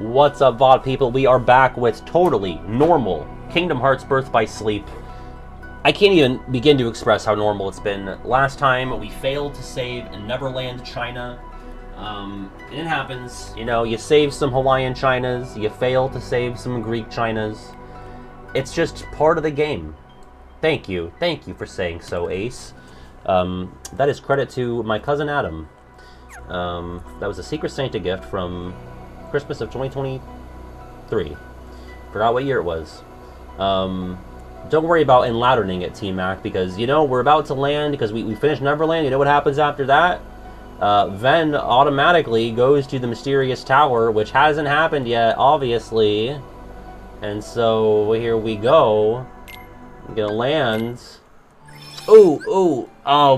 What's up, VOD people? We are back with totally normal Kingdom Hearts Birth by Sleep. I can't even begin to express how normal it's been. Last time, we failed to save in Neverland, China. It happens. You know, you save some Hawaiian Chinas, you fail to save some Greek Chinas. It's just part of the game. Thank you for saying so, Ace. That is credit to my cousin Adam. That was a Secret Santa gift from Christmas of 2023. Forgot what year it was. Don't worry about enloudering it, T-Mac, because, you know, we're about to land, because we finished Neverland. You know what happens after that? Ven automatically goes to the Mysterious Tower, which hasn't happened yet, obviously. And so, here we go. I'm gonna land. Oh,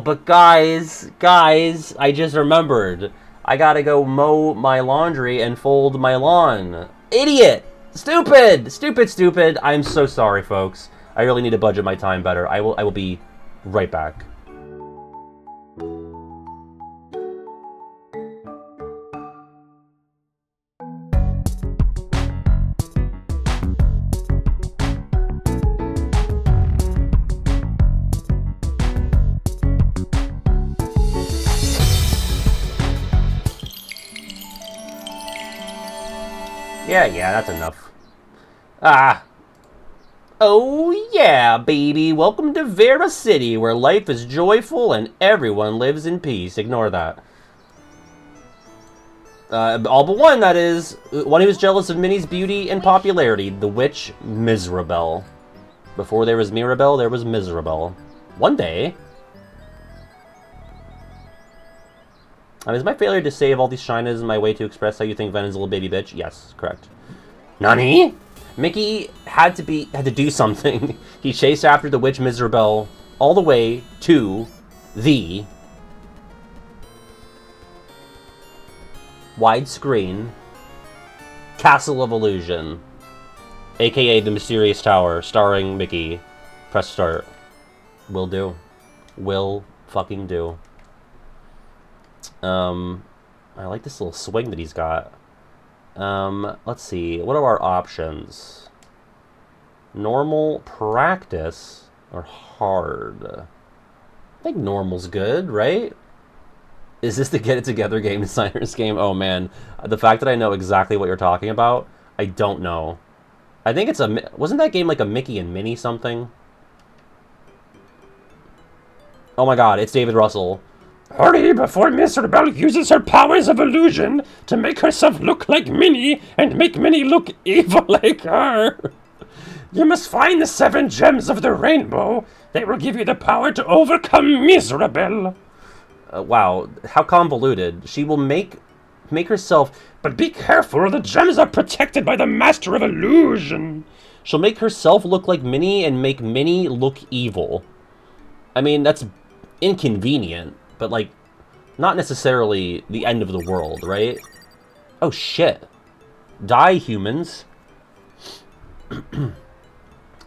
but guys, I just remembered. I gotta go mow my laundry and fold my lawn. Idiot! Stupid! I'm so sorry, folks. I really need to budget my time better. I will be right back. Yeah, that's enough. Oh yeah, baby. Welcome to Vera City, where life is joyful and everyone lives in peace. Ignore that. All but one, that is. One who was jealous of Minnie's beauty and popularity. The witch, Miserabelle. Before there was Mirabelle, there was Miserabelle. One day... is my failure to save all these Shinas my way to express how you think Ven is a little baby bitch? Yes, correct. Nani? Mickey had to do something. He chased after the witch Miserabelle all the way to the widescreen Castle of Illusion, aka the Mysterious Tower, starring Mickey. Press start. Will do. Will fucking do. I like this little swing that he's got. Let's see. What are our options? Normal, practice, or hard? I think normal's good, right? Is this the Get It Together game designers game? Oh man, the fact that I know exactly what you're talking about, I don't know. I think it's wasn't that game like a Mickey and Minnie something? Oh my god, it's David Russell. Hurry before Miserabelle uses her powers of illusion to make herself look like Minnie and make Minnie look evil like her. You must find the 7 gems of the rainbow. They will give you the power to overcome Miserabelle. Wow, how convoluted. She will make herself... But be careful, the gems are protected by the Master of Illusion. She'll make herself look like Minnie and make Minnie look evil. I mean, that's inconvenient. But, like, not necessarily the end of the world, right? Oh, shit. Die, humans.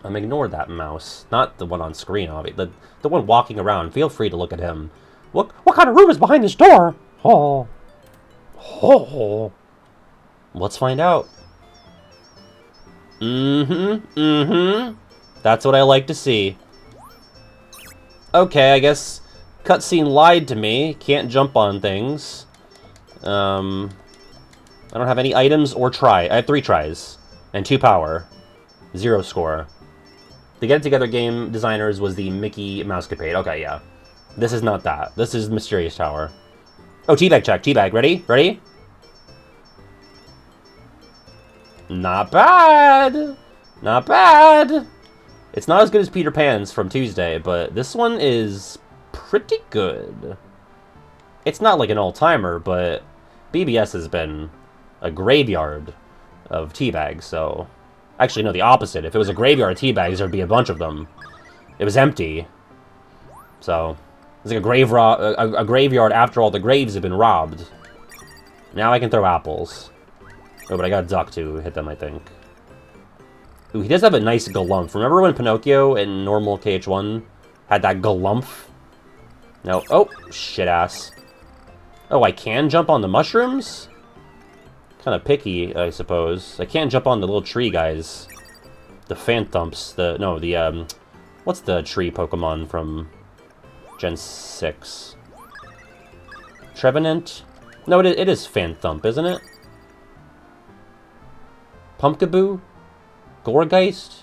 Ignore that mouse. Not the one on screen, obviously. The one walking around. Feel free to look at him. What kind of room is behind this door? Oh. Let's find out. That's what I like to see. Okay, I guess... Cutscene lied to me. Can't jump on things. I don't have any items or try. I have 3 tries. And 2 power. 0 score. The Get It Together game designers was the Mickey Mousecapade. Okay, yeah. This is not that. This is Mysterious Tower. Oh, teabag check. Teabag. Ready? Ready? Not bad. Not bad. It's not as good as Peter Pan's from Tuesday, but this one is... pretty good. It's not like an all-timer, but BBS has been a graveyard of teabags, so... Actually, no, the opposite. If it was a graveyard of teabags, there'd be a bunch of them. It was empty. So, it's like a graveyard after all the graves have been robbed. Now I can throw apples. Oh, but I got a duck to hit them, I think. Ooh, he does have a nice galumph. Remember when Pinocchio in normal KH1 had that galumph? No. Oh, shit ass. Oh, I can jump on the mushrooms? Kind of picky, I suppose. I can't jump on the little tree guys. The Phanthumps. What's the tree Pokemon from Gen 6? Trevenant? No, it is Phanthump, isn't it? Pumpkaboo? Gourgeist?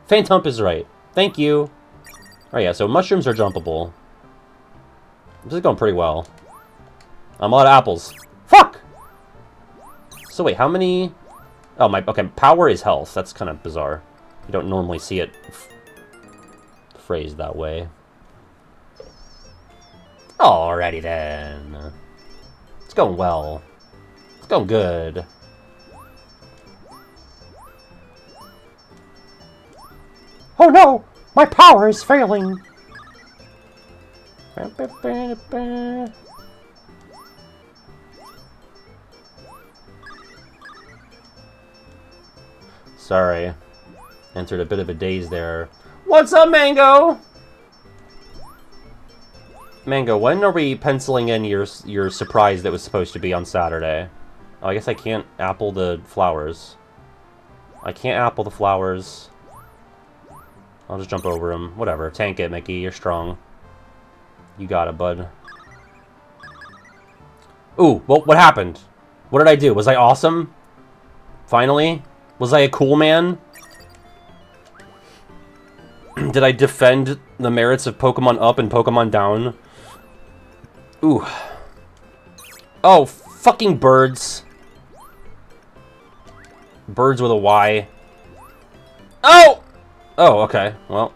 Phantump is right. Thank you. Oh yeah, so mushrooms are jumpable. This is going pretty well. I'm out of apples. Fuck! So wait, how many... Oh, okay, power is health. That's kind of bizarre. You don't normally see it phrased that way. Alrighty then. It's going well. It's going good. Oh no! My power is failing! Sorry. Entered a bit of a daze there. What's up, Mango? Mango, when are we penciling in your surprise that was supposed to be on Saturday? Oh, I guess I can't apple the flowers. I can't apple the flowers. I'll just jump over them. Whatever. Tank it, Mickey. You're strong. You got it, bud. Ooh, well, what happened? What did I do? Was I awesome? Finally? Was I a cool man? Did I defend the merits of Pokemon Up and Pokemon Down? Ooh. Oh, fucking birds. Birds with a Y. Oh! Oh, okay. Well.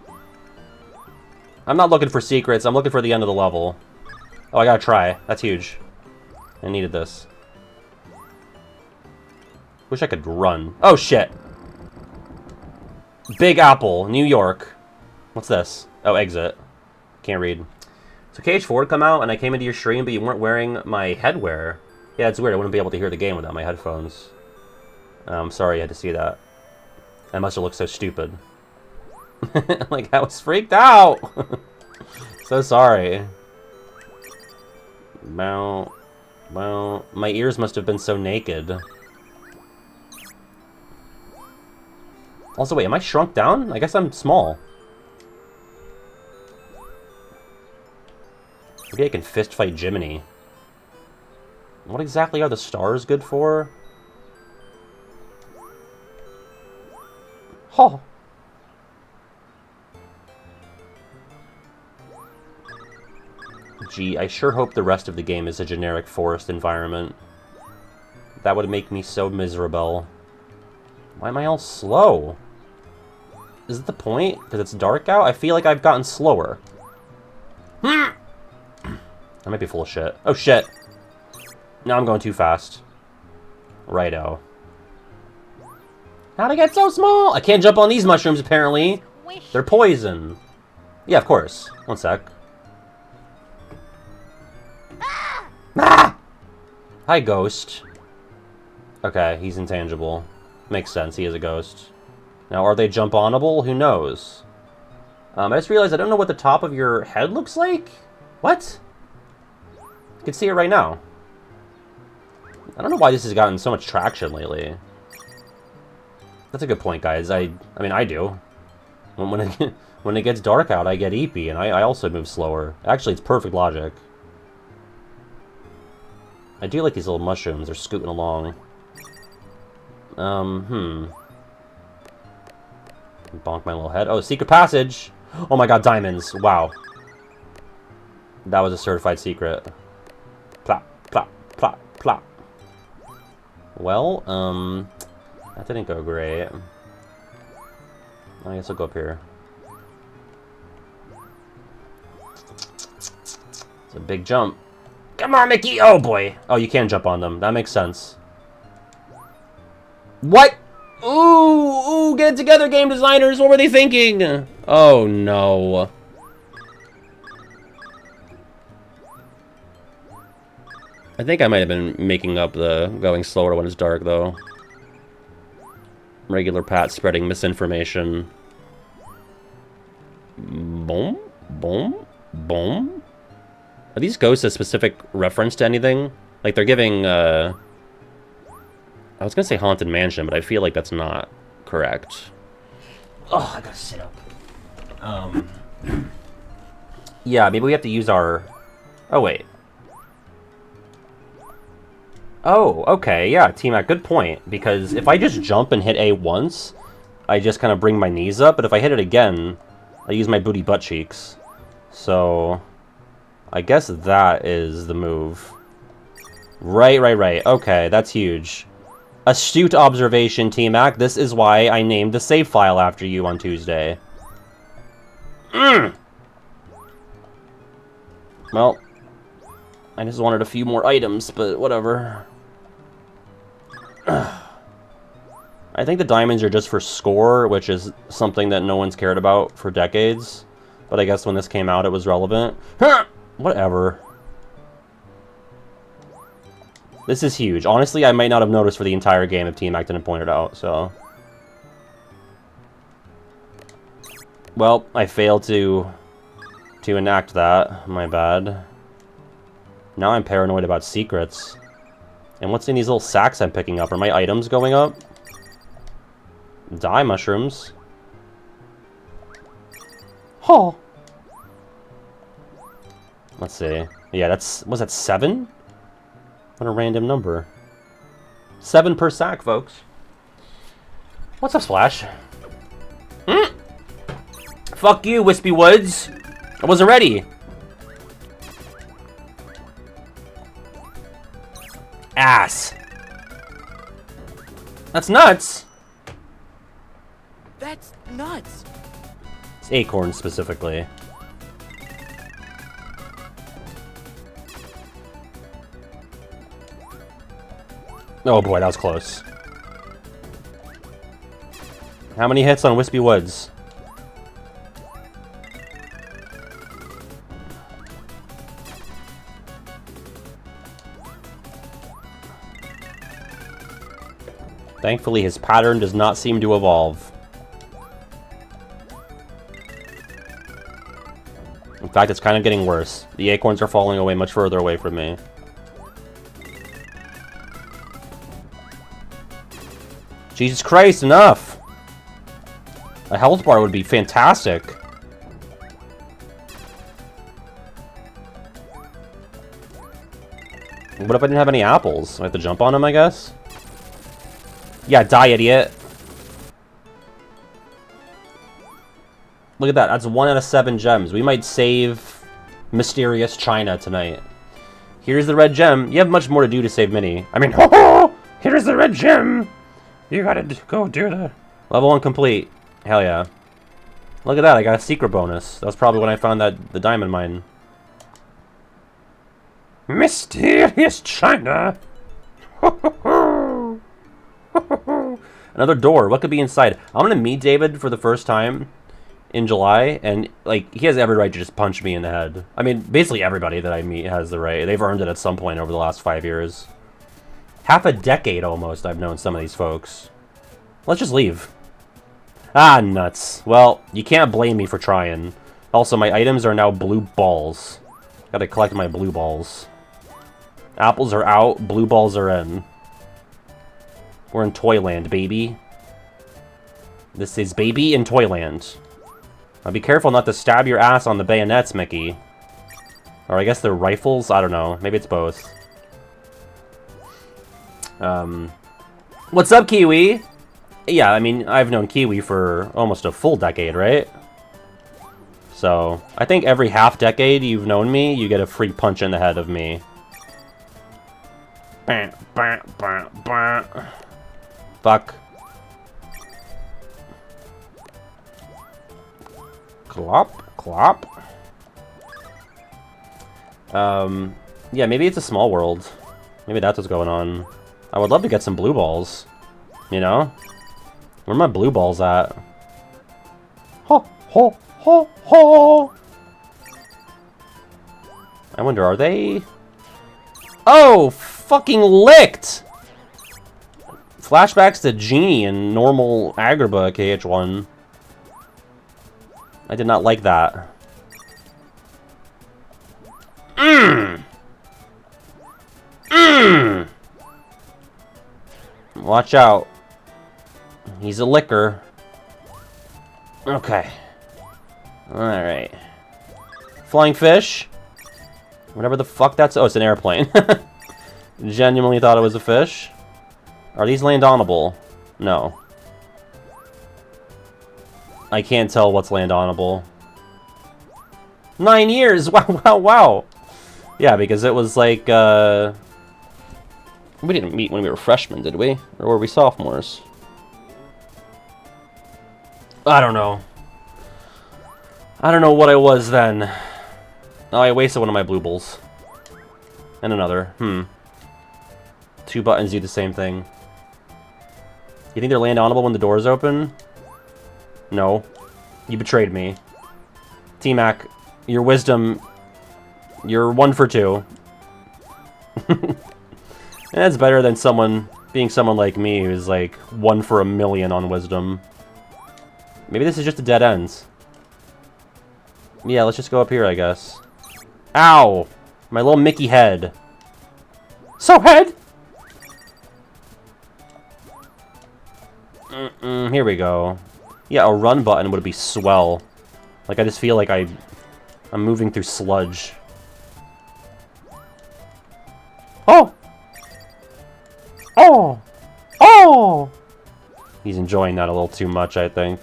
I'm not looking for secrets. I'm looking for the end of the level. Oh, I gotta try. That's huge. I needed this. Wish I could run. Oh, shit. Big Apple, New York. What's this? Oh, exit. Can't read. So KH4 come out, and I came into your stream, but you weren't wearing my headwear. Yeah, it's weird. I wouldn't be able to hear the game without my headphones. I'm sorry you had to see that. I must have looked so stupid. Like, I was freaked out! So sorry. Well, my ears must have been so naked. Also, wait, am I shrunk down? I guess I'm small. Maybe I can fist fight Jiminy. What exactly are the stars good for? Huh. Gee, I sure hope the rest of the game is a generic forest environment. That would make me so miserable. Why am I all slow? Is it the point? Because it's dark out? I feel like I've gotten slower. I might be full of shit. Oh, shit. No, I'm going too fast. Righto. How'd I get so small? I can't jump on these mushrooms, apparently. They're poison. Yeah, of course. One sec. Ah! Hi, ghost. Okay, he's intangible. Makes sense, he is a ghost. Now, are they jump-onable? Who knows? I just realized I don't know what the top of your head looks like? What? You can see it right now. I don't know why this has gotten so much traction lately. That's a good point, guys. I mean, I do. When it gets dark out, I get eepy, and I also move slower. Actually, it's perfect logic. I do like these little mushrooms. They're scooting along. Bonk my little head. Oh, secret passage! Oh my god, diamonds. Wow. That was a certified secret. Plop, plop, plop, plop. Well, that didn't go great. I guess I'll go up here. It's a big jump. Come on, Mickey! Oh, boy. Oh, you can jump on them. That makes sense. What? Ooh, get it together, game designers. What were they thinking? Oh, no. I think I might have been making up the going slower when it's dark, though. Regular Pat spreading misinformation. Boom, boom, boom. Are these ghosts a specific reference to anything? Like, they're giving, I was gonna say Haunted Mansion, but I feel like that's not correct. Oh, I gotta sit up. Yeah, maybe we have to use our... Oh, wait. Oh, okay, yeah, T-Mac, good point. Because if I just jump and hit A once, I just kind of bring my knees up, but if I hit it again, I use my booty butt cheeks. So, I guess that is the move. Right. Okay, that's huge. Astute observation, T-Mac. This is why I named the save file after you on Tuesday. Well, I just wanted a few more items, but whatever. I think the diamonds are just for score, which is something that no one's cared about for decades. But I guess when this came out, it was relevant. Whatever. This is huge. Honestly, I might not have noticed for the entire game if T-Mac didn't point it out, so... Well, I failed to enact that. My bad. Now I'm paranoid about secrets. And what's in these little sacks I'm picking up? Are my items going up? Die mushrooms. Oh. Let's see. Yeah, that's... Was that 7? What a random number. 7 per sack, folks. What's up, Splash? Fuck you, Wispy Woods. I wasn't ready. Ass. That's nuts. That's nuts. It's acorns specifically. Oh boy, that was close. How many hits on Wispy Woods? Thankfully, his pattern does not seem to evolve. In fact, it's kind of getting worse. The acorns are falling away much further away from me. Jesus Christ, enough! A health bar would be fantastic. What if I didn't have any apples? I have to jump on them, I guess? Yeah, die, idiot. Look at that. That's 1 out of 7 gems. We might save Mysterious China tonight. Here's the red gem. You have much more to do to save Minnie. I mean, Ho ho! Here's the red gem! You gotta go do the... level 1 complete. Hell yeah. Look at that. I got a secret bonus. That was probably when I found the diamond mine. Mysterious China! Ho ho ho! Another door. What could be inside? I'm gonna meet David for the first time in July, and like he has every right to just punch me in the head. I mean, basically everybody that I meet has the right. They've earned it at some point over the last 5 years. Half a decade almost I've known some of these folks. Let's just leave. Ah, nuts. Well, you can't blame me for trying. Also, my items are now blue balls. Gotta collect my blue balls. Apples are out, blue balls are in. We're in Toyland, baby. This is baby in Toyland. Now be careful not to stab your ass on the bayonets, Mickey. Or I guess they're rifles? I don't know. Maybe it's both. What's up, Kiwi? Yeah, I mean, I've known Kiwi for almost a full decade, right? So, I think every half decade you've known me, you get a free punch in the head of me. Bah, bah, bah, bah. Fuck. Clop, clop. Yeah, maybe it's a small world. Maybe that's what's going on. I would love to get some blue balls. You know? Where are my blue balls at? Ho, ho, ho, ho! I wonder, are they... Oh, fucking licked! Flashbacks to Genie and normal Agrabah KH1. I did not like that. Watch out. He's a licker. Okay. Alright. Flying fish? Whatever the fuck that's... Oh, it's an airplane. Genuinely thought it was a fish. Are these land-onable? No. I can't tell what's land-onable. 9 years! Wow, wow, wow! Yeah, because it was like, we didn't meet when we were freshmen, did we? Or were we sophomores? I don't know. I don't know what I was then. Oh, I wasted one of my blue bulls. And another. 2 buttons do the same thing. You think they're land-onable when the doors open? No. You betrayed me. T-Mac, your wisdom... You're 1 for 2. And that's better than being someone like me who's like 1 for a million on wisdom. Maybe this is just a dead end. Yeah, let's just go up here, I guess. Ow! My little Mickey head. So, head! Here we go. Yeah, a run button would be swell. Like, I just feel like I'm moving through sludge. Oh! Oh! Oh! He's enjoying that a little too much, I think.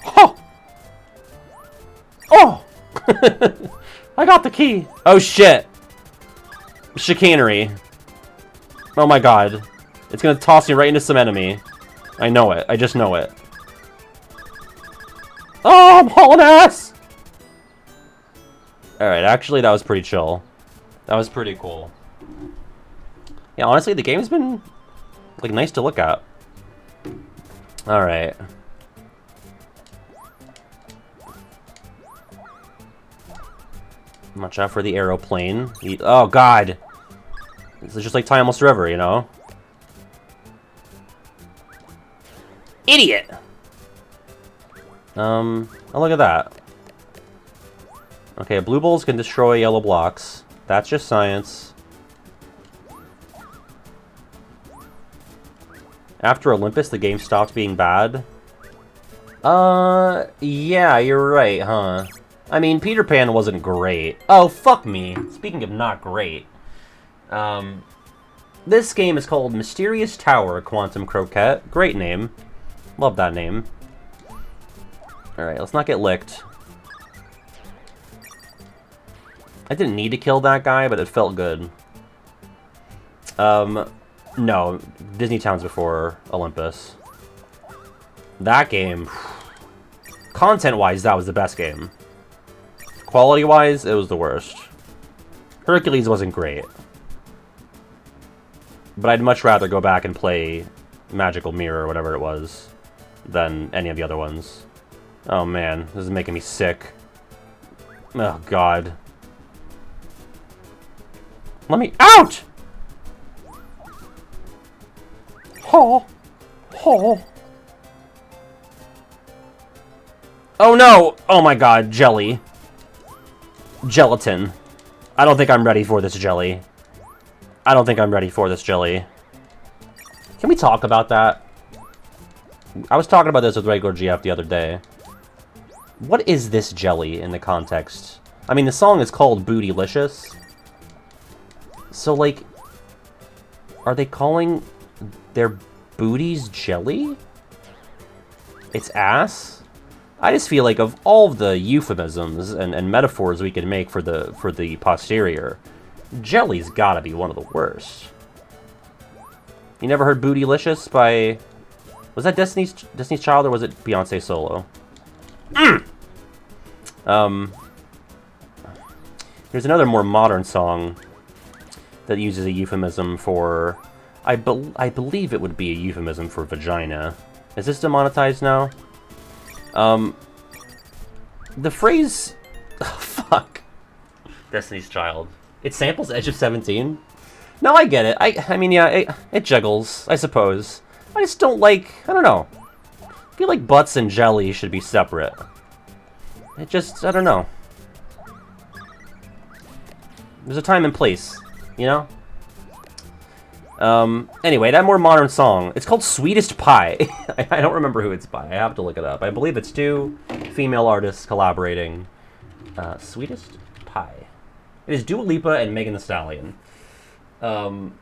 Oh! Oh! I got the key! Oh, shit! Chicanery. Oh my god. It's gonna toss me right into some enemy. I know it. I just know it. Oh, I'm hauling ass! Alright, actually, that was pretty chill. That was pretty cool. Yeah, honestly, the game's been, like, nice to look at. Alright. Watch out for the aeroplane. Oh, God! This is just like Timeless River, you know? Idiot! Oh, look at that. Okay, blue bulls can destroy yellow blocks. That's just science. After Olympus, the game stopped being bad. Yeah, you're right, huh? I mean, Peter Pan wasn't great. Oh, fuck me. Speaking of not great. This game is called Mysterious Tower Quantum Croquette. Great name. Love that name. Alright, let's not get licked. I didn't need to kill that guy, but it felt good. No. Disney Town's before Olympus. That game... Content-wise, that was the best game. Quality-wise, it was the worst. Hercules wasn't great. But I'd much rather go back and play Magical Mirror, or whatever it was, than any of the other ones. Oh man, this is making me sick. Oh god. Let me out! Oh. Oh. Oh no! Oh my god, jelly. Gelatin. I don't think I'm ready for this jelly. I don't think I'm ready for this jelly. Can we talk about that? I was talking about this with regular GF the other day. What is this jelly in the context? I mean, the song is called Bootylicious. So, like, are they calling their booties jelly? It's ass? I just feel like of all of the euphemisms and metaphors we can make for the posterior, jelly's gotta be one of the worst. You never heard Bootylicious by... Was that Destiny's Child or was it Beyonce solo? There's another more modern song that uses a euphemism for... I believe it would be a euphemism for vagina. Is this demonetized now? The phrase... Oh, fuck. Destiny's Child. It samples Edge of 17? No, I get it. I mean, yeah, it jiggles, I suppose. I just don't like... I don't know. I feel like butts and jelly should be separate. It just... I don't know. There's a time and place, you know? Anyway, that more modern song. It's called Sweetest Pie. I don't remember who it's by. I have to look it up. I believe it's two female artists collaborating. Sweetest Pie. It is Dua Lipa and Megan Thee Stallion. And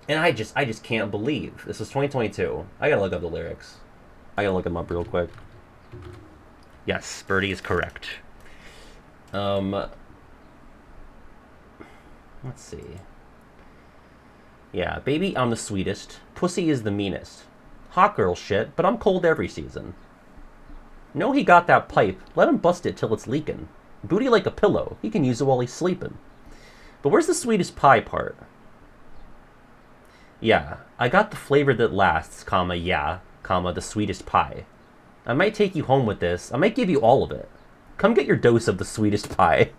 I just can't believe this was 2022. I gotta look up the lyrics. I gotta look them up real quick. Yes, Birdie is correct. Let's see. Yeah, baby, I'm the sweetest. Pussy is the meanest. Hot girl shit, but I'm cold every season. Know he got that pipe, let him bust it till it's leakin'. Booty like a pillow, he can use it while he's sleepin'. But where's the sweetest pie part? Yeah, I got the flavor that lasts, comma, yeah, comma, the sweetest pie. I might take you home with this, I might give you all of it. Come get your dose of the sweetest pie.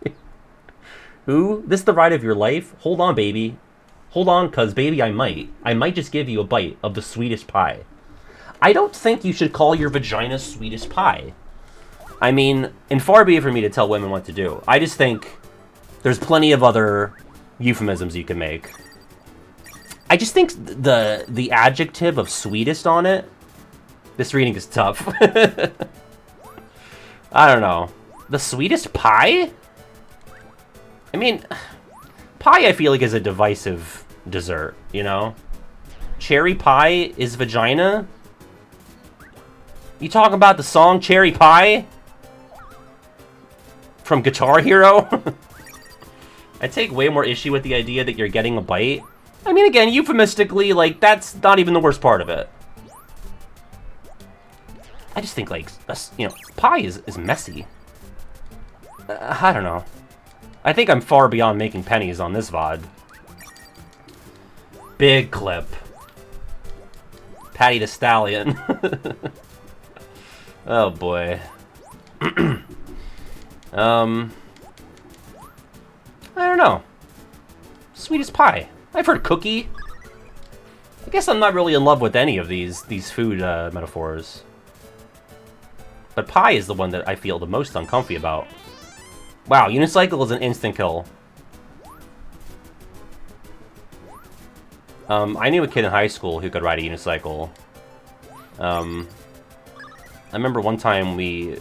Ooh, this the ride of your life? Hold on, baby. Hold on, cuz, baby, I might just give you a bite of the sweetest pie. I don't think you should call your vagina sweetest pie. I mean, and far be it for me to tell women what to do. I just think there's plenty of other euphemisms you can make. I just think the adjective of sweetest on it, this reading is tough. I don't know. The sweetest pie? I mean, pie I feel like is a divisive dessert, you know? Cherry pie is vagina? You talking about the song Cherry Pie? From Guitar Hero? I take way more issue with the idea that you're getting a bite. I mean, again, euphemistically, like, that's not even the worst part of it. I just think, like, you know, pie is messy. I don't know. I think I'm far beyond making pennies on this VOD. Big clip. Patty the Stallion. Oh boy. I don't know. Sweetest pie. I've heard cookie. I guess I'm not really in love with any of these food metaphors. But pie is the one that I feel the most uncomfy about. Wow, unicycle is an instant kill. I knew a kid in high school who could ride a unicycle. I remember one time we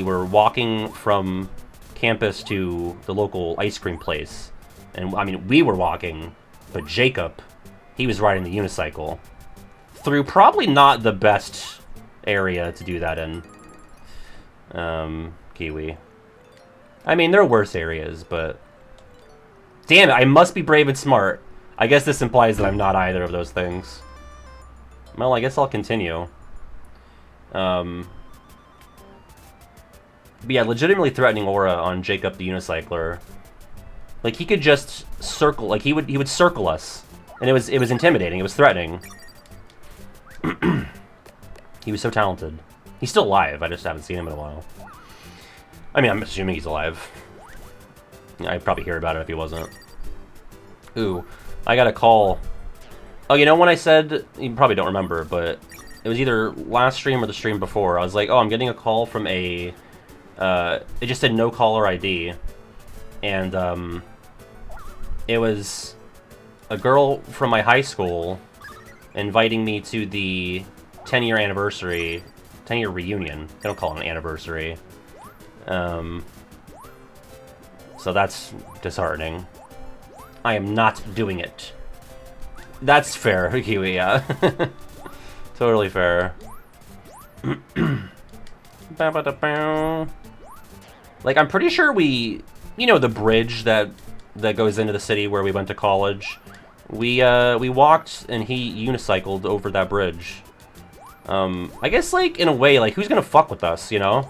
were walking from campus to the local ice cream place. And, I mean, we were walking, but Jacob, he was riding the unicycle. Through probably not the best area to do that in. Kiwi. I mean, there are worse areas, but... Damn it, I must be brave and smart. I guess this implies that I'm not either of those things. Well, I guess I'll continue. But yeah, legitimately threatening aura on Jacob the Unicycler. Like, he could just circle, like, he would circle us. And it was intimidating, it was threatening. He was so talented. He's still alive, I just haven't seen him in a while. I mean, I'm assuming he's alive. I'd probably hear about it if he wasn't. Ooh, I got a call. Oh, you know when I said, you probably don't remember, but it was either last stream or the stream before. I was like, oh, I'm getting a call from a, it just said no caller ID. And, it was a girl from my high school inviting me to the 10-year anniversary, 10-year reunion. They don't call it an anniversary. So that's disheartening. I am not doing it. That's fair, Kiwi, yeah. Totally fair. Like, I'm pretty sure we... You know, the bridge that goes into the city where we went to college? We walked and he unicycled over that bridge. I guess, like, in a way, like, who's gonna fuck with us, you know?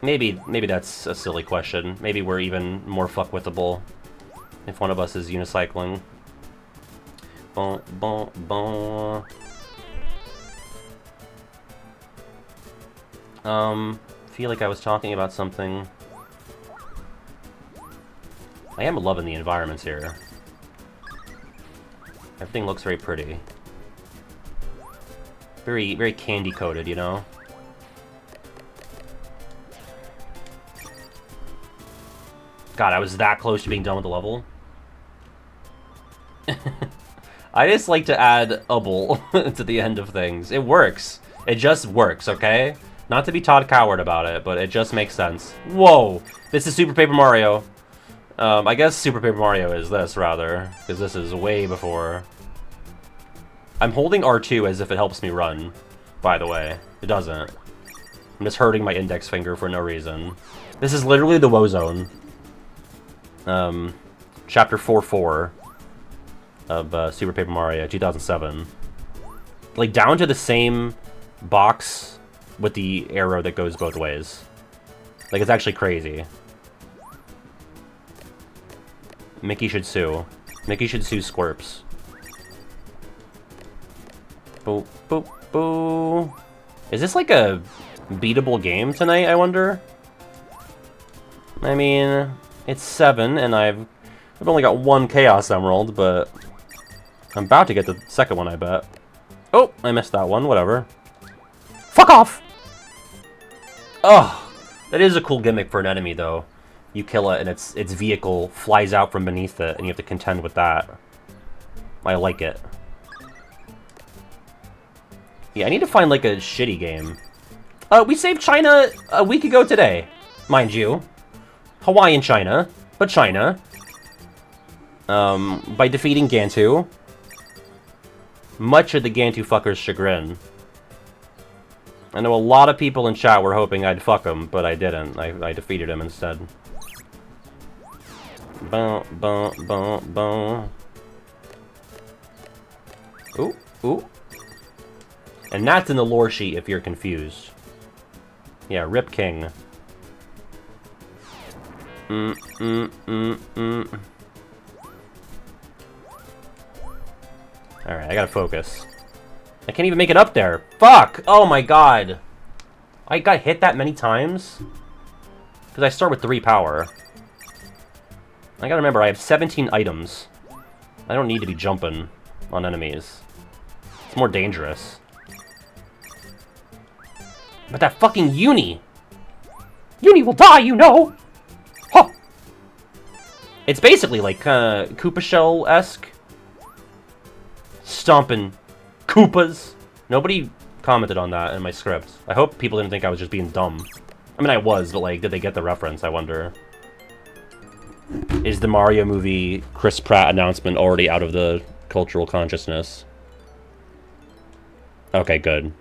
Maybe that's a silly question. Maybe we're even more fuckwithable if one of us is unicycling. Bon, bon, bon. Feel like I was talking about something. I am loving the environments here. Everything looks very pretty. Very, very candy-coated, you know? God, I was that close to being done with the level. I just like to add a bull to the end of things. It works. It just works, okay? Not to be Todd Coward about it, but it just makes sense. Whoa! This is Super Paper Mario. I guess Super Paper Mario is this, rather. Because this is way before. I'm holding R2 as if it helps me run, by the way. It doesn't. I'm just hurting my index finger for no reason. This is literally the Woe Zone. Chapter 4-4 of Super Paper Mario 2007. Like, down to the same box with the arrow that goes both ways. Like, it's actually crazy. Mickey should sue. Mickey should sue Squirps. Boo, boo, boo. Is this like a beatable game tonight, I wonder? I mean, it's 7, and I've only got 1 Chaos Emerald, but I'm about to get the second one, I bet. Oh, I missed that one, whatever. Fuck off! Oh, that is a cool gimmick for an enemy, though. You kill it, and its vehicle flies out from beneath it, and you have to contend with that. I like it. Yeah, I need to find, like, a shitty game. We saved China a week ago today, mind you. Hawaiian China, but China. By defeating Gantu. Much of the Gantu fucker's chagrin. I know a lot of people in chat were hoping I'd fuck him, but I didn't. I defeated him instead. Boom, boom, boom, boom. Ooh, ooh. And that's in the lore sheet if you're confused. Yeah, Rip King. Alright, I gotta focus. I can't even make it up there. Fuck! Oh my god. I got hit that many times? Because I start with 3 power. I gotta remember, I have 17 items. I don't need to be jumping on enemies. It's more dangerous. But that fucking Uni! Uni will die, you know! Huh! It's basically like, Koopa Shell-esque. Stomping Koopas. Nobody commented on that in my script. I hope people didn't think I was just being dumb. I mean, I was, but, like, did they get the reference, I wonder? Is the Mario movie Chris Pratt announcement already out of the cultural consciousness? Okay, good.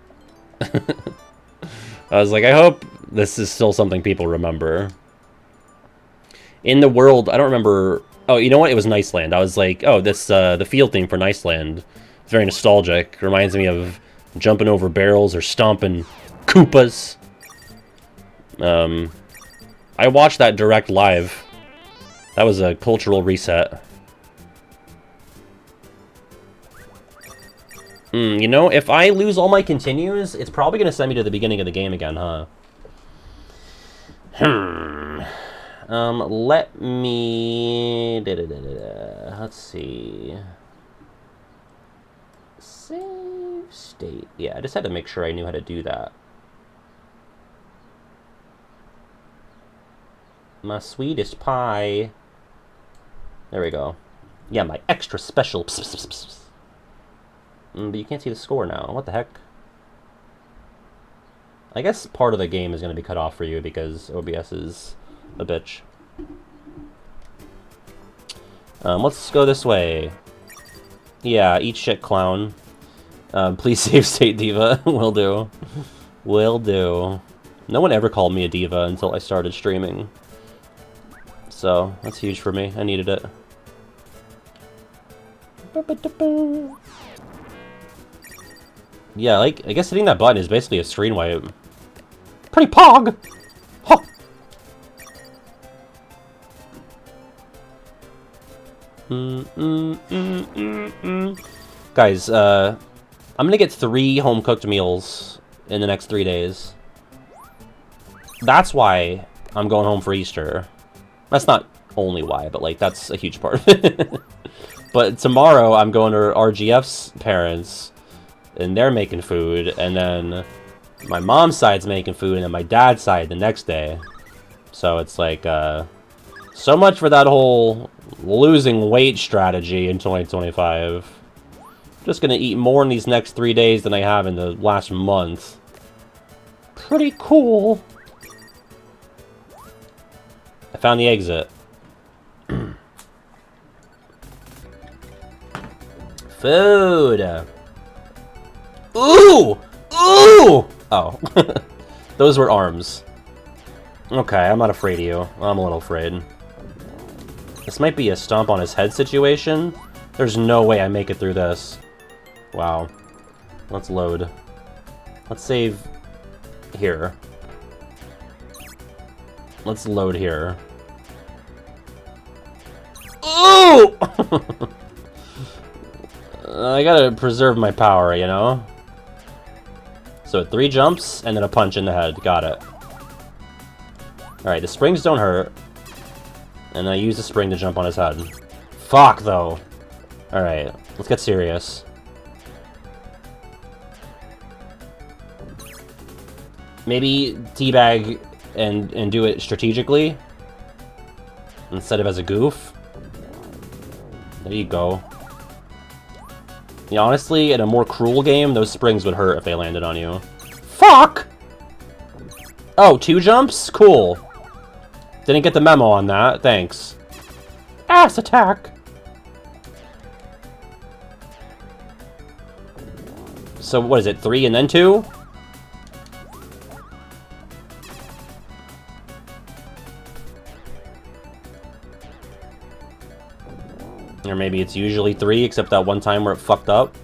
I was like, I hope this is still something people remember. In the world, I don't remember... Oh, you know what? It was Niceland. I was like, oh, this, the field theme for Niceland. It's very nostalgic. Reminds me of jumping over barrels or stomping Koopas. I watched that direct live. That was a cultural reset. You know, if I lose all my continues, it's probably going to send me to the beginning of the game again, huh? Let me... Let's see... Save state. Yeah, I just had to make sure I knew how to do that. My sweetest pie. There we go. Yeah, my extra special... Pss, pss, pss, pss. But you can't see the score now. What the heck? I guess part of the game is going to be cut off for you because OBS is a bitch. Let's go this way. Yeah, eat shit, clown. Please save state, diva. Will do. Will do. No one ever called me a diva until I started streaming. So, that's huge for me. I needed it. Yeah, like, I guess hitting that button is basically a screen wipe. Pretty pog! Huh! Guys, I'm gonna get 3 home-cooked meals in the next 3 days. That's why I'm going home for Easter. That's not only why, but, like, that's a huge part of it. But tomorrow, I'm going to RGF's parents', and they're making food, and then my mom's side's making food, and then my dad's side the next day. So it's like, So much for that whole losing weight strategy in 2025. Just gonna eat more in these next 3 days than I have in the last month. Pretty cool. I found the exit. Food. Ooh! Ooh! Oh. Those were arms. Okay, I'm not afraid of you. I'm a little afraid. This might be a stomp on his head situation. There's no way I make it through this. Wow. Let's load. Let's save here. Let's load here. Ooh! I gotta preserve my power, you know? So 3 jumps, and then a punch in the head. Got it. Alright, the springs don't hurt. And I use the spring to jump on his head. Fuck, though. Alright, let's get serious. Maybe teabag and do it strategically. Instead of as a goof. There you go. Yeah, honestly, in a more cruel game, those springs would hurt if they landed on you. Fuck! Oh, 2 jumps? Cool. Didn't get the memo on that. Thanks. Ass attack! So, what is it? 3 and then 2? Or maybe it's usually 3, except that one time where it fucked up.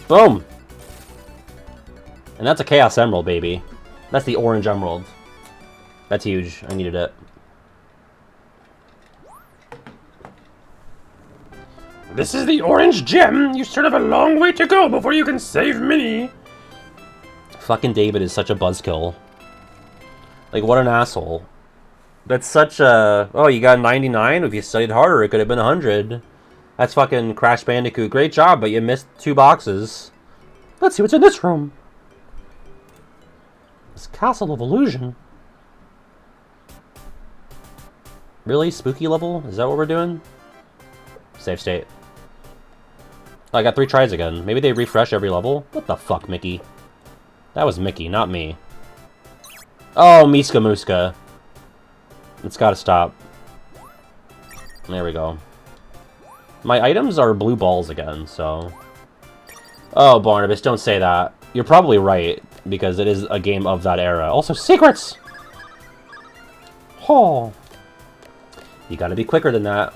Boom. And that's a Chaos Emerald, baby. That's the orange emerald. That's huge. I needed it. This is the orange gem. You still have a long way to go before you can save Minnie. Fucking David is such a buzzkill. Like, what an asshole. That's such a... Oh, you got 99? If you studied harder, it could have been 100. That's fucking Crash Bandicoot. Great job, but you missed 2 boxes. Let's see what's in this room. This Castle of Illusion. Really? Spooky level? Is that what we're doing? Save state. Oh, I got 3 tries again. Maybe they refresh every level? What the fuck, Mickey? That was Mickey, not me. Oh, Miska Muska. It's gotta stop. There we go. My items are blue balls again, so... Oh, Barnabas, don't say that. You're probably right, because it is a game of that era. Also, secrets! Oh. You gotta be quicker than that.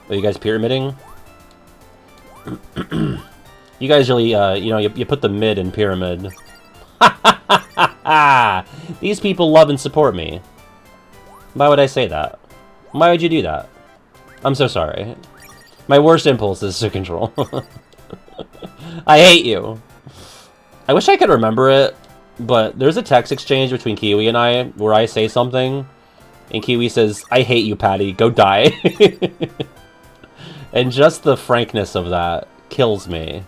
Are you guys pyramiding? You guys really, you know, you put the mid in pyramid. These people love and support me. Why would I say that? Why would you do that? I'm so sorry. My worst impulse is to control. I hate you. I wish I could remember it, but there's a text exchange between Kiwi and I where I say something, and Kiwi says, "I hate you, Patty. Go die." And just the frankness of that kills me.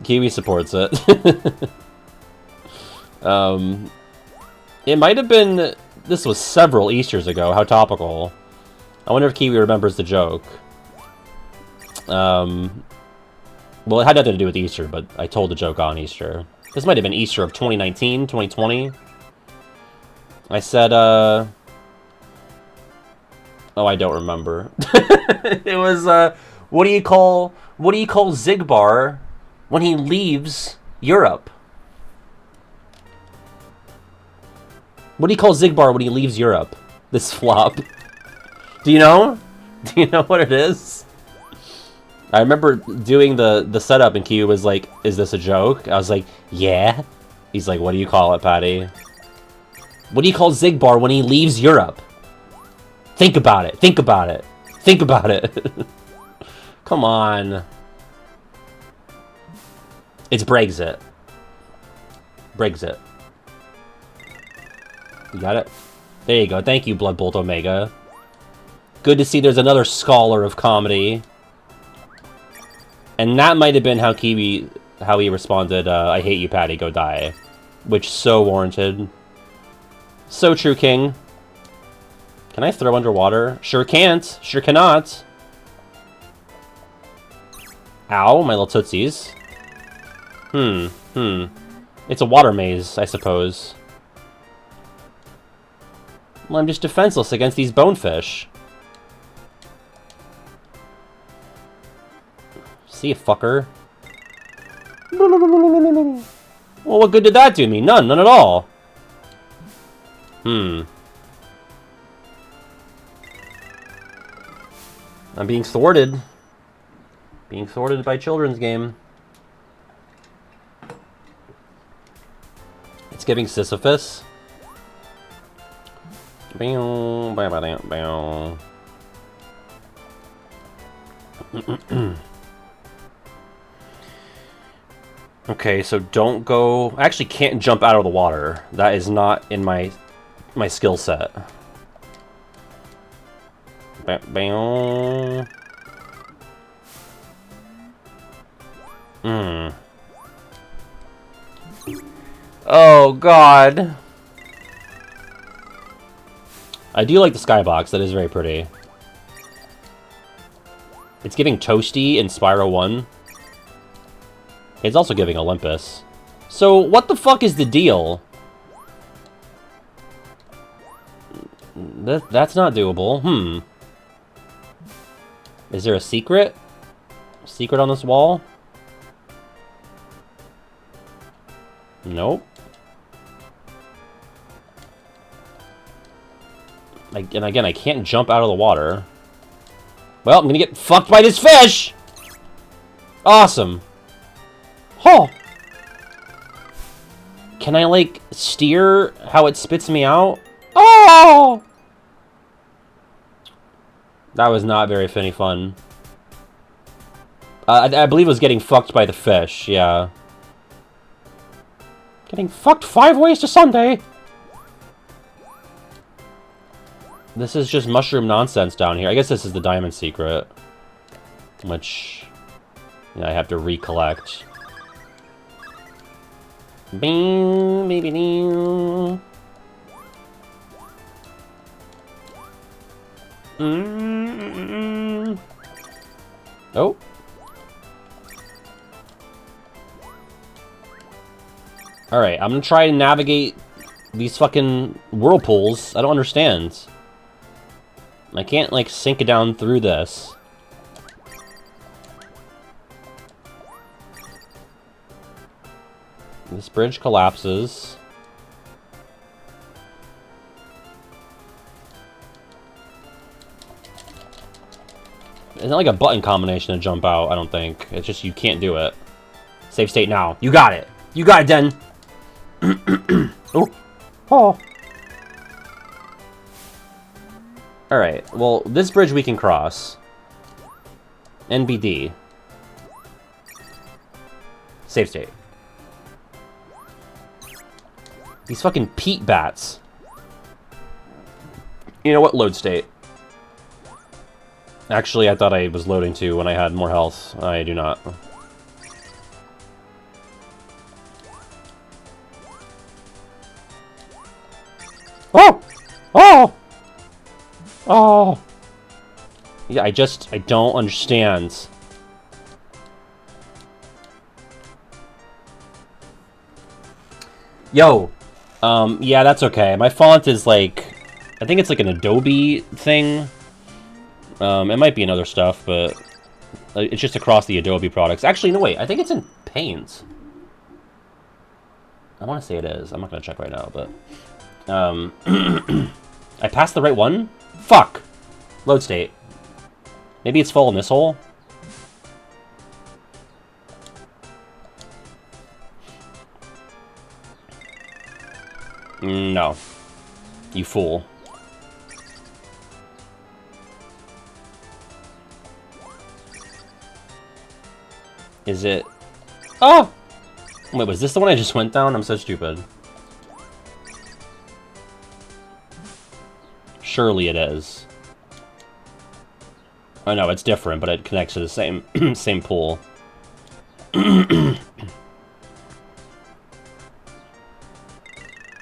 Kiwi supports it. It might have been... This was several Easters ago. How topical. I wonder if Kiwi remembers the joke. Well, it had nothing to do with Easter, but I told the joke on Easter. This might have been Easter of 2019, 2020. I said, Oh, I don't remember. It was, what do you call Xigbar when he leaves Europe? What do you call Xigbar when he leaves Europe? This flop. Do you know? Do you know what it is? I remember doing the setup and Q was like, "Is this a joke?" I was like, "Yeah." He's like, "What do you call it, Patty?" What do you call Xigbar when he leaves Europe? Think about it. Think about it. Think about it. Come on. It's Brexit. Brexit. You got it? There you go. Thank you, Bloodbolt Omega. Good to see there's another scholar of comedy. And that might have been how he responded, I hate you, Patty, go die. Which, so warranted. So true, King. Can I throw underwater? Sure can't. Sure cannot. Ow, my little tootsies. It's a water maze, I suppose. Well, I'm just defenseless against these bonefish. See you, fucker. Well, what good did that do me? None at all. I'm being thwarted. Being thwarted by children's game. It's giving Sisyphus. Okay, so don't go... I actually can't jump out of the water. That is not in my skill set. Oh, God. I do like the skybox. That is very pretty. It's giving Toasty in Spyro 1. It's also giving Olympus. So, what the fuck is the deal? That's not doable. Is there a secret? Secret on this wall? Nope. And again, I can't jump out of the water. Well, I'm gonna get fucked by this fish! Awesome. Oh! Can I, like, steer how it spits me out? Oh! That was not very fun. I believe it was getting fucked by the fish, yeah. Getting fucked 5 ways to Sunday! This is just mushroom nonsense down here. I guess this is the diamond secret. Which... yeah, I have to recollect. Bing, baby, ding. Oh. Alright, I'm gonna try to navigate these fucking whirlpools. I don't understand. I can't, like, sink it down through this. This bridge collapses. It's not like a button combination to jump out, I don't think. It's just you can't do it. Save state now. You got it! You got it, Den! Oh! Oh! Alright, well, this bridge we can cross. NBD. Save state. These fucking peat bats. You know what? Load state. Actually, I thought I was loading too when I had more health. I do not. Oh! Oh! Oh! Yeah, I don't understand. Yo! Yeah, that's okay. My font is like... I think it's like an Adobe thing. It might be in other stuff, but... it's just across the Adobe products. Actually, no, wait. I think it's in Paint. I want to say it is. I'm not going to check right now, but... I passed the right one? Fuck! Load state. Maybe it's full in this hole? No. You fool. Is it... Oh! Wait, was this the one I just went down? I'm so stupid. Surely it is. Oh no, it's different, but it connects to the same same pool.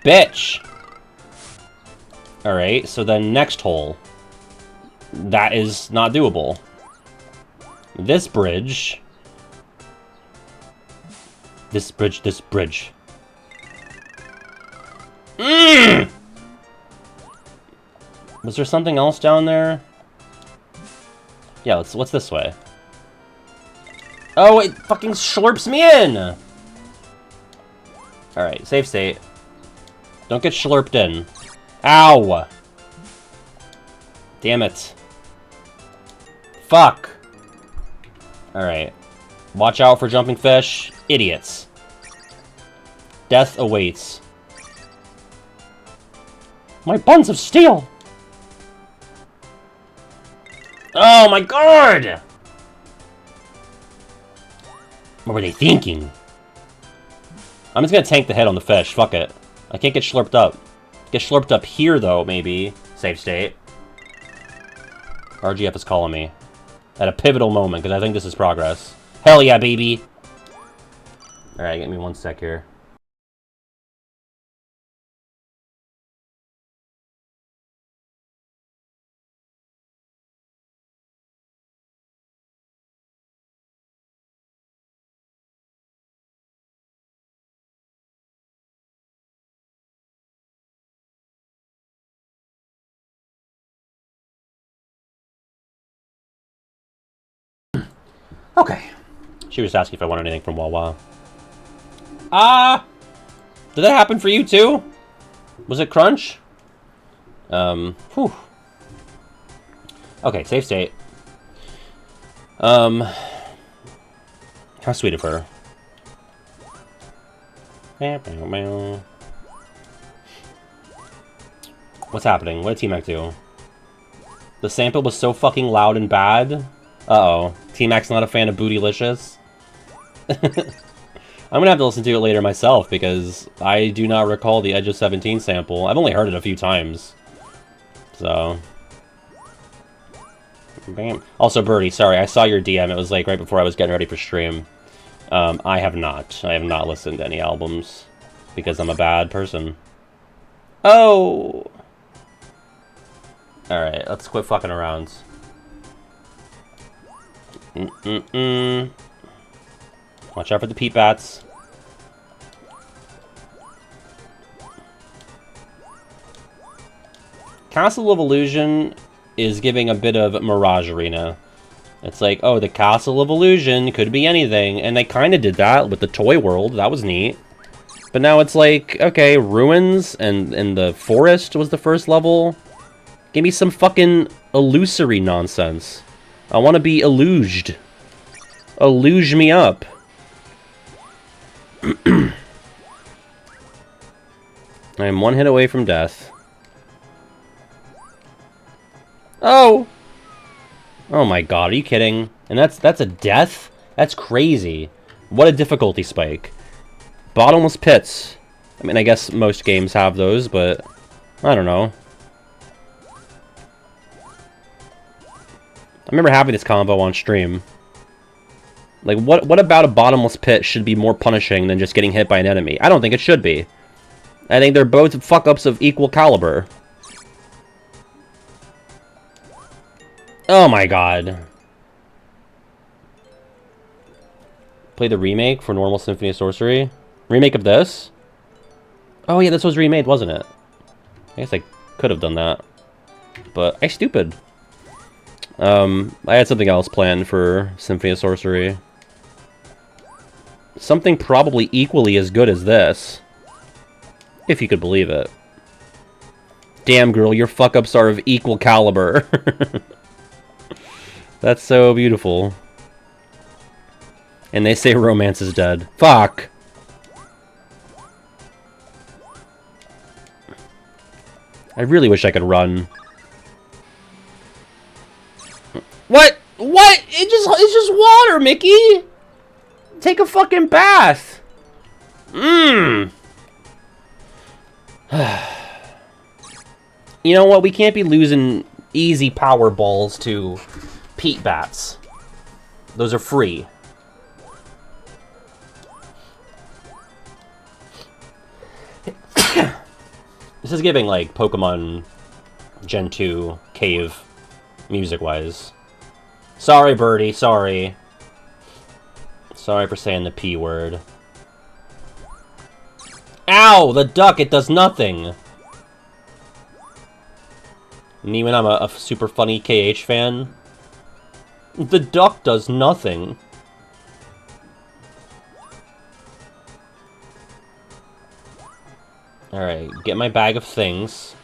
Bitch! Alright, so then next hole. That is not doable. This bridge. This bridge, this bridge. Mm! Was there something else down there? Yeah, what's this way? Oh, it fucking slurps me in! Alright, save state. Don't get slurped in. Ow! Damn it. Fuck! Alright. Watch out for jumping fish. Idiots. Death awaits. My buns of steel! Oh my god! What were they thinking? I'm just gonna tank the hit on the fish. Fuck it. I can't get slurped up. Get slurped up here, though, maybe. Save state. RGF is calling me. At a pivotal moment, because I think this is progress. Hell yeah, baby! Alright, give me 1 sec here. Okay. She was asking if I wanted anything from Wawa. Did that happen for you too? Was it crunch? Whew. Okay, save state. How sweet of her. What's happening? What did T-Mac do? The sample was so fucking loud and bad. Uh-oh. T-Mac's not a fan of Bootylicious. I'm gonna have to listen to it later myself, because I do not recall the Edge of 17 sample. I've only heard it a few times. So... Bam. Also, Birdie, sorry, I saw your DM. It was like right before I was getting ready for stream. I have not. I have not listened to any albums, because I'm a bad person. Oh! Alright, let's quit fucking around. Watch out for the peat bats. Castle of Illusion is giving a bit of Mirage Arena. It's like, oh, the Castle of Illusion could be anything, and they kind of did that with the Toy World. That was neat. But now it's like, okay, Ruins and the Forest was the first level. Give me some fucking illusory nonsense. I want to be illuged. Illuge me up. I am 1 hit away from death. Oh! Oh my god, are you kidding? And that's a death? That's crazy. What a difficulty spike. Bottomless pits. I mean, I guess most games have those, but I don't know. I remember having this combo on stream. Like, what about a bottomless pit should be more punishing than just getting hit by an enemy? I don't think it should be. I think they're both fuck-ups of equal caliber. Oh my god. Play the remake for normal Symphony of Sorcery? Remake of this? Oh yeah, this was remade, wasn't it? I guess I could have done that. But I'm stupid. I had something else planned for Symphony of Sorcery. Something probably equally as good as this. If you could believe it. Damn, girl, your fuck-ups are of equal caliber. That's so beautiful. And they say romance is dead. Fuck! I really wish I could run. What? What? It's just water, Mickey! Take a fucking bath! Mmm! You know what? We can't be losing easy power balls to peat bats. Those are free. This is giving, like, Pokemon Gen 2 cave music-wise. Sorry, Birdie, sorry. Sorry for saying the P word. Ow! The duck, it does nothing! Me when I'm a super funny KH fan. The duck does nothing. Alright, get my bag of things.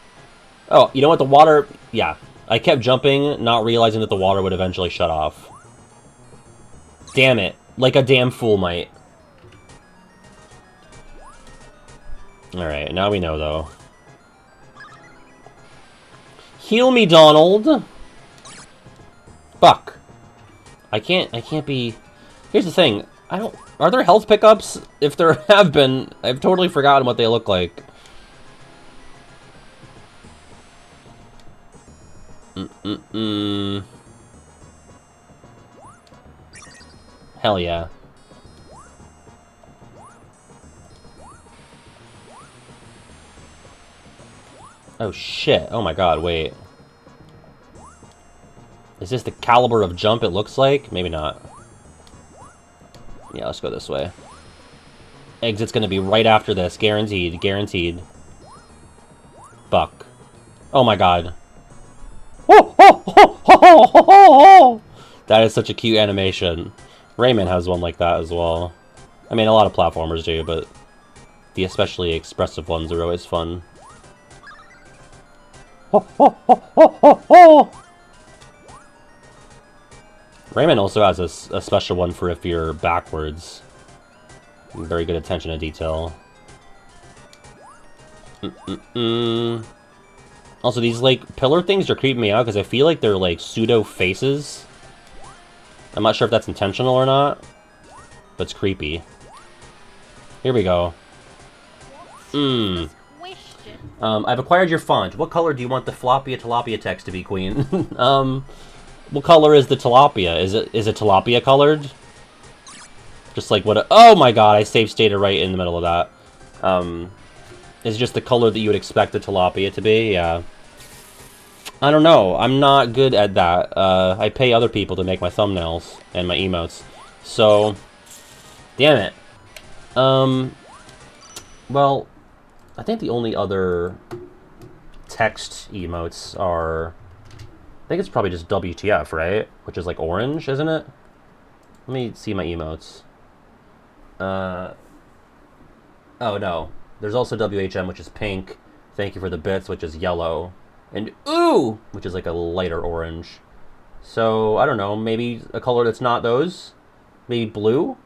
Oh, you know what? The water... Yeah. I kept jumping, not realizing that the water would eventually shut off. Damn it. Like a damn fool might. Alright, now we know, though. Heal me, Donald! Fuck. I can't be... Here's the thing. Are there health pickups? If there have been, I've totally forgotten what they look like. Hell yeah. Oh shit. Oh my god, wait. Is this the caliber of jump it looks like? Maybe not. Yeah, let's go this way. Exit's gonna be right after this. Guaranteed. Guaranteed. Fuck. Oh my god. That is such a cute animation. Rayman has one like that as well. I mean, a lot of platformers do, but the especially expressive ones are always fun. Rayman also has a special one for if you're backwards. Very good attention to detail. Also, these, like, pillar things are creeping me out because I feel like they're, like, pseudo-faces. I'm not sure if that's intentional or not, but it's creepy. Here we go. I've acquired your font. What color do you want the floppy tilapia text to be, Queen? What color is the tilapia? Is it tilapia colored? Just like what oh my god, I save stated right in the middle of that. Is just the color that you would expect the tilapia to be, yeah. I don't know, I'm not good at that. I pay other people to make my thumbnails and my emotes. So, damn it. Well, I think the only other text emotes are... I think it's probably just WTF, right? Which is like orange, isn't it? Let me see my emotes. Oh no. There's also WHM, which is pink. Thank you for the bits, which is yellow. And ooh, which is like a lighter orange. So, I don't know, maybe a color that's not those? Maybe blue?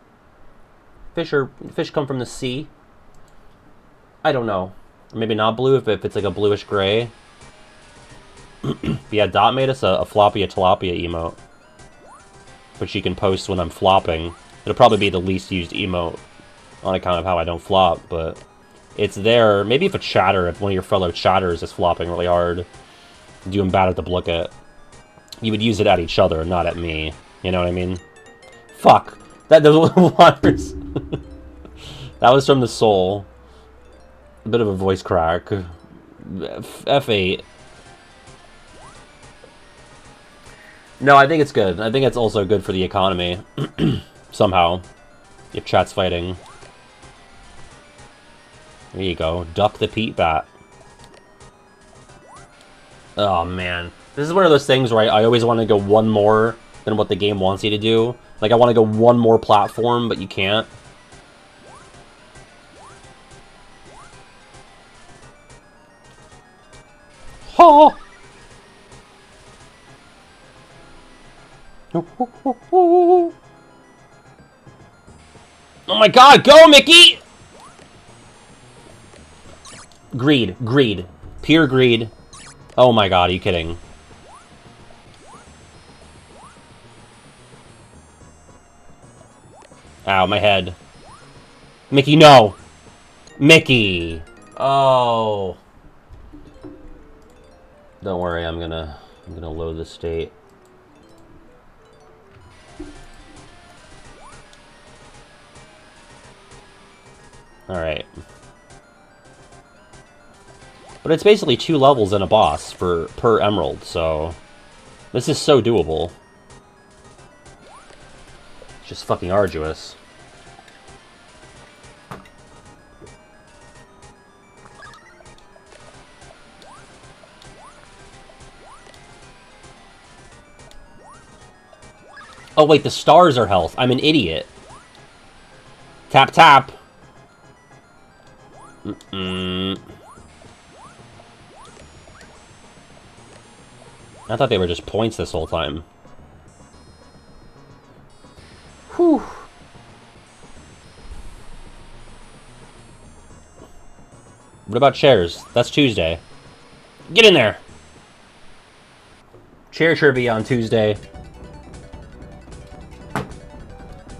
Fish come from the sea. I don't know. Or maybe not blue if it's like a bluish gray. Yeah, Dot made us a floppy tilapia emote, which you can post when I'm flopping. It'll probably be the least used emote on account of how I don't flop, but it's there. Maybe if if one of your fellow chatters is flopping really hard, doing bad at the Blooket, you would use it at each other, not at me. You know what I mean? Fuck. Those waters. That was from the soul. A bit of a voice crack. F8. No, I think it's good. I think it's also good for the economy. Somehow. If chat's fighting. There you go. Duck the Pete Bat. Oh, man. This is one of those things where I always want to go one more than what the game wants you to do. Like, I want to go one more platform, but you can't. Ha! Oh my god, go, Mickey! Greed, greed. Pure greed. Oh my god, are you kidding? Ow, my head. Mickey, no! Mickey! Oh. Don't worry, I'm gonna load the state. Alright. But it's basically 2 levels and a boss per emerald, so this is so doable. It's just fucking arduous. Oh wait, the stars are health. I'm an idiot. Tap tap. I thought they were just points this whole time. Whew. What about chairs? That's Tuesday. Get in there! Chair trivia on Tuesday.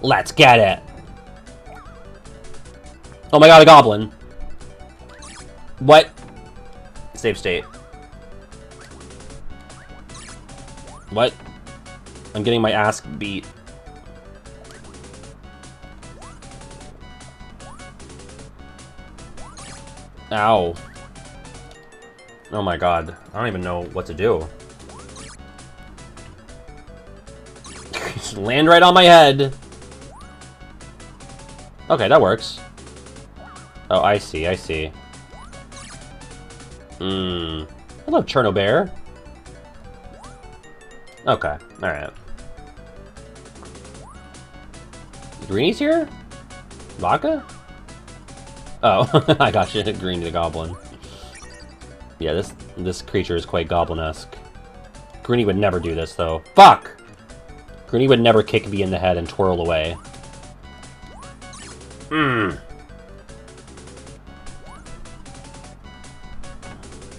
Let's get it! Oh my god, a goblin. What? Save state. What? I'm getting my ass beat. Ow. Oh my god. I don't even know what to do. Just land right on my head. Okay, that works. Oh, I see, I see. Hello, Chernobyl. Okay, alright. Greenie's here? Vodka? Oh, I got you. Greenie the goblin. Yeah, this creature is quite goblin-esque. Greenie would never do this, though. Fuck! Greenie would never kick me in the head and twirl away.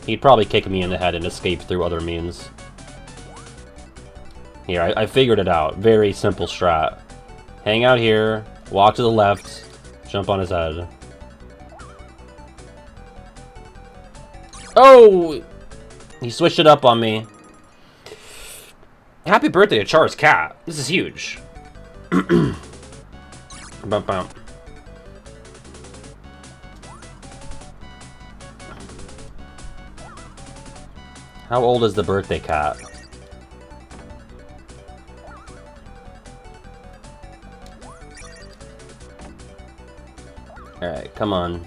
He'd probably kick me in the head and escape through other means. Here, I figured it out. Very simple strat. Hang out here, walk to the left, jump on his head. Oh! He switched it up on me. Happy birthday to Char's cat. This is huge. Bump bump. How old is the birthday cat? Alright, come on.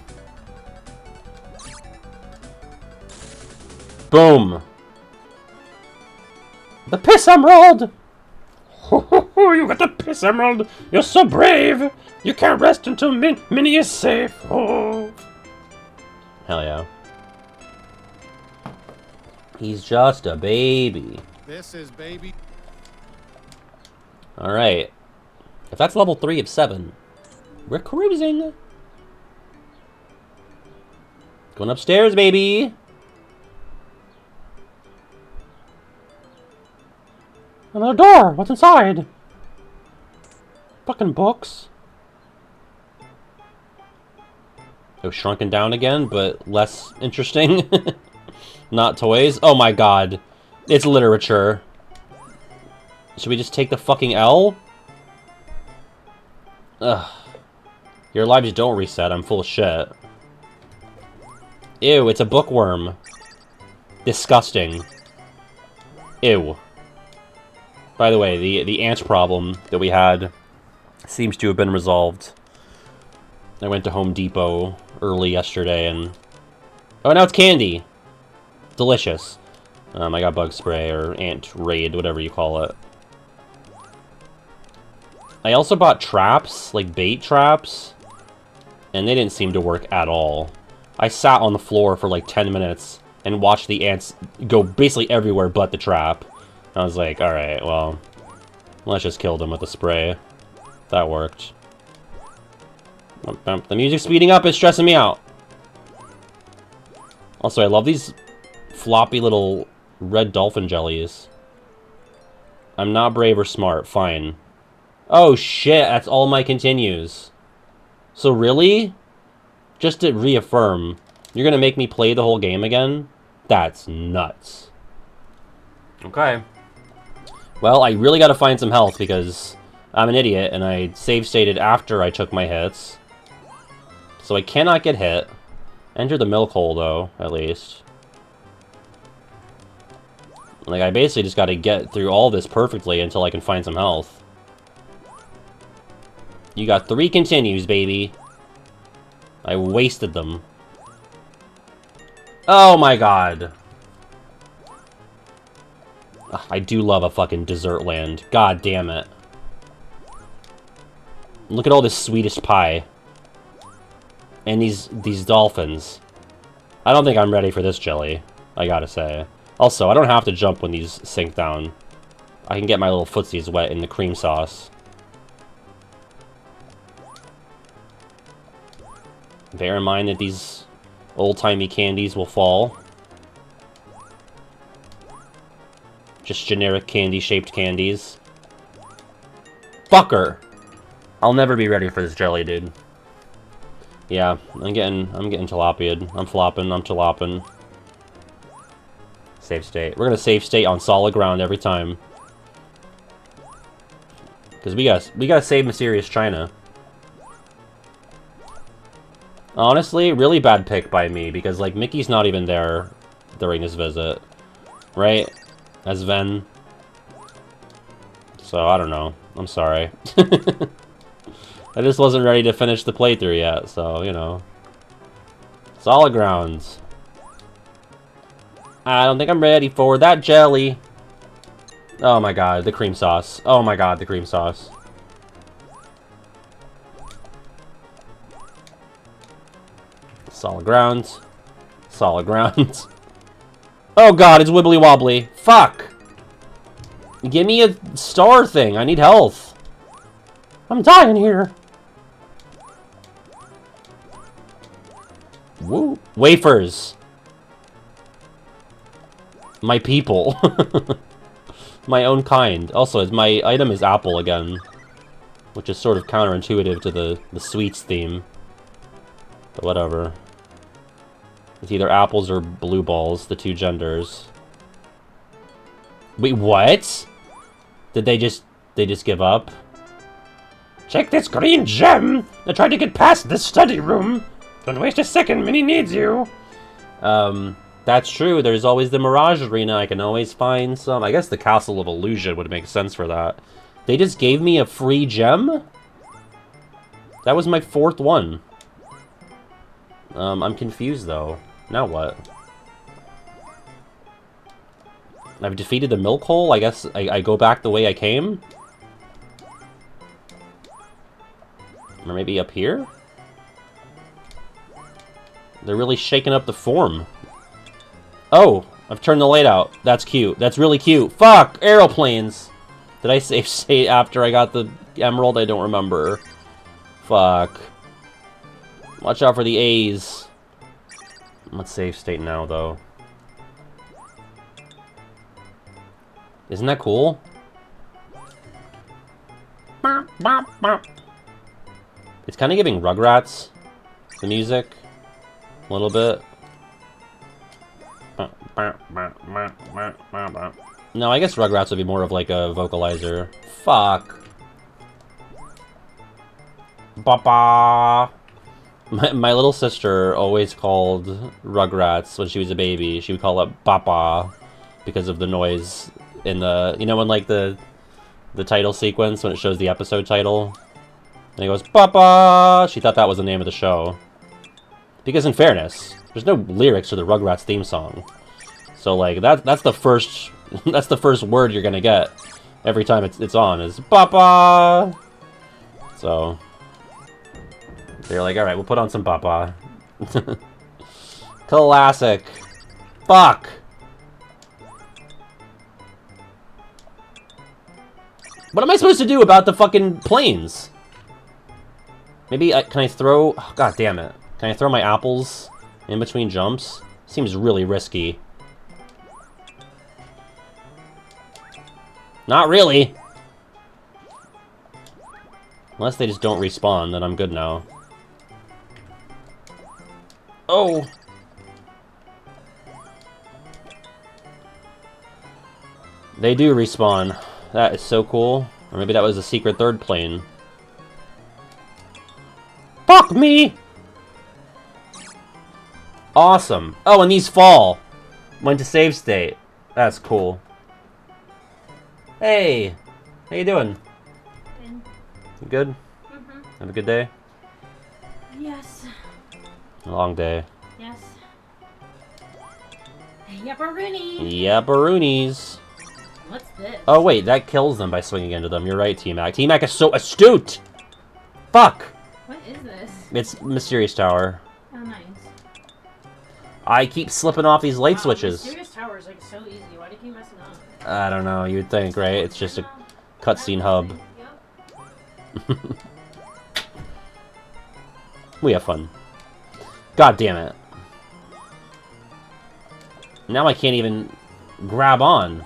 Boom! The Piss Emerald! Oh, you got the Piss Emerald! You're so brave! You can't rest until Minnie is safe! Oh! Hell yeah. He's just a baby. This is baby. Alright. If that's level 3 of 7, we're cruising. Going upstairs, baby. Another door! What's inside? Fucking books. It was shrunken down again, but less interesting. Not toys. Oh my god. It's literature. Should we just take the fucking L? Ugh. Your lives don't reset. I'm full of shit. Ew, it's a bookworm. Disgusting. Ew. By the way, the ant problem that we had seems to have been resolved. I went to Home Depot early yesterday and... Oh, now it's candy! Delicious. I got bug spray or ant raid, whatever you call it. I also bought traps, like bait traps, and they didn't seem to work at all. I sat on the floor for like 10 minutes and watched the ants go basically everywhere but the trap. I was like, alright, well, let's just kill them with the spray. That worked. The music's speeding up, it's stressing me out. Also, I love these floppy little red dolphin jellies. I'm not brave or smart, fine. Oh shit, that's all my continues. So really? Just to reaffirm, you're gonna make me play the whole game again? That's nuts. Okay. Well, I really gotta find some health because I'm an idiot and I save stated after I took my hits. So I cannot get hit. Enter the milk hole though, at least. Like, I basically just gotta get through all this perfectly until I can find some health. You got 3 continues, baby. I wasted them. Oh my god. Ugh, I do love a fucking desert land. God damn it. Look at all this Swedish pie. And these dolphins. I don't think I'm ready for this jelly, I gotta say. Also, I don't have to jump when these sink down. I can get my little footsies wet in the cream sauce. Bear in mind that these old-timey candies will fall. Just generic candy-shaped candies. Fucker! I'll never be ready for this jelly, dude. Yeah, I'm getting tilapia'd. I'm flopping, I'm tilapin'. Save state. We're gonna save state on solid ground every time. Because we gotta save Mysterious China. Honestly, really bad pick by me, because, like, Mickey's not even there during this visit. Right? As Ven. So, I don't know. I'm sorry. I just wasn't ready to finish the playthrough yet, so, you know. Solid grounds. I don't think I'm ready for that jelly. Oh my god, the cream sauce. Oh my god, the cream sauce. Solid grounds. Solid grounds. Oh god, it's wibbly wobbly. Fuck! Give me a star thing. I need health. I'm dying here. Woo. Wafers. My people. My own kind. Also, my item is apple again. Which is sort of counterintuitive to the sweets theme. But whatever. It's either apples or blue balls, the 2 genders. Wait, what? Did they just give up? Check this green gem! I tried to get past this study room. Don't waste a second, Minnie needs you. That's true. There's always the Mirage Arena. I can always find some. I guess the Castle of Illusion would make sense for that. They just gave me a free gem? That was my 4th one. I'm confused, though. Now what? I've defeated the milk hole? I guess I go back the way I came? Or maybe up here? They're really shaking up the form. Oh, I've turned the light out. That's cute. That's really cute. Fuck! Aeroplanes! Did I save state after I got the emerald? I don't remember. Fuck. Watch out for the A's. Let's save state now, though. Isn't that cool? It's kind of giving Rugrats, the music, a little bit. No, I guess Rugrats would be more of like a vocalizer. Fuck. Papa. My little sister always called Rugrats when she was a baby. She would call it Papa because of the noise in the, you know, when like the title sequence when it shows the episode title and it goes Papa. She thought that was the name of the show. Because in fairness, there's no lyrics to the Rugrats theme song. So like that's the first that's the first word you're gonna get every time it's on is Papa. So they're like, all right, we'll put on some Papa. Classic. Fuck. What am I supposed to do about the fucking planes? Maybe can I throw? Oh, God damn it! Can I throw my apples in between jumps? Seems really risky. Not really. Unless they just don't respawn, then I'm good now. Oh! They do respawn. That is so cool. Or maybe that was a secret 3rd plane. Fuck me! Awesome. Oh, and these fall. Went to save state. That's cool. Hey, how you doing? Good. You good? Mm-hmm. Have a good day? Yes. A long day. Yes. Yepperoonie! Yepperoonies. What's this? Oh wait, that kills them by swinging into them. You're right, T-Mac. T-Mac is so astute! Fuck! What is this? It's Mysterious Tower. Oh, nice. I keep slipping off these light switches. Mysterious Tower is like so easy. Why do you keep messing up? I don't know, you'd think, right? It's just a cutscene hub. Yep. We have fun. God damn it. Now I can't even grab on.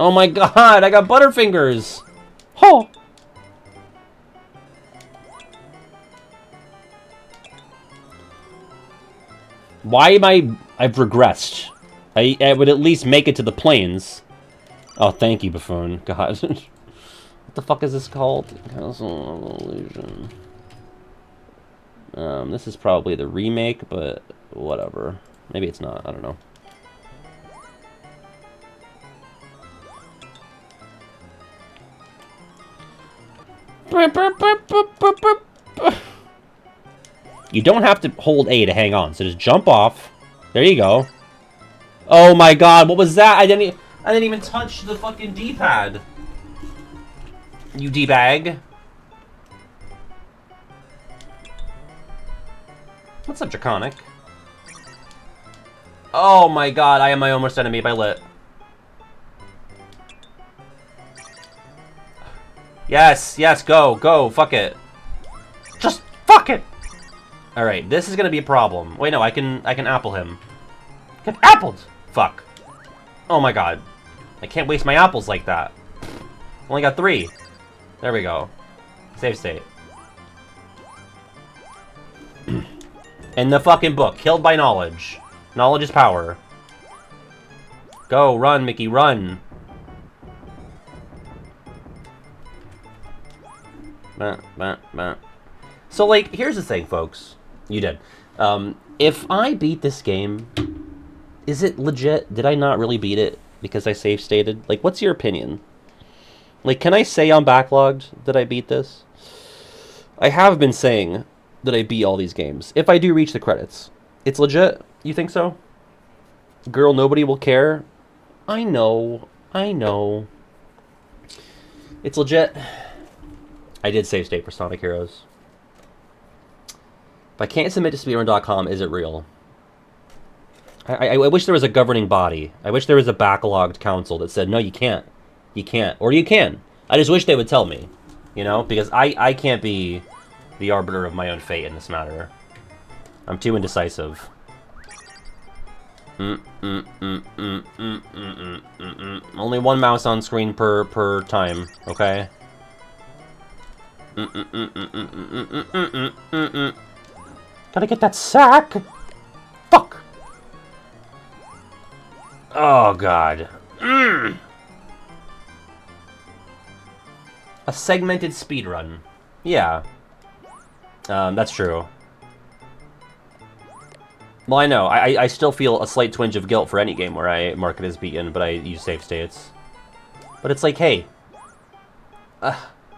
Oh my god, I got Butterfingers! Oh! Why am I've regressed. I would at least make it to the plains. Oh, thank you, Buffoon. God. What the fuck is this called? Castle of Illusion. This is probably the remake, but whatever. Maybe it's not. I don't know. You don't have to hold A to hang on, so just jump off. There you go. Oh my god, what was that? I didn't even touch the fucking D-pad. You D-bag. What's up, Draconic? Oh my god, I am my own worst enemy by Lit. Yes, yes, go, go, fuck it. Just fuck it! Alright, this is gonna be a problem. Wait, no, I can apple him. Get appled! Fuck. Oh my god. I can't waste my apples like that. Only got 3. There we go. Save state. In the fucking book, killed by knowledge. Knowledge is power. Go, run, Mickey, run. So, like, here's the thing, folks. You did. If I beat this game, is it legit? Did I not really beat it because I save stated? Like, what's your opinion? Like, can I say I'm backlogged that I beat this? I have been saying that I beat all these games. If I do reach the credits, it's legit? You think so? Girl, nobody will care? I know. I know. It's legit. I did save state for Sonic Heroes. If I can't submit to speedrun.com, is it real? I wish there was a governing body. I wish there was a backlogged council that said, no, you can't. You can't. Or you can. I just wish they would tell me. You know? Because I can't be the arbiter of my own fate in this matter. I'm too indecisive. Only one mouse on screen per time, okay? Gotta get that sack! Fuck! Oh, God. A segmented speedrun. Yeah. That's true. Well, I know. I still feel a slight twinge of guilt for any game where I mark it as beaten, but I use save states. But it's like, hey...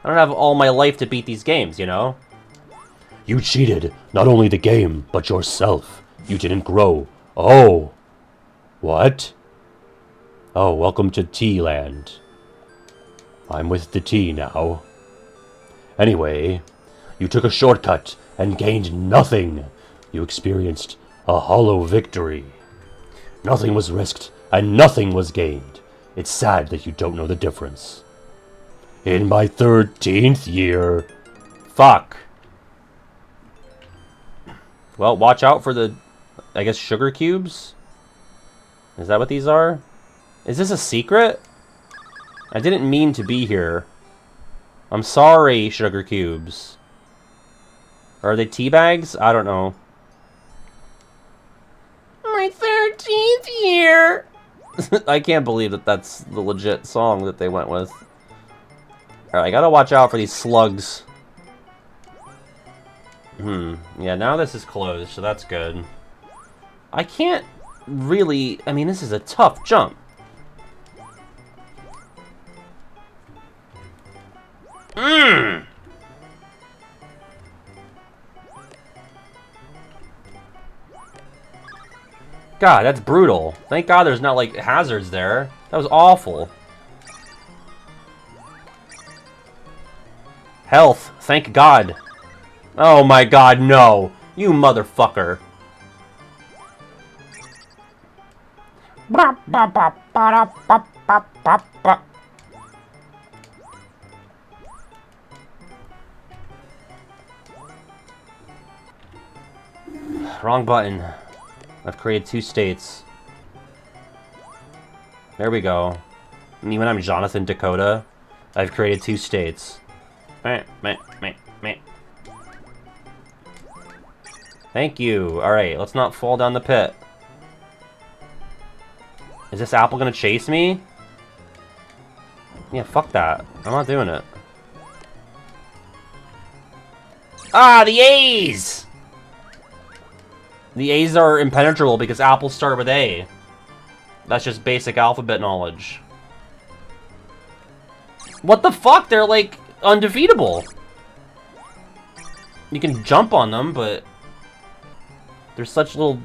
I don't have all my life to beat these games, you know? You cheated not only the game, but yourself. You didn't grow. Oh. What? Oh, welcome to T-Land. I'm with the T now. Anyway, you took a shortcut and gained nothing. You experienced a hollow victory. Nothing was risked and nothing was gained. It's sad that you don't know the difference. In my 13th year... Fuck. Well, watch out for the, I guess, sugar cubes? Is that what these are? Is this a secret? I didn't mean to be here. I'm sorry, sugar cubes. Or are they tea bags? I don't know. My 13th year. I can't believe that that's the legit song that they went with. Alright, I gotta watch out for these slugs. Yeah, now this is closed, so that's good. I can't really... I mean, this is a tough jump. God, that's brutal. Thank God there's not, like, hazards there. That was awful. Health. Thank God. Oh my God, no. You motherfucker. Wrong button. I've created 2 states. There we go. And even I'm Jonathan Dakota. I've created 2 states. Thank you. Alright, let's not fall down the pit. Is this apple gonna chase me? Yeah, fuck that. I'm not doing it. Ah, the A's! The A's are impenetrable because apples start with A. That's just basic alphabet knowledge. What the fuck? They're, like, undefeatable. You can jump on them, but... they're such little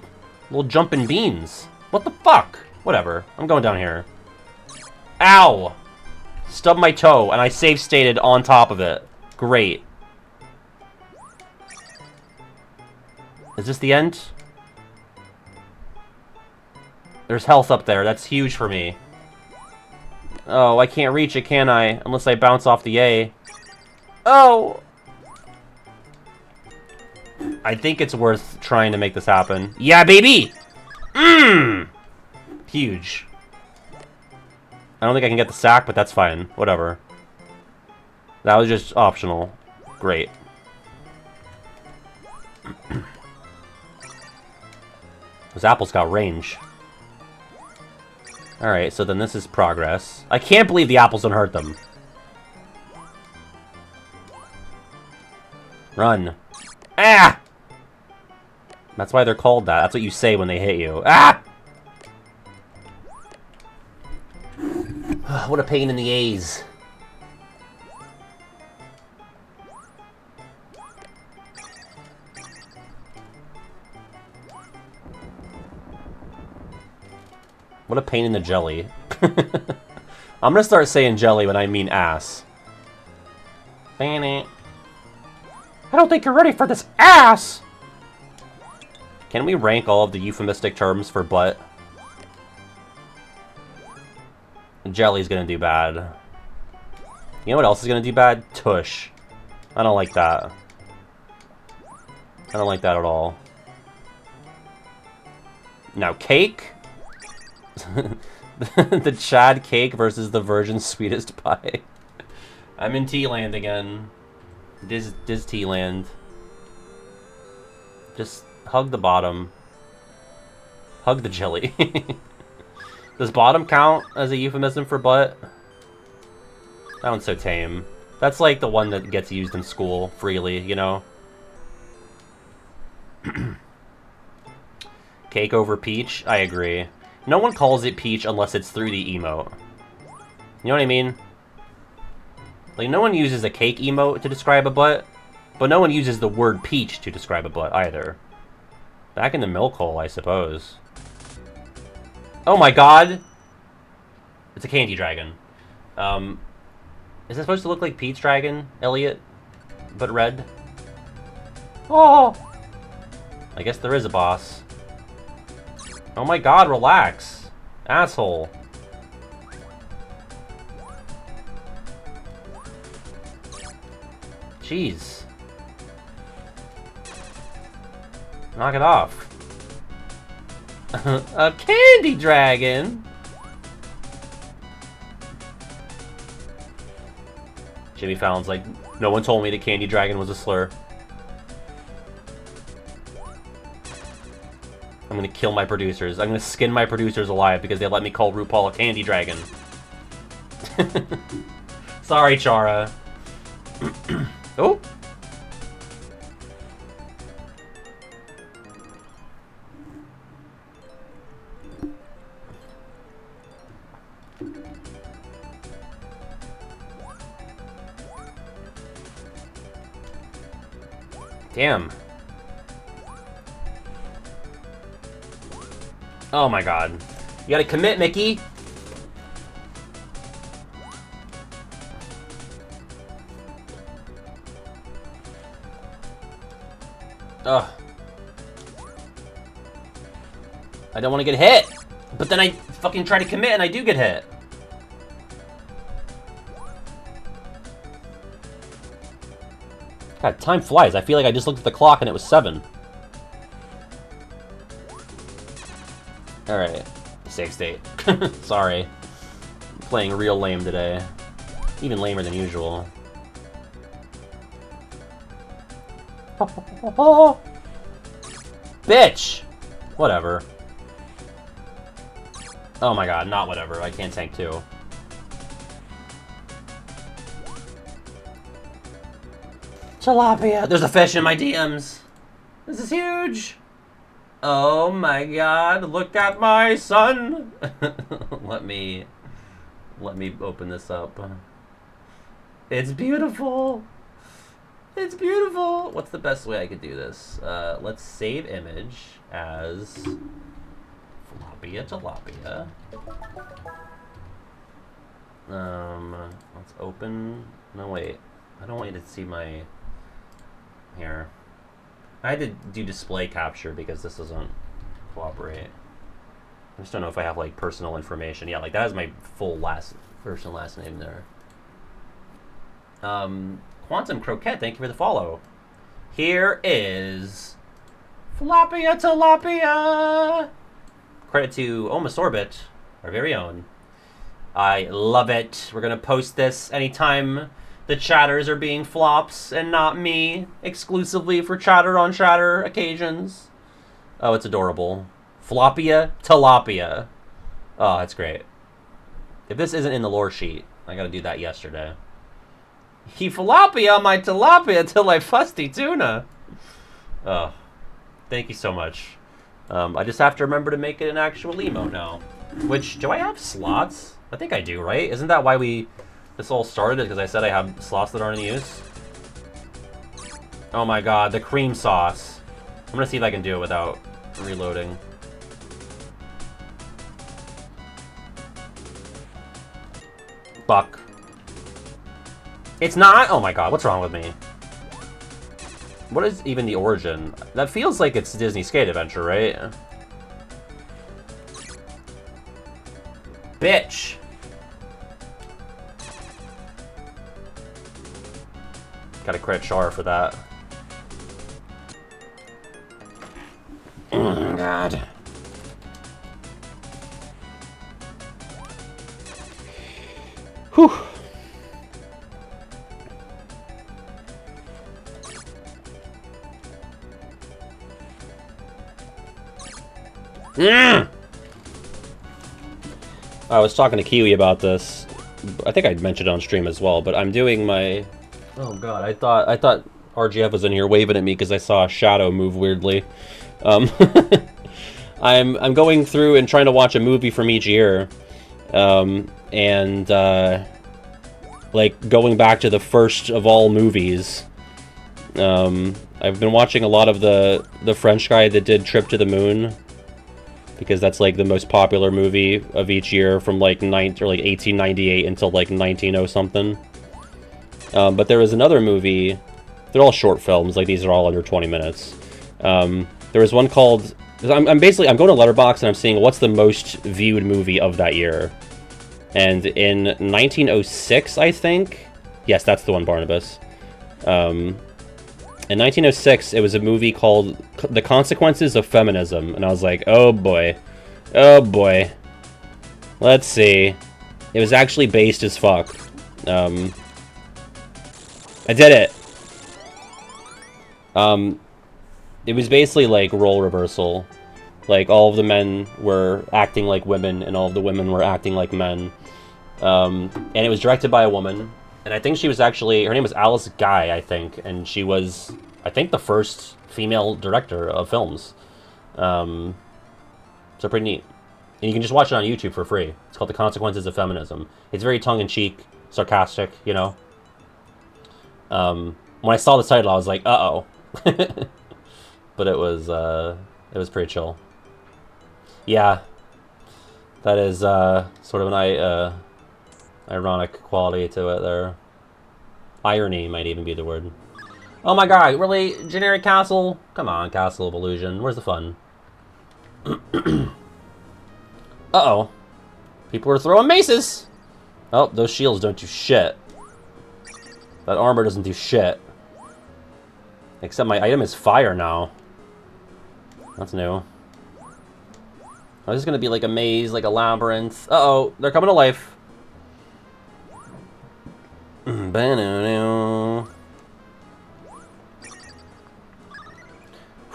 jumping beans. What the fuck? Whatever. I'm going down here. Ow! Stubbed my toe, and I save stated on top of it. Great. Is this the end? There's health up there. That's huge for me. Oh, I can't reach it, can I? Unless I bounce off the A. Oh! I think it's worth trying to make this happen. Yeah, baby! Huge. I don't think I can get the sack, but that's fine. Whatever. That was just optional. Great. Those apples got range. Alright, so then this is progress. I can't believe the apples don't hurt them. Run. Ah! That's why they're called that. That's what you say when they hit you. Ah! What a pain in the A's. What a pain in the jelly. I'm gonna start saying jelly when I mean ass. I don't think you're ready for this ass! Can we rank all of the euphemistic terms for butt? Jelly's gonna do bad. You know what else is gonna do bad? Tush. I don't like that. I don't like that at all. Now, cake? The Chad cake versus the virgin sweetest pie. I'm in T-land again. Diz T-land. Just hug the bottom. Hug the jelly. Does bottom count as a euphemism for butt? That one's so tame. That's like the one that gets used in school freely, you know? Cake over peach? I agree. No one calls it peach unless it's through the emote. You know what I mean? Like, no one uses a cake emote to describe a butt, but no one uses the word peach to describe a butt either. Back in the milk hole, I suppose. Oh my god! It's a candy dragon. Is it supposed to look like Pete's dragon, Elliot? But red? Oh! I guess there is a boss. Oh my god, relax. Asshole. Jeez. Knock it off. A candy dragon? Jimmy Fallon's like, no one told me the candy dragon was a slur. I'm gonna kill my producers. I'm gonna skin my producers alive because they let me call RuPaul a candy dragon. Sorry, Chara. Oh! Damn. Oh my god. You gotta commit, Mickey! Ugh. I don't want to get hit! But then I fucking try to commit and I do get hit. God, time flies. I feel like I just looked at the clock and it was 7. Alright. Save state. Sorry. I'm playing real lame today. Even lamer than usual. Bitch! Whatever. Oh my god, not whatever. I can't tank too. Tilapia! There's a fish in my DMs! This is huge! Oh my god, look at my son! Let me open this up. It's beautiful! It's beautiful! What's the best way I could do this? Let's save image as tilapia. Let's open... No, wait. I don't want you to see my... Here. I had to do display capture because this doesn't cooperate. I just don't know if I have, like, personal information. Yeah, like, that is my full first and last name there. Quantum Croquette, thank you for the follow. Here is... Tilapia Tilapia! Credit to Omus Orbit, our very own. I love it. We're gonna post this anytime the chatters are being flops and not me, exclusively for chatter on chatter occasions. Oh, it's adorable. Flopia Tilapia. Oh, that's great. If this isn't in the lore sheet, I gotta do that yesterday. He falapia my tilapia till I fusty tuna. Oh, thank you so much. I just have to remember to make it an actual emote now. Which, do I have slots? I think I do, right? Isn't that why this all started? Because I said I have slots that aren't in use? Oh my god, the cream sauce. I'm gonna see if I can do it without reloading. Buck. It's not? Oh my god, what's wrong with me? What is even the origin? That feels like it's Disney Skate Adventure, right? Bitch! Gotta credit Char for that. Oh god. Whew. I was talking to Kiwi about this. I think I'd mentioned it on stream as well, but I'm doing my... Oh god, I thought RGF was in here waving at me because I saw a shadow move weirdly. I'm going through and trying to watch a movie from each year. Like, going back to the first of all movies. I've been watching a lot of the French guy that did Trip to the Moon, because that's like the most popular movie of each year from like 1898 until like 1900 something. But there was another movie. They're all short films. Like, these are all under 20 minutes. There was one called... I'm going to Letterboxd and I'm seeing what's the most viewed movie of that year. And in 1906, I think... Yes, that's the one, Barnabas. In 1906, it was a movie called The Consequences of Feminism. And I was like, oh boy. Oh boy. Let's see. It was actually based as fuck. I did it. It was basically like role reversal. Like, all of the men were acting like women, and all of the women were acting like men. And it was directed by a woman. And I think she was actually... Her name was Alice Guy, I think. And she was, I think, the first female director of films. So pretty neat. And you can just watch it on YouTube for free. It's called The Consequences of Feminism. It's very tongue-in-cheek, sarcastic, you know? When I saw the title, I was like, uh-oh. But it was pretty chill. Yeah. That is, sort of an, ironic quality to it there. Irony might even be the word. Oh my god, really? Generic castle? Come on, Castle of Illusion. Where's the fun? Uh-oh. People are throwing maces! Oh, those shields don't do shit. That armor doesn't do shit. Except my item is fire now. That's new. Oh, this is gonna be like a maze, like a labyrinth. Uh-oh, they're coming to life.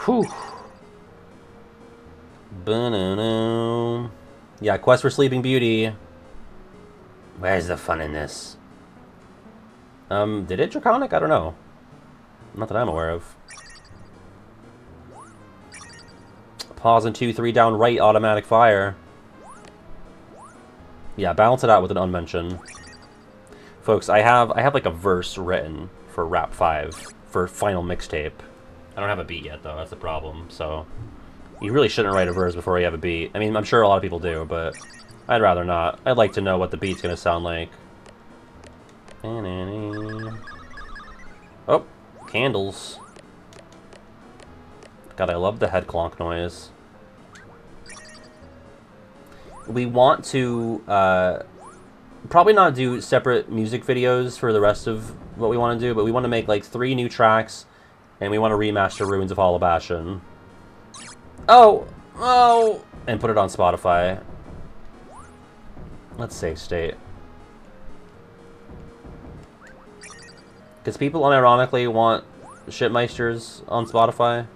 Whew. Yeah, Quest for Sleeping Beauty. Where's the fun in this? Did it Draconic? I don't know. Not that I'm aware of. Pause and 2, 3 down right, automatic fire. Yeah, balance it out with an unmention. Folks, I have like a verse written for Rap 5 for final mixtape. I don't have a beat yet though, that's the problem, so you really shouldn't write a verse before you have a beat. I mean, I'm sure a lot of people do, but I'd rather not. I'd like to know what the beat's gonna sound like. Oh, candles. God, I love the head clonk noise. We want to probably not do separate music videos for the rest of what we want to do, but we want to make like 3 new tracks, and we want to remaster Ruins of Hollow Bastion. Oh, and put it on Spotify. Let's save state. Because people unironically want Shitmeisters on Spotify.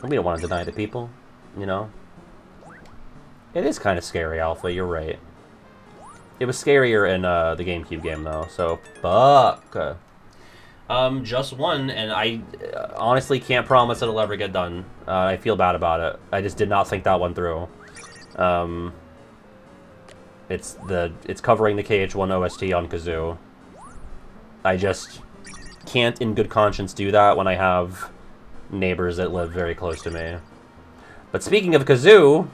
We don't want to deny the people, you know? It is kind of scary, Alpha, you're right. It was scarier in the GameCube game, though, so fuck. Just one, and I honestly can't promise it'll ever get done. I feel bad about it. I just did not think that one through. It's covering the KH1 OST on Kazoo. I just can't in good conscience do that when I have neighbors that live very close to me. But speaking of Kazoo,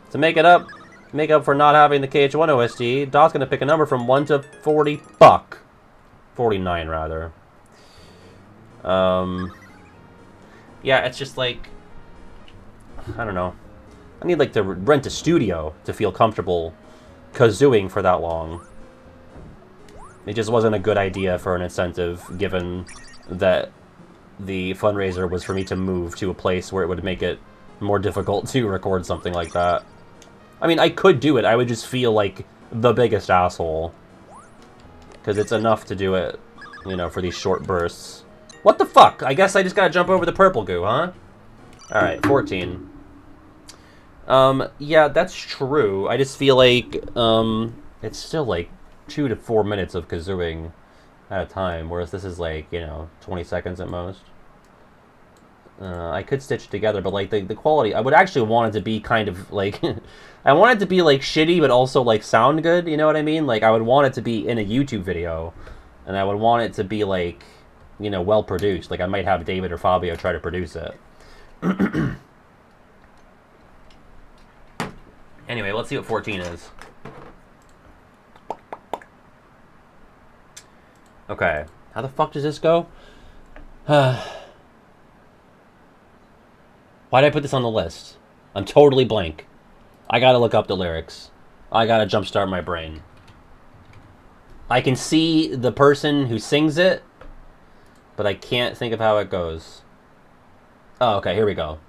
to make up for not having the KH1 OST, Dot's gonna pick a number from 1 to 40 buck. 49 rather. Yeah, it's just like, I don't know. I need like to rent a studio to feel comfortable kazooing for that long. It just wasn't a good idea for an incentive, given that the fundraiser was for me to move to a place where it would make it more difficult to record something like that. I mean, I could do it. I would just feel like the biggest asshole. Because it's enough to do it, you know, for these short bursts. What the fuck? I guess I just gotta jump over the purple goo, huh? Alright, 14. Yeah, that's true. I just feel like, it's still like 2 to 4 minutes of kazooing at a time, whereas this is like, you know, 20 seconds at most. I could stitch it together, but like the quality, I would actually want it to be kind of like, I want it to be like shitty, but also like sound good, you know what I mean? Like I would want it to be in a YouTube video, and I would want it to be like, you know, well produced. Like I might have David or Fabio try to produce it. Anyway, let's see what 14 is. Okay, how the fuck does this go? Why did I put this on the list? I'm totally blank. I gotta look up the lyrics. I gotta jumpstart my brain. I can see the person who sings it, but I can't think of how it goes. Oh, okay, here we go.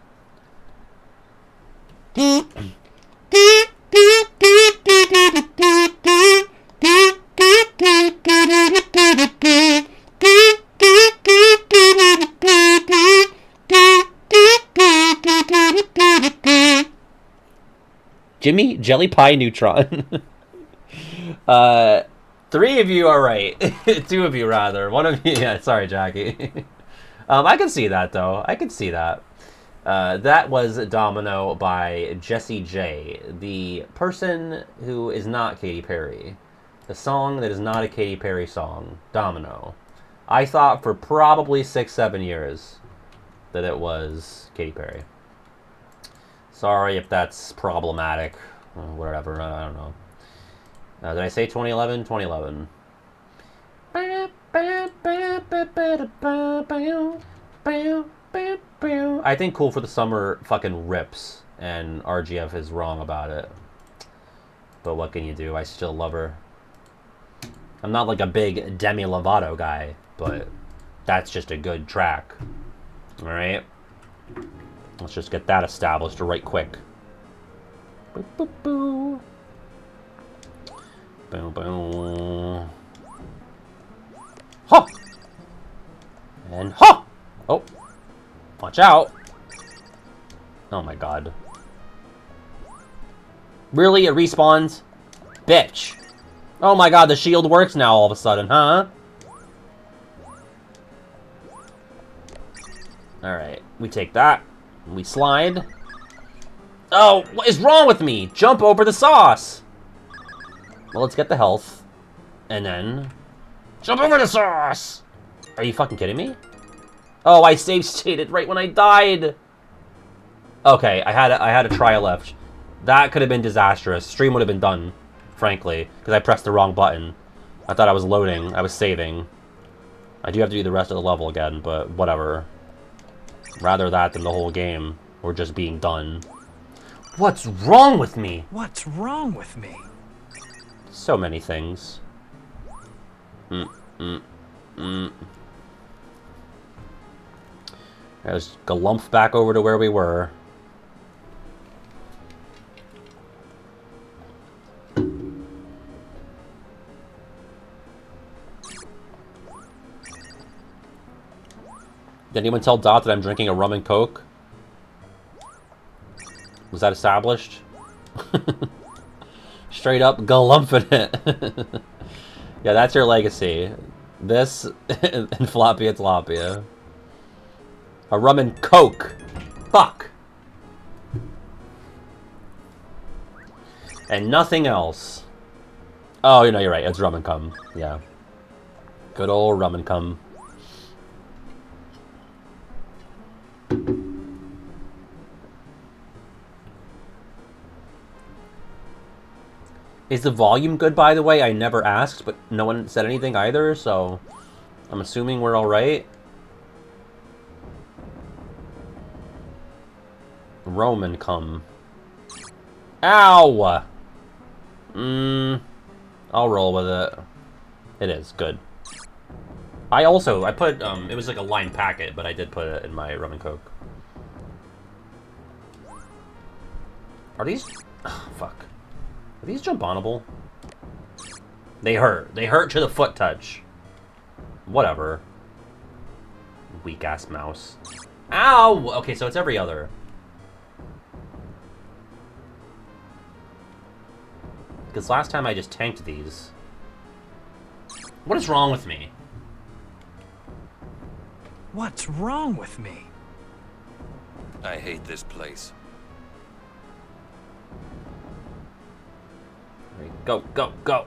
Jimmy Jelly Pie Neutron. 3 of you are right. 2 of you, rather. 1 of you... Yeah, sorry, Jackie. I can see that, though. I can see that. That was Domino by Jessie J, the person who is not Katy Perry. The song that is not a Katy Perry song. Domino. I thought for probably 6-7 years that it was Katy Perry. Sorry if that's problematic. Whatever, I don't know. Did I say 2011? 2011. I think Cool for the Summer fucking rips, and RGF is wrong about it. But what can you do? I still love her. I'm not like a big Demi Lovato guy, but that's just a good track. Alright? Let's just get that established right quick. Boop, boop, boo. Boom, boom. Ha! And ha! Oh. Watch out. Oh my god. Really? It respawns? Bitch. Oh my god, the shield works now all of a sudden, huh? Alright, we take that. We slide. Oh, what is wrong with me? Jump over the sauce. Well, let's get the health. And then... jump over the sauce! Are you fucking kidding me? Oh, I save stated right when I died! Okay, I had a try left. That could have been disastrous. Stream would have been done, frankly, because I pressed the wrong button. I thought I was loading. I was saving. I do have to do the rest of the level again, but whatever. Rather that than the whole game. Or just being done. What's wrong with me? What's wrong with me? So many things. Let's galump back over to where we were. Did anyone tell Dot that I'm drinking a rum and coke? Was that established? Straight up galumphing it. Yeah, that's your legacy. This and Floppy and Tlopia. A rum and coke. Fuck. And nothing else. Oh, you know, you're right. It's rum and cum. Yeah. Good old rum and cum. Is the volume good, by the way? I never asked, but no one said anything either, so I'm assuming we're alright. Roman cum. Ow! I'll roll with it. It is, good. I put, it was like a line packet, but I did put it in my rum and coke. Are these... oh, fuck. Are these jump-onable? They hurt. They hurt to the foot touch. Whatever. Weak-ass mouse. Ow! Okay, so it's every other. Because last time I just tanked these. What is wrong with me? What's wrong with me? I hate this place. Go, go, go.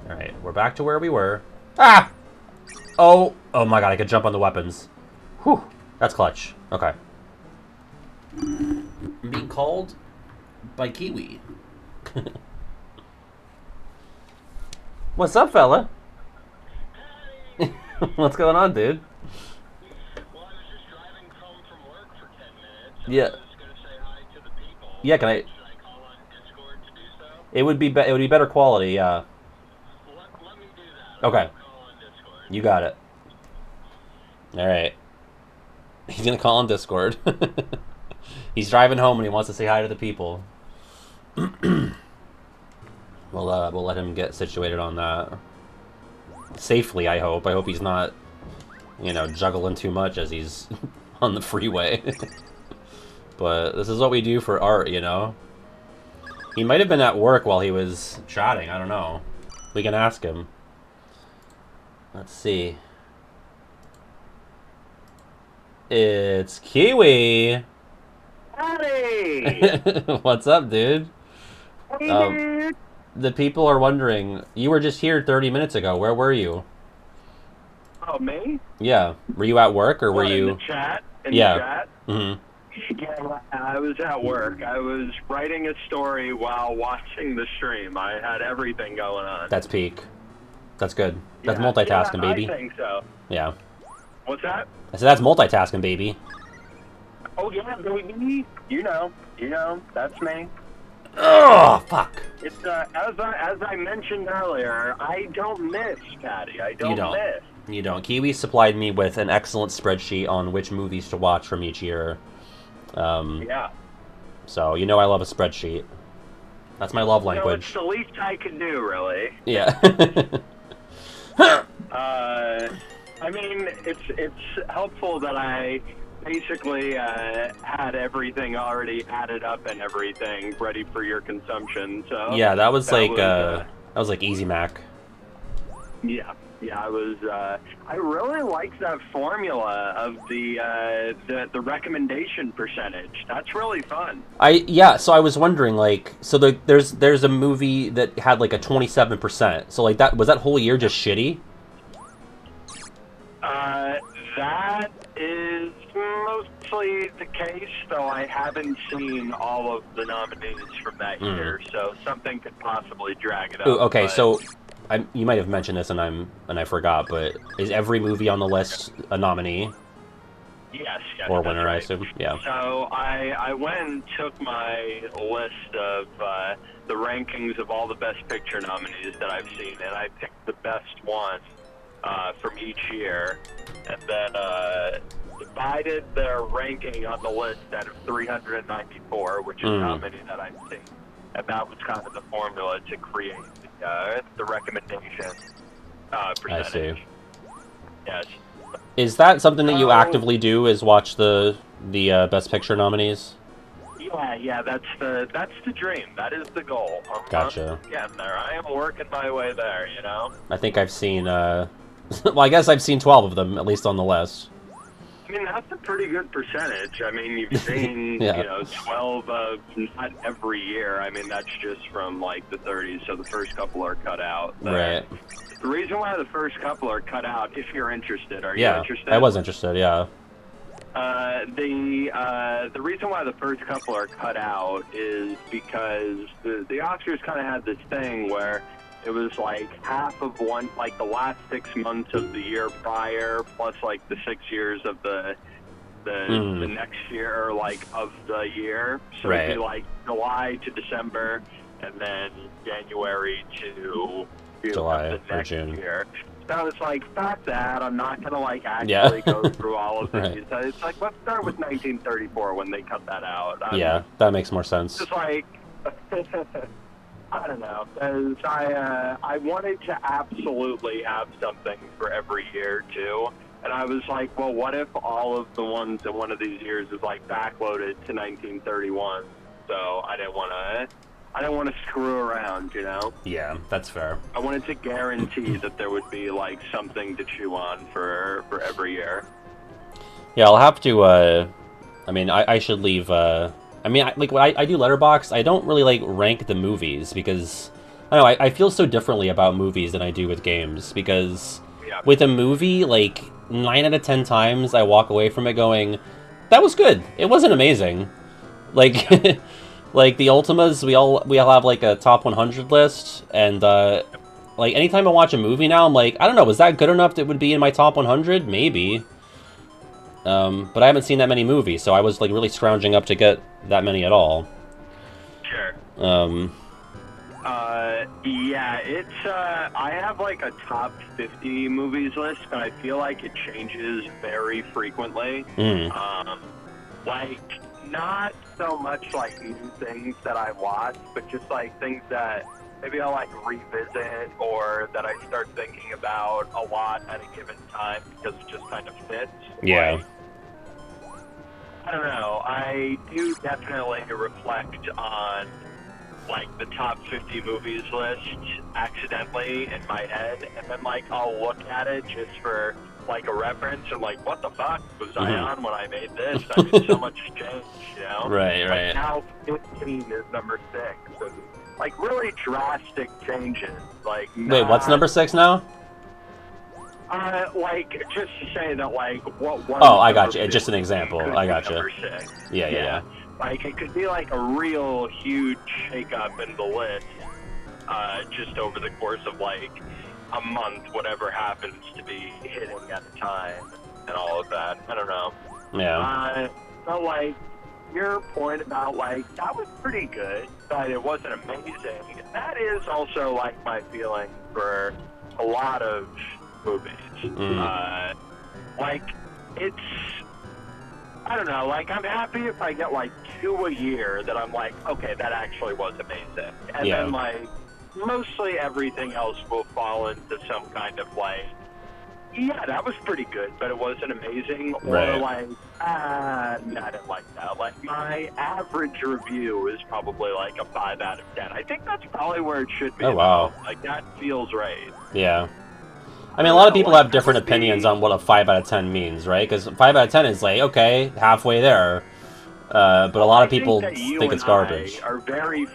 Alright, we're back to where we were. Ah! Oh! Oh my god, I could jump on the weapons. Whew. That's clutch. Okay. I'm being called by Kiwi. What's up, fella? What's going on, dude? Well, I was just driving home from work for 10 minutes. Yeah. I was just going to say hi to the people. Yeah, can I... Should I call on Discord to do so? It would be better quality, yeah. Let me do that. Okay. I'll call on Discord. You got it. Alright. He's gonna call on Discord. He's driving home and he wants to say hi to the people. We'll let him get situated on that. Safely, I hope. I hope he's not, you know, juggling too much as he's on the freeway. But this is what we do for art, you know? He might have been at work while he was chatting, I don't know. We can ask him. Let's see. It's Kiwi! Howdy! What's up, dude? Hey, dude. The people are wondering, you were just here 30 minutes ago. Where were you? Oh, me? Yeah. Were you at work or were What, you... in the chat? In Yeah. the chat? Mm-hmm. Yeah, I was at work. I was writing a story while watching the stream. I had everything going on. That's peak. That's good. That's Yeah, multitasking, yeah, baby. I think so. Yeah. What's that? I said that's multitasking, baby. Oh, yeah, baby. You know, that's me. Oh, fuck. It's as I mentioned earlier, I don't miss, Patty. I don't, You don't. miss. You don't. Kiwi supplied me with an excellent spreadsheet on which movies to watch from each year. Yeah. So, you know I love a spreadsheet. That's my love So it's language. the least I can do, really. Yeah. I mean, it's helpful that I basically had everything already added up and everything ready for your consumption. So Yeah, that was like was, that was like Easy Mac. yeah. I was. I really like that formula of the recommendation percentage. That's really fun. So I was wondering, like, so there's a movie that had like a 27%. So like that was that whole year just shitty? That is mostly the case, though I haven't seen all of the nominees from that year, so something could possibly drag it up. Ooh, okay, but- so you might have mentioned this and I forgot, but is every movie on the list a nominee Yes, or that's winner? right. I assume. Yeah. So I went and took my list of the rankings of all the Best Picture nominees that I've seen, and I picked the best one from each year, and then divided their ranking on the list out of 394, which is how many that I've seen. And that was kind of the formula to create the recommendation percentage. I see. Yes. Is that something that you Oh. actively do? Is watch the Best Picture nominees? Yeah, that's the dream. That is the goal. Gotcha. I'm getting there. I am working my way there, you know? I think I've seen. Well, I guess I've seen 12 of them at least on the list. I mean, that's a pretty good percentage. I mean, you've seen, Yeah. 12 of not every year. I mean, that's just from, like, the 30s, so the first couple are cut out. Right. The reason why the first couple are cut out, if you're interested, are you Yeah. interested? I was interested. Yeah. The reason why the first couple are cut out is because the Oscars kind of had this thing where it was like half of one, like the last 6 months of the year prior, plus like the 6 years of the next year, or like of the year. So it'd be Right. like July to December, and then January to July the or next June. year. So it's like, fuck that. I'm not gonna like actually Yeah. go through all of Right. these. It's like, let's start with 1934 when they cut that out. Yeah, that makes more sense. Just like, I don't know. 'Cause I wanted to absolutely have something for every year too. And I was like, well, what if all of the ones in one of these years is like backloaded to 1931? So I didn't want to screw around, you know? Yeah, that's fair. I wanted to guarantee that there would be like something to chew on for every year. Yeah, I'll have to. I mean, I should leave. I mean, when I do Letterboxd, I don't really like rank the movies because I don't know. I feel so differently about movies than I do with games because Yeah. with a movie, like 9 out of 10 times, I walk away from it going, "That was good. It wasn't amazing." Like, like the Ultimas, we all have like a top 100 list, and like anytime I watch a movie now, I'm like, I don't know, was that good enough that it would be in my top 100? Maybe. But I haven't seen that many movies, so I was like really scrounging up to get that many at all. Sure. Yeah, it's I have like a top 50 movies list, and I feel like it changes very frequently. Like not so much like new things that I watch, but just like things that maybe I'll like revisit or that I start thinking about a lot at a given time because it just kind of fits. Yeah. I don't know. I do definitely reflect on like the top 50 movies list accidentally in my head, and then like I'll look at it just for like a reference and like, what the fuck was I on when I made this? I mean, so much has changed, you know? Right, like, right. Now 15 is number 6. And, like really drastic changes. Like Wait, what's number 6 now? Like just to say that like what was Oh, I got you. number Just an 15 example. could I be got you. number 6. Yeah. Like, it could be like a real huge shakeup in the list, just over the course of like a month, whatever happens to be hitting at the time, and all of that. I don't know. Yeah. But like, your point about like, that was pretty good, but it wasn't amazing. That is also like my feeling for a lot of movies. Like, it's, I don't know, like, I'm happy if I get, like, 2 a year that I'm like, okay, that actually was amazing. And Yeah. then, like, mostly everything else will fall into some kind of, like, yeah, that was pretty good, but it wasn't amazing. Or, Right. like, no, I didn't like that. Like, my average review is probably, like, a 5 out of 10. I think that's probably where it should be. Oh, wow. though. Like, that feels right. Yeah. I mean, a lot of people have different opinions on what a 5 out of 10 means, right? Because 5 out of 10 is like, okay, halfway there. But a lot of people think it's garbage. I are very,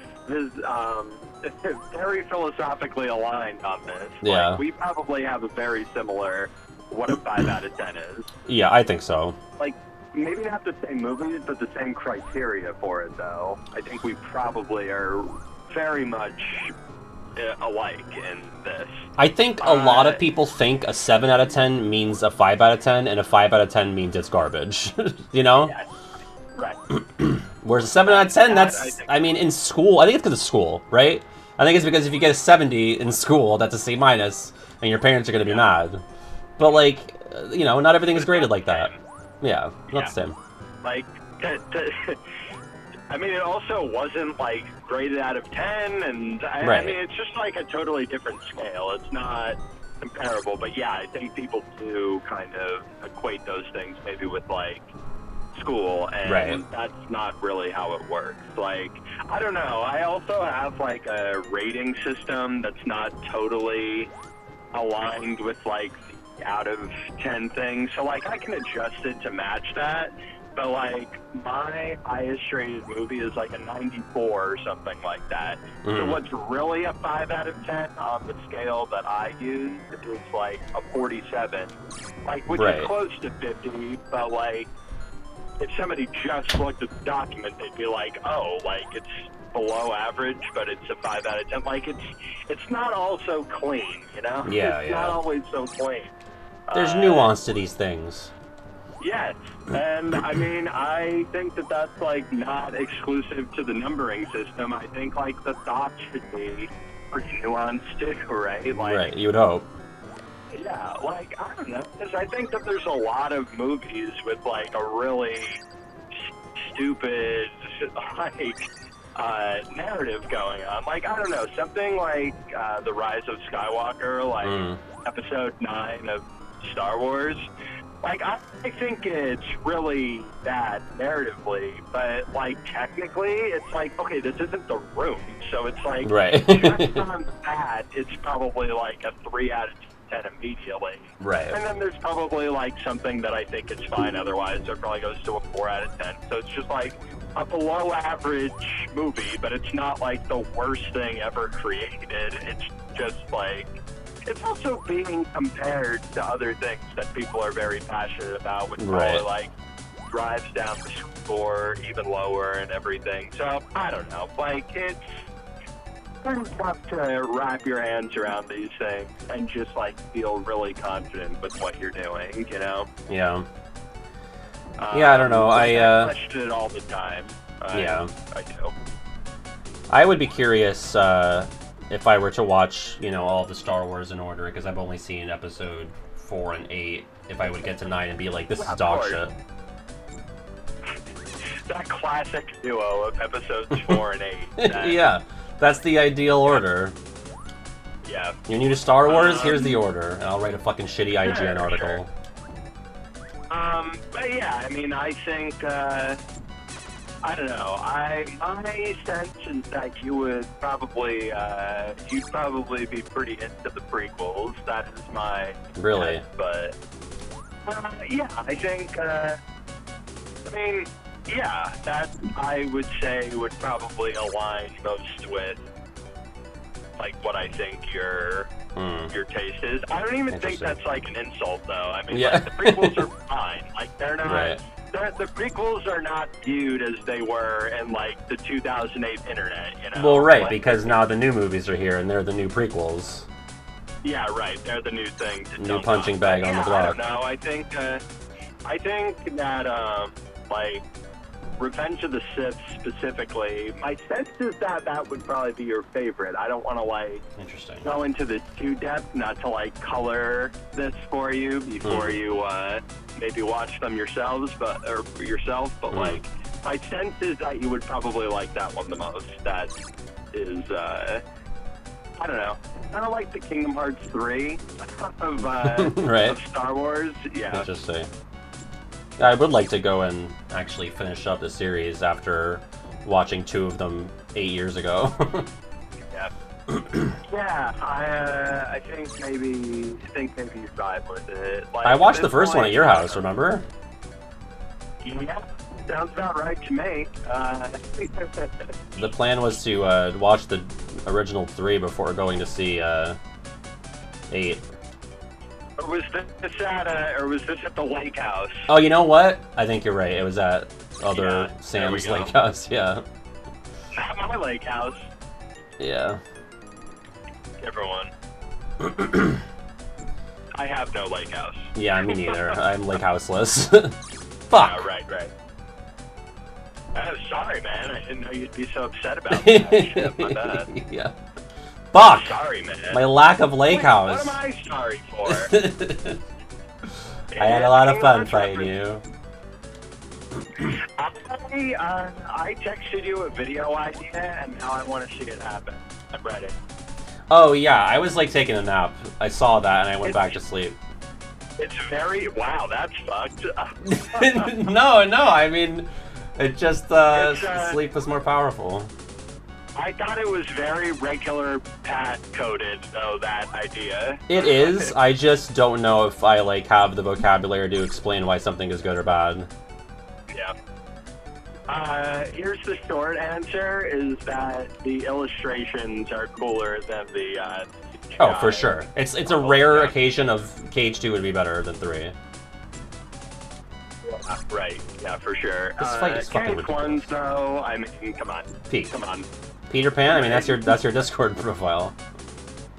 very philosophically aligned on this. Yeah. Like, we probably have a very similar what a 5 out of 10 is. Yeah, I think so. Like, maybe not the same movies, but the same criteria for it, though. I think we probably are very much alike in this. I think a lot of people think a 7 out of 10 means a 5 out of 10, and a 5 out of 10 means it's garbage. You know? Yeah. Right. Whereas a 7 out of 10, I that's, think- I mean, in school, I think it's because of school, right? I think it's because if you get a 70 in school, that's a C minus, and your parents are going to be mad. But, like, you know, not everything is graded like that. Yeah, not the same. Like, I mean, it also wasn't, like, graded out of 10, and I Right. mean, it's just, like, a totally different scale. It's not comparable, but yeah, I think people do kind of equate those things maybe with, like, school, and Right. that's not really how it works. Like, I don't know, I also have, like, a rating system that's not totally aligned with, like, the out of 10 things, so, like, I can adjust it to match that. But, like, my highest rated movie is, like, a 94 or something like that. So what's really a 5 out of 10 on the scale that I use is, like, a 47. Like, which Right. is close to 50, but, like, if somebody just looked at the document, they'd be like, oh, like, it's below average, but it's a 5 out of 10. Like, it's not all so clean, you know? Yeah, it's yeah. not always so clean. There's nuance to these things. Yes, and I mean, I think that that's like not exclusive to the numbering system. I think like the thought should be pretty nuanced too, right? Like, Right, you would hope. yeah, like I don't know, because I think that there's a lot of movies with like a really stupid like narrative going on. Like I don't know, something like The Rise of Skywalker, like Episode 9 of Star Wars. Like, I think it's really bad narratively, but, like, technically, it's like, okay, this isn't The Room, so it's like, Right. just on that, it's probably, like, a 3 out of 10 immediately. Right. And then there's probably, like, something that I think is fine otherwise, it probably goes to a 4 out of 10. So it's just, like, a below average movie, but it's not, like, the worst thing ever created. It's just, like... It's also being compared to other things that people are very passionate about, which Right. probably, like, drives down the score even lower and everything. So, I don't know. Like, it's pretty tough to wrap your hands around these things and just, like, feel really confident with what you're doing, you know? Yeah. Yeah, I don't know. I question it all the time. Yeah. I do. I would be curious if I were to watch, you know, all of the Star Wars in order, because I've only seen episode 4 and 8, if I would get to 9 and be like, this is dog shit. That classic duo of episodes 4 and 8. That- Yeah, that's the ideal order. Yeah. You're new to Star Wars? Here's the order. And I'll write a fucking shitty IGN article. Sure. But yeah, I mean, I think, I don't know. My sense is that you'd probably be pretty into the prequels. That is my Really? guess, but yeah, I think. I mean, yeah, that I would say would probably align most with like what I think your taste is. I don't even think Interesting. that's like an insult, though. I mean, Yeah. like, the prequels are fine. Like they're not. Right. The prequels are not viewed as they were in like the 2008 internet, you know. Well, right, Like, because now the new movies are here and they're the new prequels. yeah, right. They're the new thing. To New dunk punching on. bag But, on the yeah, block. I don't know. I think that like Revenge of the Sith specifically, my sense is that would probably be your favorite. I don't want to like Interesting. go into this too depth, not to like color this for you before you maybe watch them yourselves, but like my sense is that you would probably like that one the most. That is, I don't know, kind of like the Kingdom Hearts 3 of Right. of Star Wars. Yeah, Interesting. I would like to go and actually finish up the series after watching 2 of them 8 years ago. yeah. Yeah, I think maybe you vibe with it. Like, I at watched the this first one point, at your house, remember? Yeah, sounds about right to me. The plan was to watch the original 3 before going to see 8. Or was this at the lake house? Oh, you know what? I think you're right. It was at other Yeah, there Sam's we go. Lake House. Yeah. Not my lake house. Yeah. Everyone. I have no lake house. Yeah, me neither. I'm lake houseless. Fuck. Oh, right. Sorry, man. I didn't know you'd be so upset about that. Shit, my bad. Yeah. Fuck. Sorry, man. My lack of lake house. What am I sorry for? I had a lot of fun fighting you. I texted you a video idea, and now I want to see it happen. I'm ready. Oh yeah, I was like taking a nap. I saw that and I went back to sleep. It's very wow. That's fucked. No, I mean, it just It's, sleep was more powerful. I thought it was very regular Pat coded though, that idea. It is. I just don't know if I like have the vocabulary to explain why something is good or bad. Yeah. Here's the short answer: is that the illustrations are cooler than the. Oh, for sure. It's a rare yeah. occasion of Cage 2 would be better than 3. Right. Yeah, for sure. This fight is fucking Cage ones though. I mean, come on. Pete. Come on. Peter Pan. I mean, that's your Discord profile.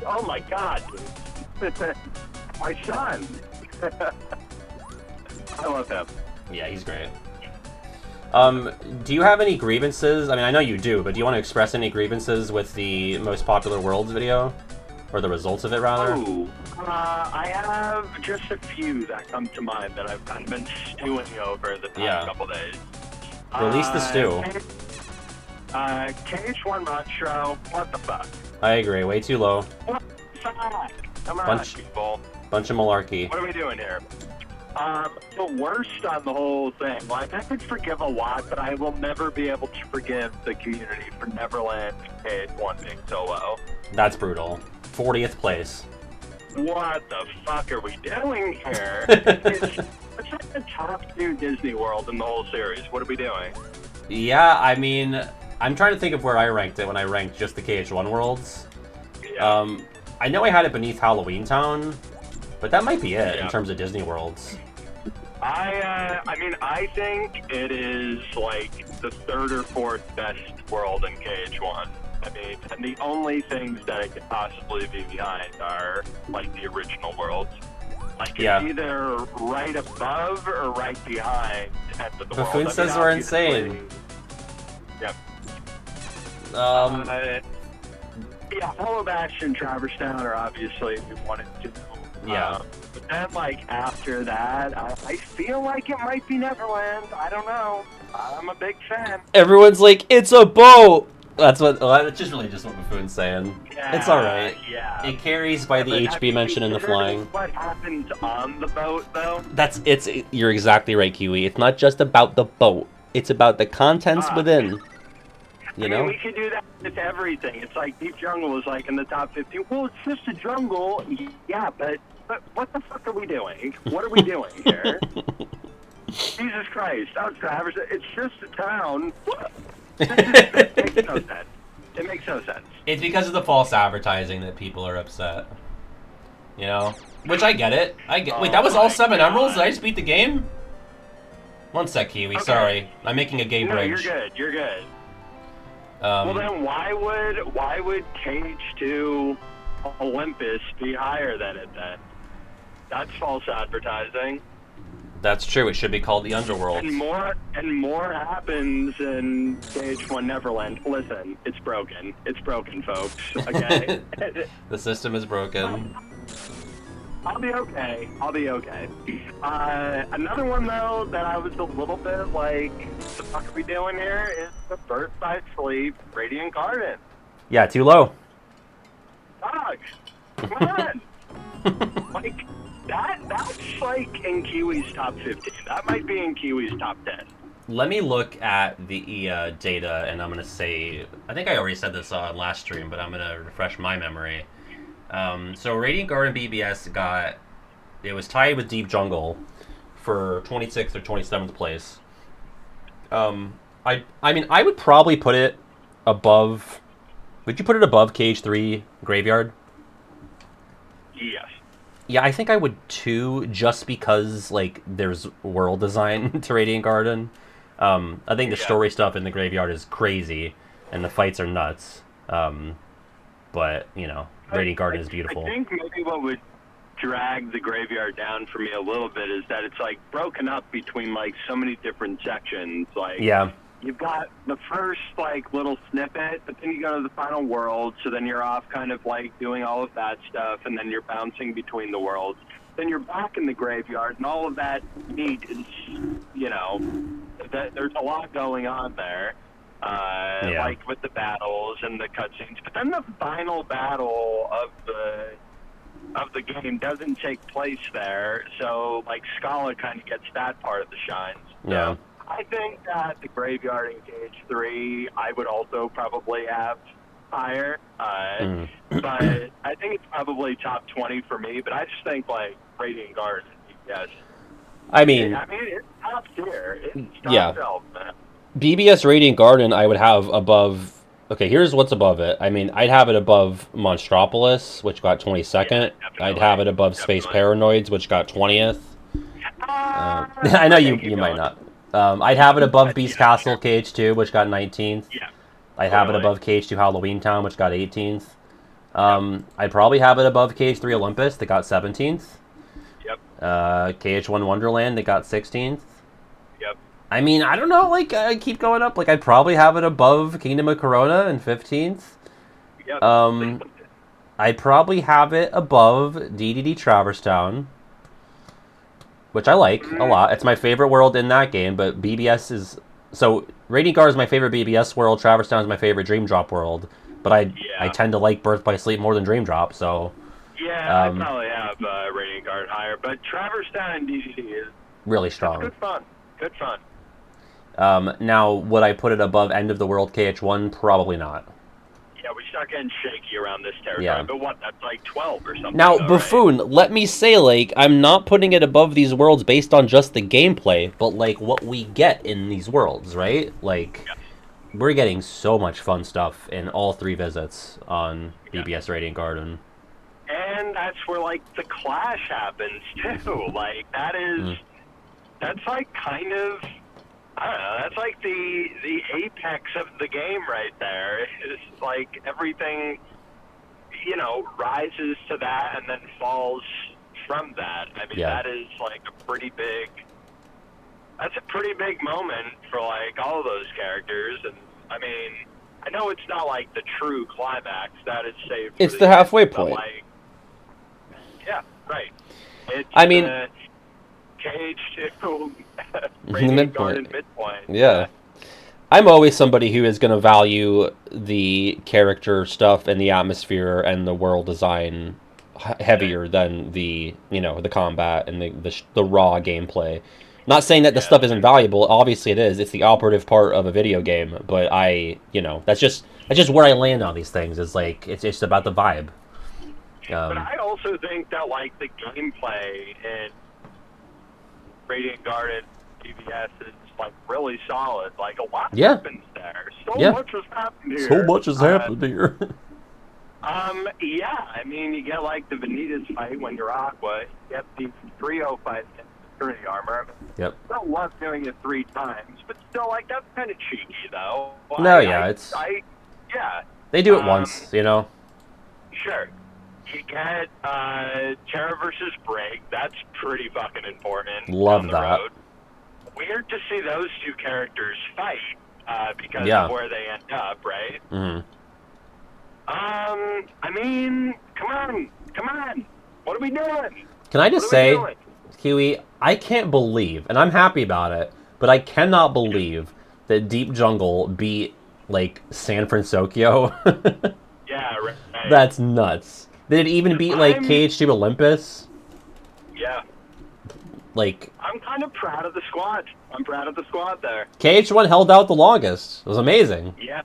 Oh my God. My son. I love him. Yeah, he's great. Do you have any grievances? I mean, I know you do, but do you want to express any grievances with the most popular worlds video? Or the results of it, rather? Ooh, I have just a few that come to mind that I've kind of been stewing over the past couple days. Release the stew. KH1 Monstro, what the fuck? I agree, way too low. What the fuck? Come on, Bunch- people. Bunch of malarkey. What are we doing here? The worst on the whole thing, like, I could forgive a lot, but I will never be able to forgive the community for Neverland KH1 being so low. That's brutal. 40th place. What the fuck are we doing here? It's like the top 2 Disney World in the whole series. What are we doing? Yeah, I mean, I'm trying to think of where I ranked it when I ranked just the KH1 worlds. Yeah. I know I had it beneath Halloween Town, but that might be it in Yeah. terms of Disney worlds. I mean, I think it is like the 3rd or 4th best world in KH1. I mean, and the only things that it could possibly be behind are like the original worlds. Like it's Yeah. either right above or right behind End of the World. Buffoon says we're insane. Yep. Um, Yeah, Hollow Batch and Traverse Town are obviously 1 and 2. Yeah. But then, like, after that, I feel like it might be Neverland. I don't know. I'm a big fan. everyone's like, it's a boat! That's just really just what Buffoon's saying. Yeah, It's alright. Yeah. It carries by the But have HB you mention in the considered flying. What happens on the boat, though? You're exactly right, Kiwi. It's not just about the boat. It's about the contents within. You know? I mean, we could do that with everything. It's like Deep Jungle is like in the top 15. Well, it's just a jungle. Yeah, but what the fuck are we doing? What are we doing here? Jesus Christ. Oh, Travis, it's just a town. It makes no sense. It makes no sense. It's because of the false advertising that people are upset. You know? Which I get it. Wait, that was all 7 emeralds? Did I just beat the game? One sec, Kiwi. Okay. Sorry. I'm making a gay No, bridge. you're good. You're good. Well, then why would Cage 2 Olympus be higher than it then? That's false advertising. That's true. It should be called the Underworld. And more happens in Cage 1 Neverland. Listen, it's broken. It's broken, folks. Okay. The system is broken. I'll be okay. I'll be okay. Another one though that I was a little bit like, what the fuck are we doing here? Is the Birth by Sleep Radiant Garden. Yeah, too low. Dog, come on. Like that's like in Kiwi's top 15. That might be in Kiwi's top 10. Let me look at the data, and I'm going to say... I think I already said this on last stream, but I'm going to refresh my memory. So Radiant Garden BBS got... It was tied with Deep Jungle for 26th or 27th place. I mean, I would probably put it above... Would you put it above Cage 3 Graveyard? Yes. Yeah, I think I would too, just because, like, there's world design to Radiant Garden. I think the story stuff in the Graveyard is crazy, and the fights are nuts. But, you know, Radiant Garden is beautiful. I think maybe what would drag the Graveyard down for me a little bit is that it's, like, broken up between, like, so many different sections. Like, Yeah. you've got the first, like, little snippet, but then you go to the final world, so then you're off kind of, like, doing all of that stuff, and then you're bouncing between the worlds. Then you're back in the Graveyard, and all of that meat is, you know, there's a lot going on there, like with the battles and the cutscenes. But then the final battle of the game doesn't take place there, so, like, Scala kind of gets that part of the shine. So, Yeah. I think that the Graveyard in Cage 3, I would also probably have higher. But I think it's probably top 20 for me. But I just think, like, Radiant Garden, yes. I mean, it's top tier. It's top Yeah. shelf, man. BBS Radiant Garden I would have above... Okay, here's what's above it. I mean, I'd have it above Monstropolis, which got 22nd. I'd have it above Space Paranoids, which got 20th. I know you might not. I'd have it above Beast Castle Cage 2, which got 19th. Yeah. I'd have it above Cage 2 Halloween Town, which got 18th. I'd probably have it above Cage 3 Olympus, that got 17th. Yep. Cage 1 Wonderland, that got 16th. Yep. I mean, I don't know, like, I keep going up. Like, I'd probably have it above Kingdom of Corona in 15th. Yep. I'd probably have it above DDD Traverse Town, which I like a lot. It's my favorite world in that game, but BBS is... So, Radiant Garden is my favorite BBS world, Traverse Town is my favorite Dream Drop world, but I tend to like Birth by Sleep more than Dream Drop, so... Yeah, I probably have Radiant Garden higher, but Traverse Town and DDD is really strong. good fun. Good fun. Now, would I put it above End of the World KH1? Probably not. Yeah, we start getting shaky around this territory. Yeah. But what, that's like 12 or something. Now, though, Buffoon, right? let me say, like, I'm not putting it above these worlds based on just the gameplay, but, like, what we get in these worlds, right? Like, we're getting so much fun stuff in all 3 visits on BBS Radiant Garden. And that's where, like, the clash happens, too. Like, that is... That's, like, kind of... I don't know, that's like the apex of the game right there. It's like everything, you know, rises to that and then falls from that. I mean, that is like a pretty big... That's a pretty big moment for, like, all of those characters. And, I mean, I know it's not, like, the true climax. That is saved for It's the halfway end, but, point. like, yeah, right. It's, I mean... Cage to Radiant Garden midpoint. Yeah. I'm always somebody who is going to value the character stuff and the atmosphere and the world design heavier than the the combat and the raw gameplay. Not saying that the stuff isn't valuable. Obviously, it is. It's the operative part of a video game. But that's just where I land on these things. Is like it's just about the vibe. But I also think that like the gameplay in Radiant Garden DBS is like really solid. Like a lot happens there. So much has happened here. So much has happened here. Yeah, I mean, you get like the Vanitas fight when you're Aqua. You get the trio fight in security armor. Yep. I don't love doing it 3 times, but still, like that's kind of cheeky, though. No, yeah. They do it once, Sure. You get Terra versus Brig. That's pretty fucking important. Love down the that. road. Weird to see those 2 characters fight because of where they end up, right? Mm-hmm. I mean, come on. What are we doing? Can I just say, Kiwi, I can't believe, and I'm happy about it, but I cannot believe that Deep Jungle beat, like, San Francisco. Yeah, right. That's nuts. Did it even beat, like, KH2 Olympus? Yeah. Like... I'm kind of proud of the squad. I'm proud of the squad there. KH1 held out the longest. It was amazing. Yeah.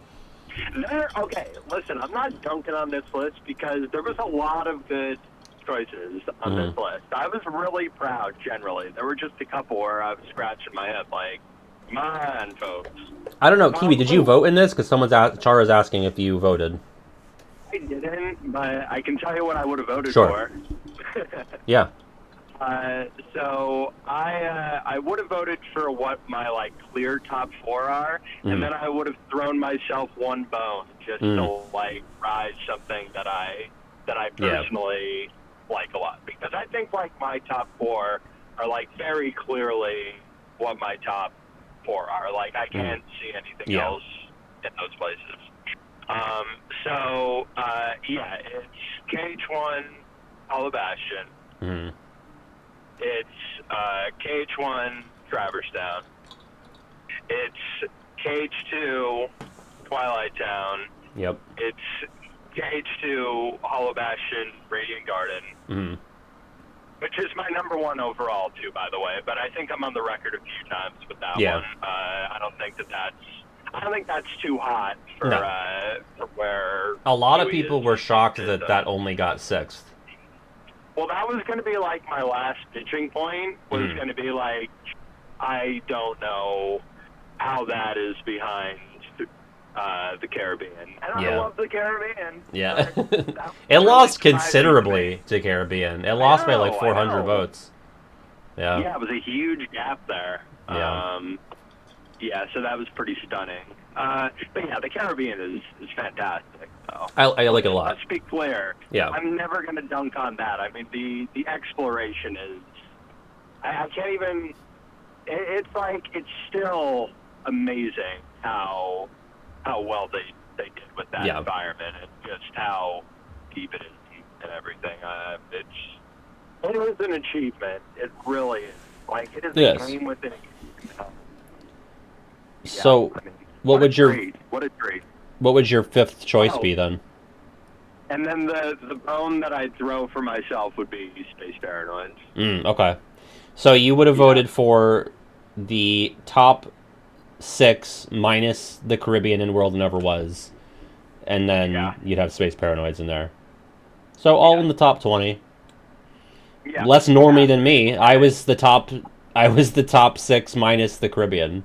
Okay, listen, I'm not dunking on this list because there was a lot of good choices on this list. I was really proud, generally. There were just a couple where I was scratching my head like, come on, folks. I don't know, Kiwi, did you vote in this? Because Chara's asking if you voted. I didn't, but I can tell you what I would have voted for. Yeah. So I would have voted for what my like clear top 4 are, and then I would have thrown myself one bone just to like rise something that I personally like a lot, because I think like my top 4 are like very clearly what my top 4 are. Like I can't see anything else in those places. It's KH1 Hollow Bastion. It's KH1 Traverse Town. It's KH2 Twilight Town. Yep. It's KH2 Hollow Bastion Radiant Garden. Which is my number 1 overall too, by the way. But I think I'm on the record a few times with that one. I don't think that's too hot for where. A lot of people were shocked that only got 6th. Well, that was going to be like my last pitching point. Was going to be like, I don't know how that is behind the Caribbean, and I love the Caribbean. Yeah, it lost considerably to Caribbean. It lost by like 400 votes. Yeah. Yeah, it was a huge gap there. Yeah. So that was pretty stunning. But yeah, the Caribbean is fantastic. So. I like it a lot. Let's be clear. Yeah. I'm never going to dunk on that. I mean, the exploration is... I can't even... It's like, it's still amazing how well they did with that environment and just how deep it is and everything. It is an achievement. It really is. Like, it is a game within a game. So, what would your treat. What would your 5th choice be then? And then the bone that I'd throw for myself would be Space Paranoids. Okay. So you would have voted for the top 6 minus the Caribbean and World Never Was, and then you'd have Space Paranoids in there. So all in the top 20. Yeah. Less normie than me. I was the top 6 minus the Caribbean.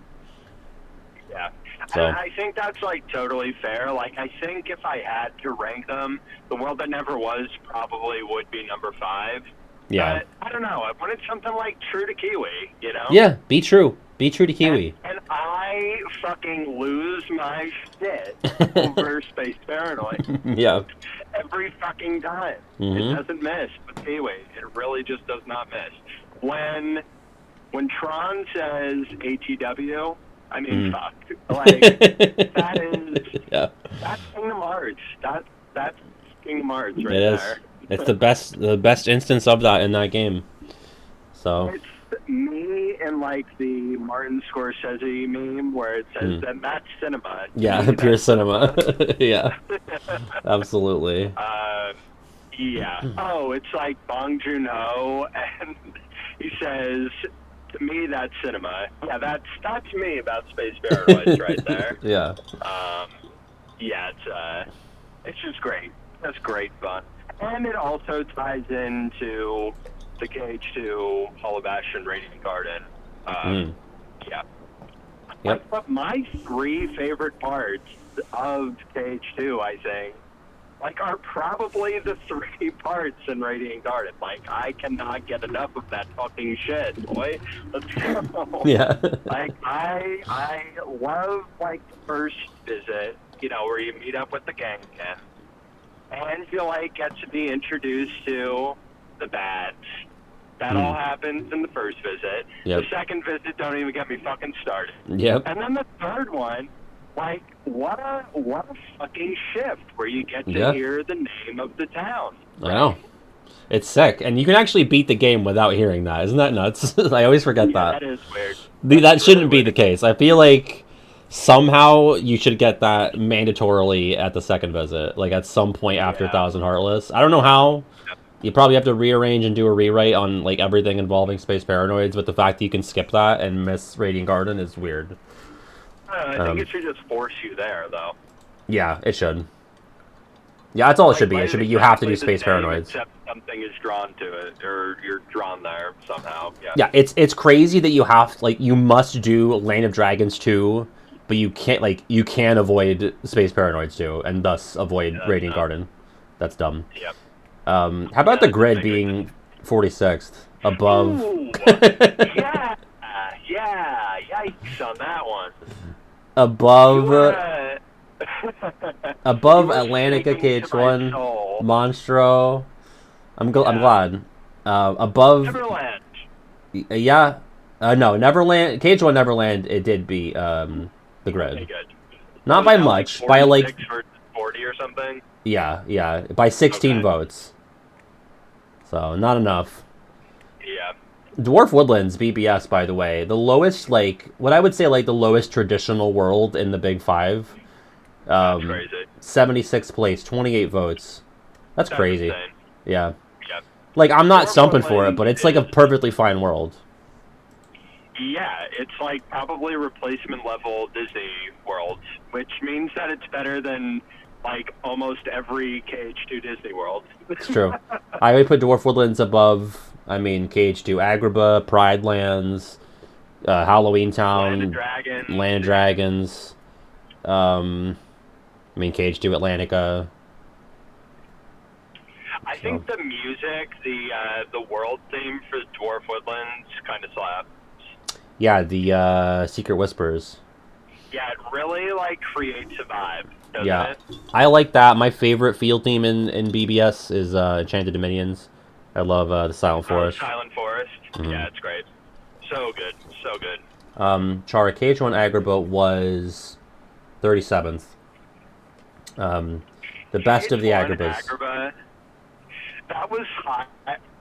So. I think that's like totally fair. Like, I think if I had to rank them, The World That Never Was probably would be number 5. Yeah. But I don't know. I wanted something like True to Kiwi, you know? Yeah, be true. Be true to Kiwi. And I fucking lose my shit over Space Paranoid. Yeah. Every fucking time. It doesn't miss with Kiwi. It really just does not miss. When Tron says ATW, I mean, fuck. Like, that is... Yeah. That's Kingdom Hearts. That's Kingdom Hearts right there. It's the best instance of that in that game. So... It's me in like the Martin Scorsese meme where it says that that's cinema. Yeah, To me, pure that's cinema. Yeah, absolutely. Yeah. Oh, it's like Bong Joon-ho, and he says, to me, that's cinema. Yeah, that's me about Space Paranoids right there. Yeah. Yeah, it's just great. That's great fun. And it also ties into the KH2, Hollow Bastion, Radiant Garden. Yeah. Yep. But my 3 favorite parts of KH2, I think, like, are probably the 3 parts in Radiant Garden. Like, I cannot get enough of that fucking shit, boy. Let's go. Yeah. Like, I love, like, the first visit, you know, where you meet up with the gang again. And you, like, get to be introduced to the bads. That all happens in the first visit. Yep. The second visit, don't even get me fucking started. Yep. And then the third one, like, what a fucking shift where you get to Yeah. hear the name of the town. I know. It's sick, and you can actually beat the game without hearing that. Isn't that nuts? I always forget Yeah, that. that is weird. That shouldn't be the case. I feel like somehow you should get that mandatorily at the second visit, like at some point after Yeah. 1000 Heartless. I don't know how. You probably have to rearrange and do a rewrite on like everything involving Space Paranoids, but the fact that you can skip that and miss Radiant Garden is weird. I think it should just force you there, though. Yeah, it should. Yeah, that's all it should be. Like, It should be you have to do exactly Space the same, Paranoids. Except something is drawn to it, or you're drawn there somehow. Yeah. Yeah, it's crazy that you have like you must do Land of Dragons 2, but you can avoid Space Paranoids 2 and thus avoid Radiant Garden. That's dumb. Yep. How about the grid being 46th above? Ooh, yeah, yikes on that one. above above You were Atlantica speaking to my KH1, soul. Monstro. I'm glad. Above Neverland. yeah. No, Neverland, KH1 Neverland, it did beat the grid. Okay, good. Not Was by that much, like by like 46 versus 40 or something. yeah, by 16 Okay. votes. So, not enough. Yeah. Dwarf Woodlands BBS, by the way, the lowest, like, what I would say, like, the lowest traditional world in the Big Five. That's crazy. 76th place, 28 votes. That's crazy. Insane. Yeah. Yeah. Like, I'm not Dwarf stumping for it, Woodlands but it's like a is- perfectly fine world. Yeah, it's like probably replacement level Disney World, which means that it's better than like almost every KH2 Disney World. It's true. I would put Dwarf Woodlands above, I mean, KH2 Agrabah, Pride Lands, Halloween Town, Land of Dragons. Land of Dragons. I mean, KH2 Atlantica. I think the music, the world theme for Dwarf Woodlands kind of slaps. Yeah, the Secret Whispers. Yeah, it really like creates a vibe, doesn't Yeah. it? I like that. My favorite field theme in BBS is Enchanted Dominions. I love the Silent Forest. Silent Forest. Mhm. Yeah, it's great. So good, so good. Chara, KH1 Agrabah was 37th. The best of the KH1 Agrabahs. Agrabah, that was high.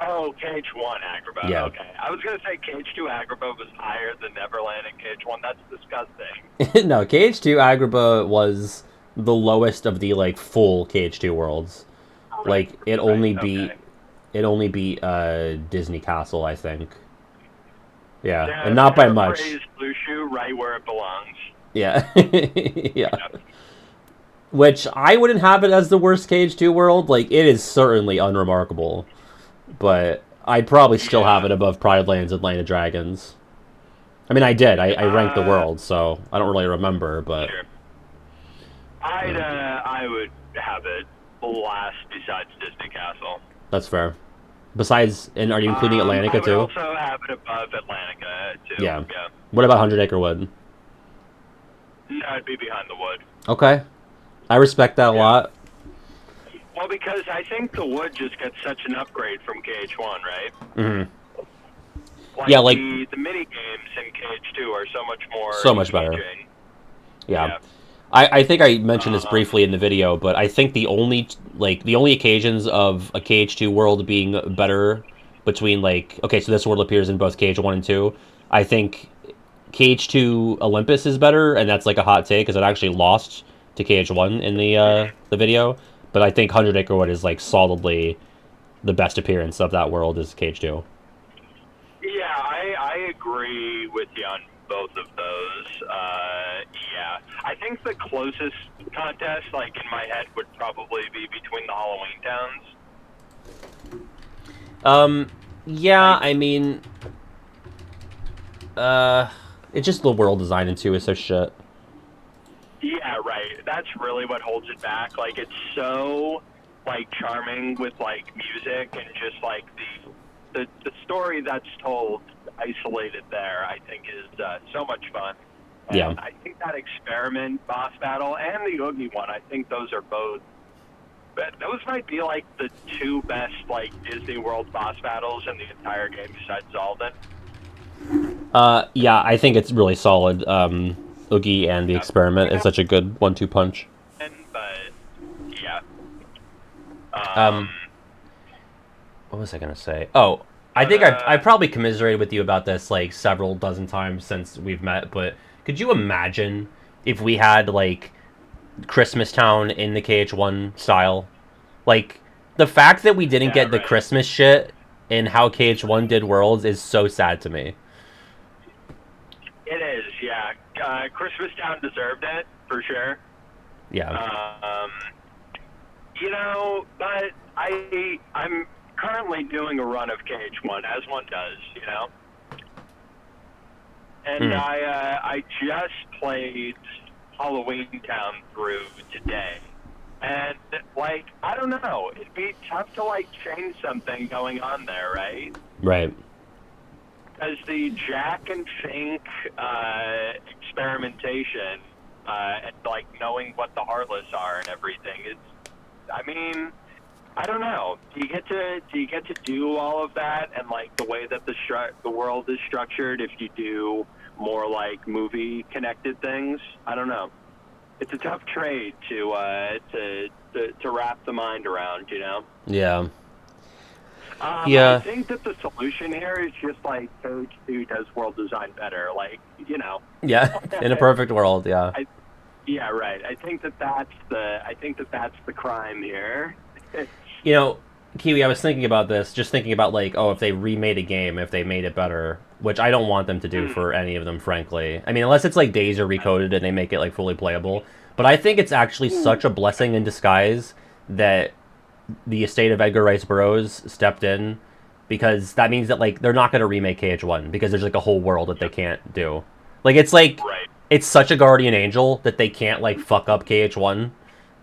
Oh, KH1 Agrabah. Yeah. Okay. I was going to say KH2 Agrabah was higher than Neverland and KH1. That's disgusting. No, KH2 Agrabah was the lowest of the like full KH2 worlds. Like it only beat Disney Castle, I think. Yeah, and not by much. Praise Lushu right where it belongs. Yeah. Yeah. Which I wouldn't have it as the worst KH2 world. Like, it is certainly unremarkable. But I'd probably still have it above Pride Lands and Land of Dragons. I mean, I did. I ranked the world, so I don't really remember, but... Sure. I would have it last besides Disney Castle. That's fair. Besides, and are you including Atlantica, I would too? also have it above Atlantica, too. Yeah. What about 100 Acre Wood? No, I'd be behind the wood. Okay. I respect that a lot. Well, because I think the wood just gets such an upgrade from KH1, right? Mm-hmm. Like Yeah, like- the mini games in KH2 are so much more So much better. engaging. Yeah. I think I mentioned this briefly in the video, but I think the only occasions of a KH2 world being better between like, okay, so this world appears in both KH1 and 2. I think KH2 Olympus is better, and that's like a hot take because it actually lost to KH1 in the video. But I think 100 Acre Wood is like solidly the best appearance of that world is KH2. Yeah, I agree with you on both of those. Yeah, I think the closest contest, like in my head, would probably be between the Halloween towns. Yeah, I mean, it's just the world design in 2 is so shit. Yeah, right. That's really what holds it back. Like, it's so like charming with like music and just like the story that's told isolated there. I think is so much fun. And Yeah. I think that experiment boss battle and the Oogie one. I think those are both. But those might be like the two best like Disney World boss battles in the entire game besides Zaldin. Yeah, I think it's really solid. Oogie and the experiment is such a good 1-2 punch. But yeah. What was I gonna say? Oh, I think I probably commiserated with you about this like several dozen times since we've met. But could you imagine if we had like Christmas Town in the KH1 style? Like the fact that we didn't get the right. Christmas shit in how KH1 did Worlds is so sad to me. It is, yeah. Christmas Town deserved it for sure. Yeah. You know, but I'm currently doing a run of KH1 as one does, you know. And I just played Halloween Town through today. And like, I don't know, it'd be tough to like change something going on there, right? Right. As the Jack and Fink experimentation and like knowing what the Heartless are and everything, I mean, I don't know. Do you get to do all of that and like the way that the world is structured if you do more like movie connected things? I don't know. It's a tough trade to wrap the mind around, you know. Yeah. I think that the solution here is just like KH2 does world design better, like, you know. Yeah. In a perfect world, yeah. Yeah, right. I think that that's the crime here. You know, Kiwi, I was thinking about this, just thinking about like, oh, if they remade a game, if they made it better, which I don't want them to do for any of them, frankly. I mean, unless it's like Days are recoded and they make it like fully playable. But I think it's actually such a blessing in disguise that the estate of Edgar Rice Burroughs stepped in, because that means that like they're not going to remake KH1 because there's like a whole world that they can't do. Like it's like it's such a guardian angel that they can't like fuck up KH1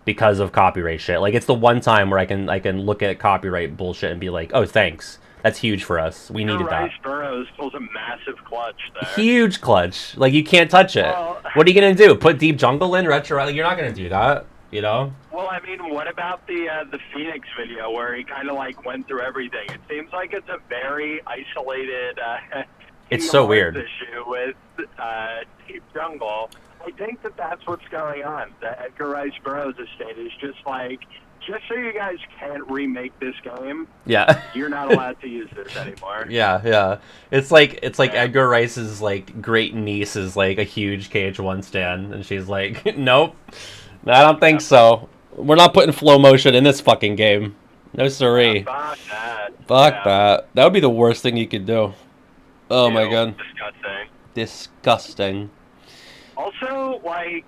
because of copyright shit. Like it's the one time where I can look at copyright bullshit and be like, "Oh, thanks. That's huge for us. We needed that." Rice Burroughs pulls a massive clutch there. Huge clutch. Like you can't touch it. Well, what are you going to do? Put Deep Jungle in retro? Like, you're not going to do that, you know? Well, I mean, what about the Phoenix video where he kind of like went through everything? It seems like it's a very isolated. It's so weird. Issue with Deep Jungle. I think that that's what's going on. The Edgar Rice Burroughs estate is just so you guys can't remake this game. Yeah. You're not allowed to use this anymore. Yeah. It's like Edgar Rice's like great niece is like a huge KH1 stan, and she's like, "Nope, I don't think so. We're not putting flow motion in this fucking game. No siree. Fuck that. Fuck that. That would be the worst thing you could do. Oh my god. Disgusting. Disgusting. Also, like,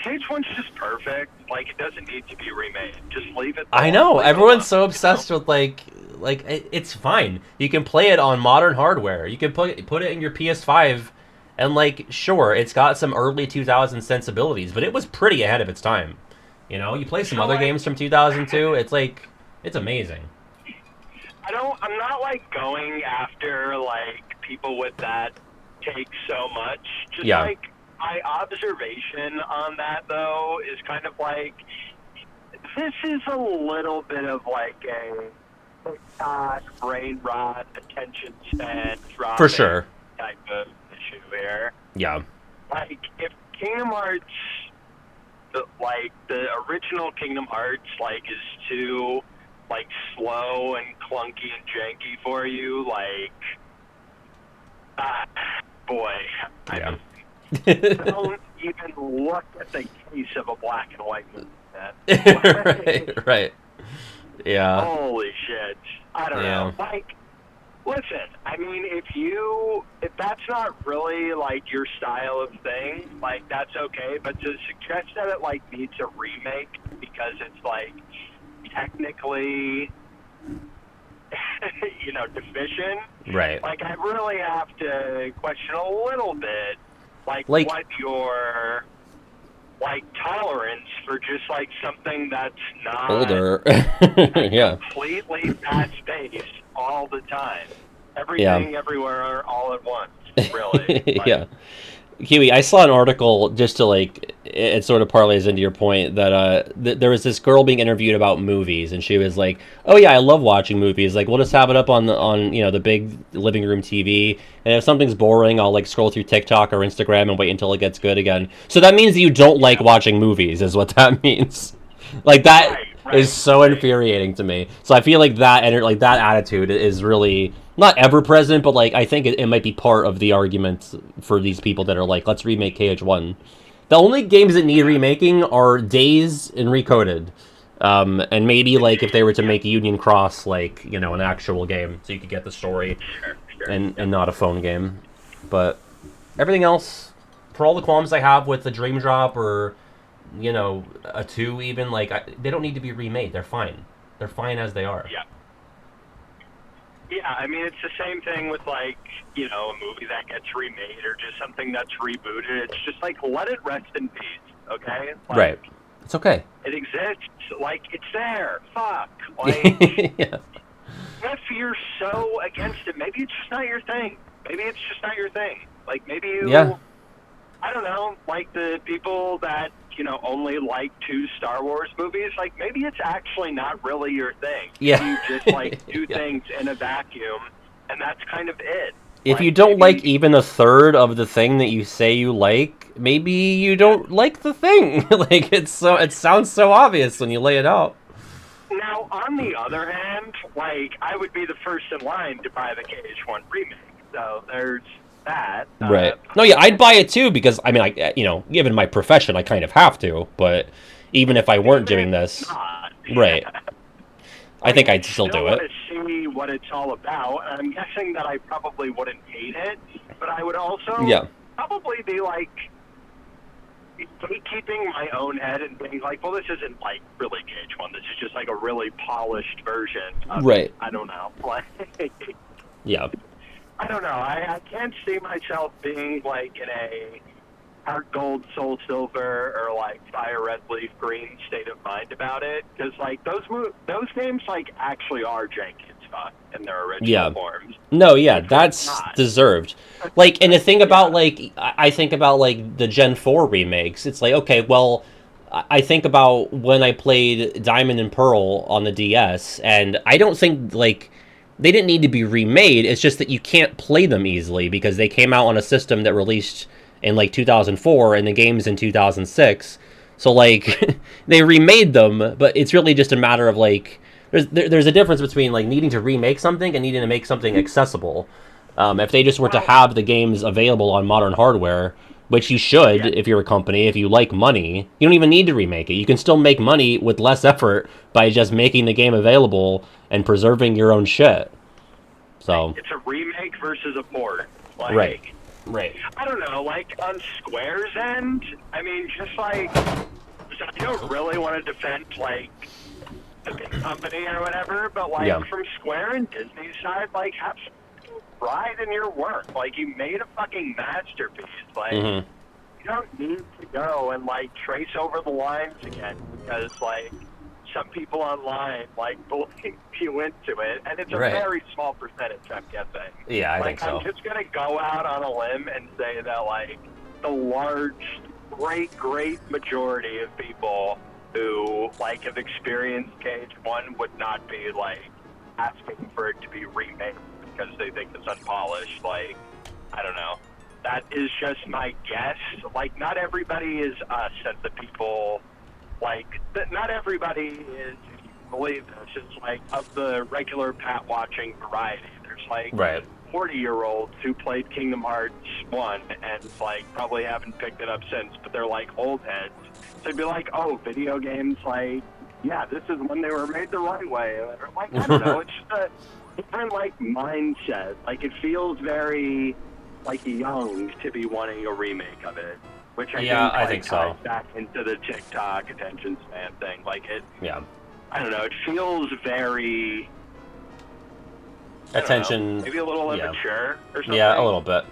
KH1's just perfect. Like, it doesn't need to be remade. Just leave it. I know. Everyone's so obsessed with like it's fine. You can play it on modern hardware. You can put it in your PS5, and like, sure, it's got some early 2000s sensibilities, but it was pretty ahead of its time. You know, you play some other games from 2002. It's like, it's amazing. I'm not like going after like people with that take so much. Just like my observation on that though is kind of like this is a little bit of like a TikTok, brain rot, attention span dropping For sure. type of issue here. Yeah. Like if Kingdom Hearts, the original Kingdom Hearts, like is too like slow and clunky and janky for you, like, boy, Yeah. don't even look at the case of a black and white movie. Man. right, right. Yeah. Holy shit. I don't Yeah. know. Like, listen, I mean, if that's not really, like, your style of thing, like, that's okay, but to suggest that it, like, needs a remake because it's, like, technically, you know, deficient, Right. like, I really have to question a little bit, like what your, like, tolerance for just, like, something that's not Older. Yeah. completely fast-paced all the time. Everything, everywhere, all at once, really. Like, Yeah. Kiwi, I saw an article just to like it sort of parlays into your point that there was this girl being interviewed about movies and she was like, "Oh yeah, I love watching movies. Like we'll just have it up on the big living room TV, and if something's boring, I'll like scroll through TikTok or Instagram and wait until it gets good again." So that means that you don't like watching movies is what that means. Like that is so infuriating to me. So I feel like that attitude is really not ever present, but like I think it might be part of the argument for these people that are like, let's remake KH1. The only games that need remaking are Days and Recoded, and maybe like if they were to make Union Cross like an actual game, so you could get the story and not a phone game. But everything else, for all the qualms I have with the Dream Drop or a 2 even, like they don't need to be remade. They're fine. They're fine as they are. Yeah. Yeah, I mean, it's the same thing with, like, a movie that gets remade or just something that's rebooted. It's just, like, let it rest in peace, okay? Like, Right. It's okay. It exists. Like, it's there. Fuck. Like, yeah. if you're so against it, maybe it's just not your thing. Maybe it's just not your thing. Like, maybe you... Yeah. I don't know, like the people that, only like 2 Star Wars movies, like maybe it's actually not really your thing. Yeah. You just like do things in a vacuum, and that's kind of it. If like, you don't maybe, like even a third of the thing that you say you like, maybe you don't like the thing. Like it sounds so obvious when you lay it out. Now, on the other hand, like I would be the first in line to buy the KH1 remake. So there's that. Right. No, yeah, I'd buy it too because I mean, given my profession, I kind of have to. But even if I weren't doing this, right? I think I'd still do it. I want to see what it's all about. I'm guessing that I probably wouldn't hate it, but I would also probably be like keeping my own head and being like, well, this isn't like really KH1. This is just like a really polished version. Right. I don't know. Like, yeah. I don't know. I can't see myself being like in a Heart Gold, Soul Silver, or like Fire Red Leaf Green state of mind about it, because like those games like actually are janky as fuck in their original forms. No, yeah, that's deserved. Like, and the thing about like I think about like the Gen 4 remakes. It's like, okay, well, I think about when I played Diamond and Pearl on the DS, and I don't think like they didn't need to be remade. It's just that you can't play them easily because they came out on a system that released in like 2004 and the game's in 2006. So like they remade them, but it's really just a matter of like there's a difference between like needing to remake something and needing to make something accessible. If they just were to have the games available on modern hardware, which you should if you're a company, if you like money, you don't even need to remake it. You can still make money with less effort by just making the game available and preserving your own shit. So it's a remake versus a port. Like, right. I don't know, like on Square's end, I mean, just like, I don't really want to defend like the big company or whatever, but like from Square and Disney's side, like have some pride in your work. Like you made a fucking masterpiece. Like you don't need to go and like trace over the lines again because like some people online like believe you into it, and it's a very small percentage, I'm guessing. Yeah, I think so. I'm just gonna go out on a limb and say that like the large, great majority of people who like have experienced KH1 would not be like asking for it to be remade because they think it's unpolished. Like, I don't know. That is just my guess. Like, not everybody is us as the people. Like, not everybody is believe this. It's like of the regular Pat watching variety. There's like Right. 40-year-olds who played Kingdom Hearts 1 and like probably haven't picked it up since, but they're like old heads. So it'd be like, oh, video games, like, yeah, this is when they were made the right way. Or like, I don't know, it's just a different like mindset. Like it feels very like young to be wanting a remake of it, which I think so. ties back into the TikTok attention span thing. Like it, Yeah. I don't know, it feels very I don't Attention. know, maybe a little yeah. immature or something. Yeah, a little bit.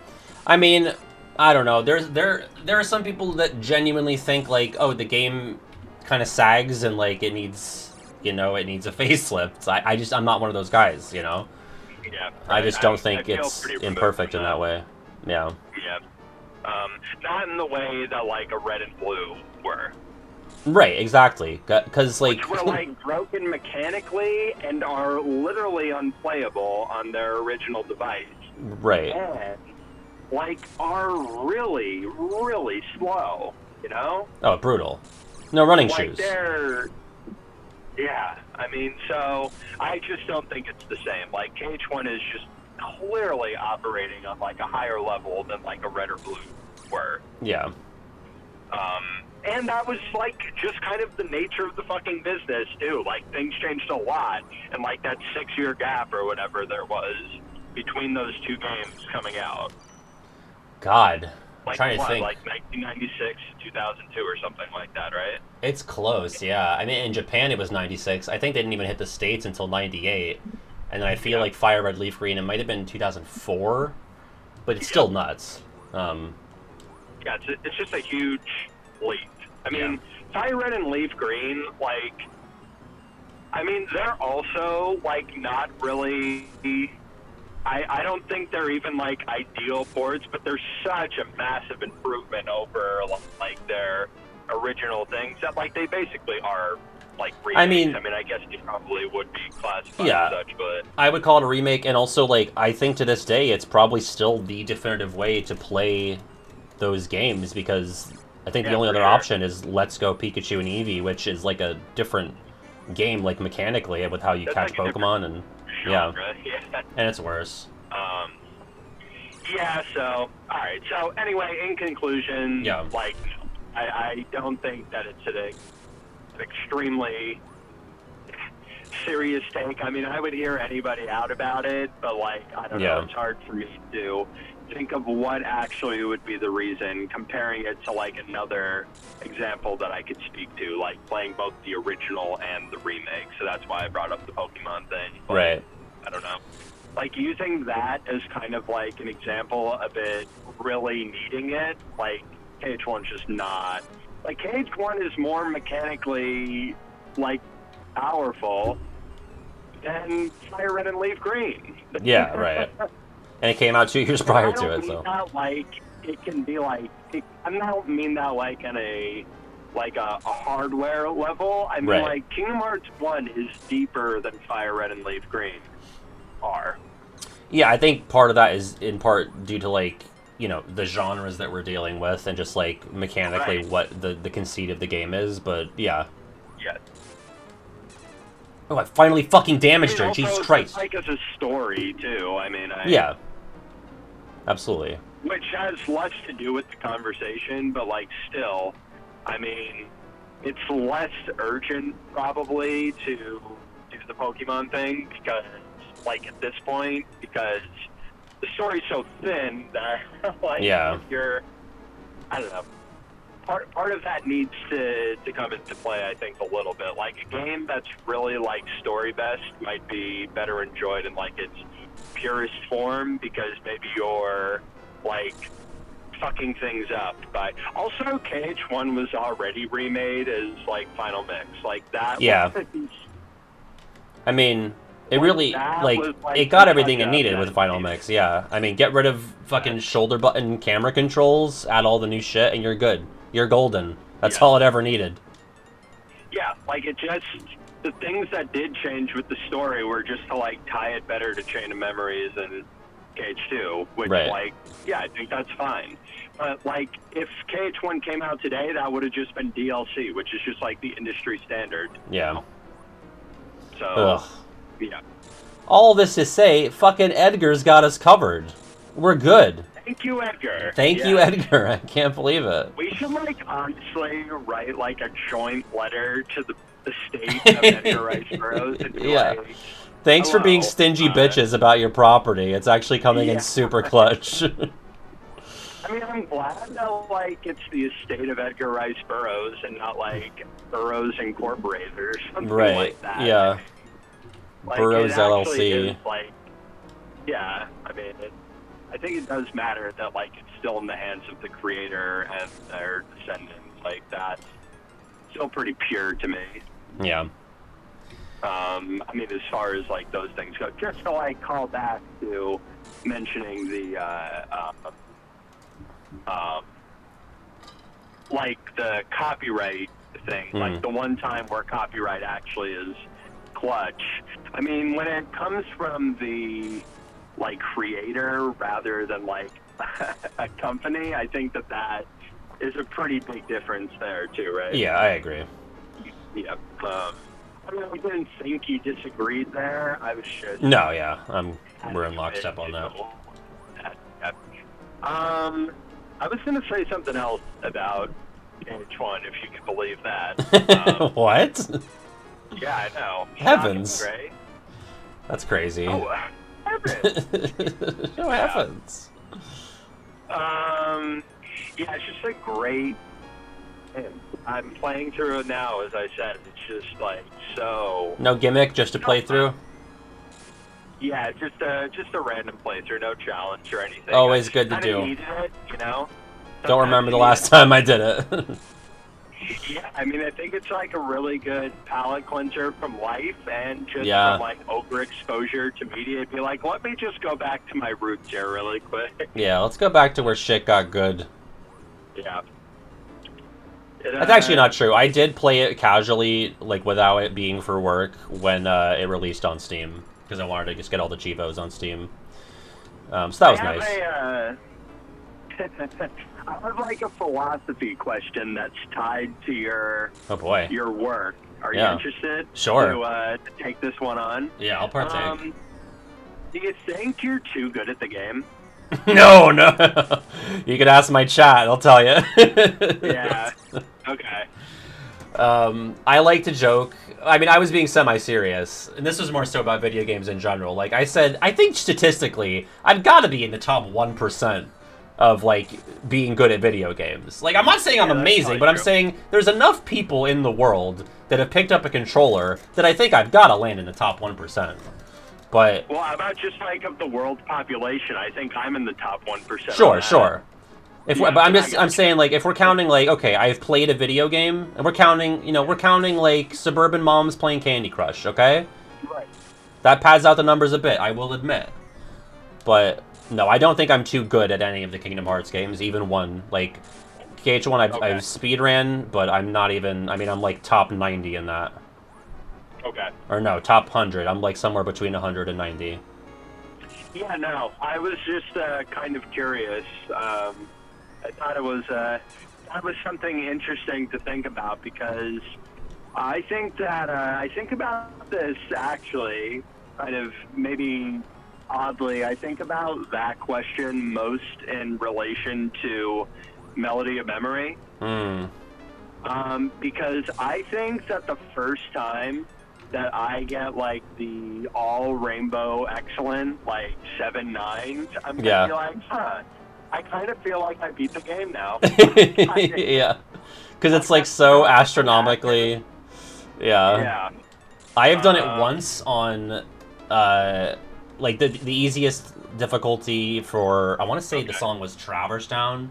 I mean, I don't know. There are some people that genuinely think like, oh, the game kind of sags and like it needs a facelift. I'm not one of those guys, you know. Yeah, I just don't think I feel it's pretty imperfect in removed that way. Yeah. from that. Yeah. Not in the way that like a red and blue were. Right. Exactly. Because like. Which were like broken mechanically and are literally unplayable on their original device. Right. And like are really, really slow. You know? Oh, brutal. No running Like shoes. they're. Yeah, I mean, so I just don't think it's the same. Like KH1 is just clearly operating on like a higher level than like a red or blue were. Yeah. And that was like just kind of the nature of the fucking business too. Like things changed a lot, and like that 6-year gap or whatever there was between those two games coming out. God. Like Trying to what, think. like 1996 to 2002 or something like that, right? It's close, yeah. I mean, in Japan it was 96. I think they didn't even hit the States until 98. And then I feel like Fire Red Leaf Green, it might have been 2004, but it's still nuts. Yeah, it's just a huge leap. I mean, Fire Red and Leaf Green, like, I mean, they're also, like, not really, I don't think they're even, like, ideal ports, but they're such a massive improvement over, like, their original things that, like, they basically are, like, remakes. I mean, I guess they probably would be classified as such, but... I would call it a remake, and also, like, I think to this day it's probably still the definitive way to play those games, because I think the only other option is Let's Go Pikachu and Eevee, which is, like, a different game, like, mechanically, with how you catch Pokemon, and... Genre, And it's worse. Yeah, so, alright, so anyway, in conclusion, like, I don't think that it's an extremely serious take. I mean, I would hear anybody out about it, but, like, I don't know, it's hard for me to think of what actually would be the reason, comparing it to, like, another example that I could speak to, like playing both the original and the remake. So that's why I brought up the Pokemon thing. But right. I don't know. Like, using that as kind of like an example of it really needing it, like, KH1's just not. Like, KH1 is more mechanically, like, powerful than Fire Red and Leaf Green. Yeah, right. And it came out 2 years prior to it, so. Not like it can be like. I don't mean that like in a hardware level. I mean like Kingdom Hearts 1 is deeper than Fire Red and Leaf Green are. Yeah, I think part of that is in part due to like, you know, the genres that we're dealing with and just like mechanically what the conceit of the game is. But yeah. Yeah. Oh, I finally fucking damaged her. Jesus Christ. Like as a story too. I mean, yeah. Absolutely. Which has less to do with the conversation, but like still, I mean, it's less urgent probably to do the Pokemon thing because, like, at this point, because the story's so thin that, like, if you're, I don't know. Part of that needs to come into play, I think, a little bit. Like, a game that's really, like, story-best might be better enjoyed in, like, its purest form because maybe you're, like, fucking things up. But also, KH1 was already remade as, like, Final Mix. Like, that was... I mean... It really, like, it got everything it needed with Final Mix, yeah. I mean, get rid of fucking shoulder button camera controls, add all the new shit, and you're good. You're golden. That's all it ever needed. Yeah, like, it just... The things that did change with the story were just to, like, tie it better to Chain of Memories and KH2, which, like, yeah, I think that's fine. But, like, if KH1 came out today, that would have just been DLC, which is just, like, the industry standard. Yeah. So, Ugh. yeah. All this to say, fucking Edgar's got us covered. We're good. Thank you, Edgar. Thank you, Yeah. Edgar. I can't believe it. We should, like, honestly write, like, a joint letter to the state of Edgar Rice Burroughs. And be Yeah. like, Thanks for being hello, stingy bitches about your property. It's actually coming in Yeah. super clutch. I mean, I'm glad that, like, it's the estate of Edgar Rice Burroughs and not, like, Burroughs Incorporated or something Right, like that. yeah. Like, Burroughs it actually LLC. is, like, yeah, I mean, I think it does matter that, like, it's still in the hands of the creator and their descendants. Like, that's still pretty pure to me. Yeah. I mean, as far as, like, those things go. Just to, like, call back to mentioning the, like, the copyright thing. Like, the one time where copyright actually is clutch. I mean, when it comes from the, like, creator rather than, like, a company, I think that is a pretty big difference there, too, right? Yeah, I agree. Yeah. I mean, I didn't think you disagreed there. I was just... No, yeah. We're in lockstep on that. I was going to say something else about H1, if you can believe that. What? Yeah, I know. Heavens. Shocking, right? That's crazy. Oh, heavens. No heavens. Yeah, it's just a great... I'm playing through it now, as I said. It's just, like, so... No gimmick, just to play through? Yeah, just a random playthrough, no challenge or anything. Always I good to kinda do. needed it, you know? Don't remember Sometimes the you last time I did it. need it. Yeah, I mean, I think it's like a really good palate cleanser from life and just Yeah. from, like, overexposure to media. It'd be like, let me just go back to my roots here really quick. Yeah, let's go back to where shit got good. Yeah. That's actually not true. I did play it casually, like, without it being for work when it released on Steam. Because I wanted to just get all the cheapos on Steam. So that was nice. I have like a philosophy question that's tied to your Oh boy. work. Are you Yeah. interested? Sure. To take this one on? Yeah, I'll partake. Do you think you're too good at the game? No. You can ask my chat, I'll tell you. Yeah. Okay. I like to joke. I mean, I was being semi-serious, and this was more so about video games in general. Like I said, I think statistically, I've got to be in the top 1% of, like, being good at video games. Like, I'm not saying I'm Yeah, that's amazing, probably but I'm true. saying there's enough people in the world that have picked up a controller that I think I've got to land in the top 1%. But Well, how about just like of the world population? I think I'm in the top 1%. sure. But I'm saying, like, if we're counting, like, okay, I've played a video game, and we're counting, like, suburban moms playing Candy Crush, okay? Right. That pads out the numbers a bit, I will admit. But, no, I don't think I'm too good at any of the Kingdom Hearts games, even one. Like, KH1 I've speedran, but I'm not even, I'm, like, top 90 in that. Okay. Or no, top 100. I'm, like, somewhere between 100 and 90. Yeah, no, I was just kind of curious. I thought it was something interesting to think about because I think that I think about this actually kind of maybe oddly. I think about that question most in relation to Melody of Memory. Because I think that the first time that I get like the all rainbow excellent like 7 9s, I'm gonna be like, I kind of feel like I beat the game now. Yeah. Because it's, like, so astronomically... Yeah. I have done it once on, like, the easiest difficulty for... I want to say the song was Traverse Town.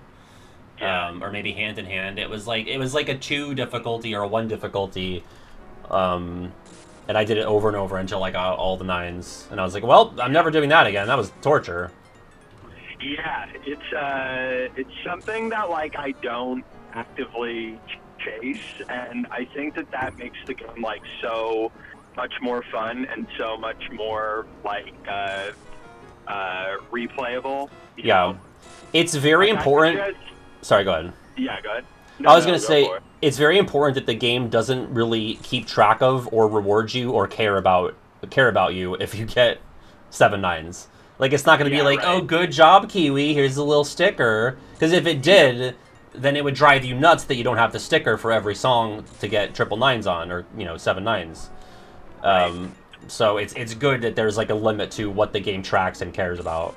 Or maybe Hand in Hand. It was like a 2 difficulty or a 1 difficulty. And I did it over and over until I got all the 9s. And I was like, well, I'm never doing that again. That was torture. Yeah, it's something that like I don't actively chase, and I think that makes the game like so much more fun and so much more like replayable. you know? It's very Like, I important. could Sorry, go ahead. Yeah, go ahead. No, I was no, gonna go say for it. it's very important that the game doesn't really keep track of or reward you or care about you if you get 7 9s. Like it's not gonna be Yeah, like, right. oh, good job, Kiwi. Here's a little sticker. Because if it did, then it would drive you nuts that you don't have the sticker for every song to get 999s on, or 7 9s. So it's good that there's like a limit to what the game tracks and cares about.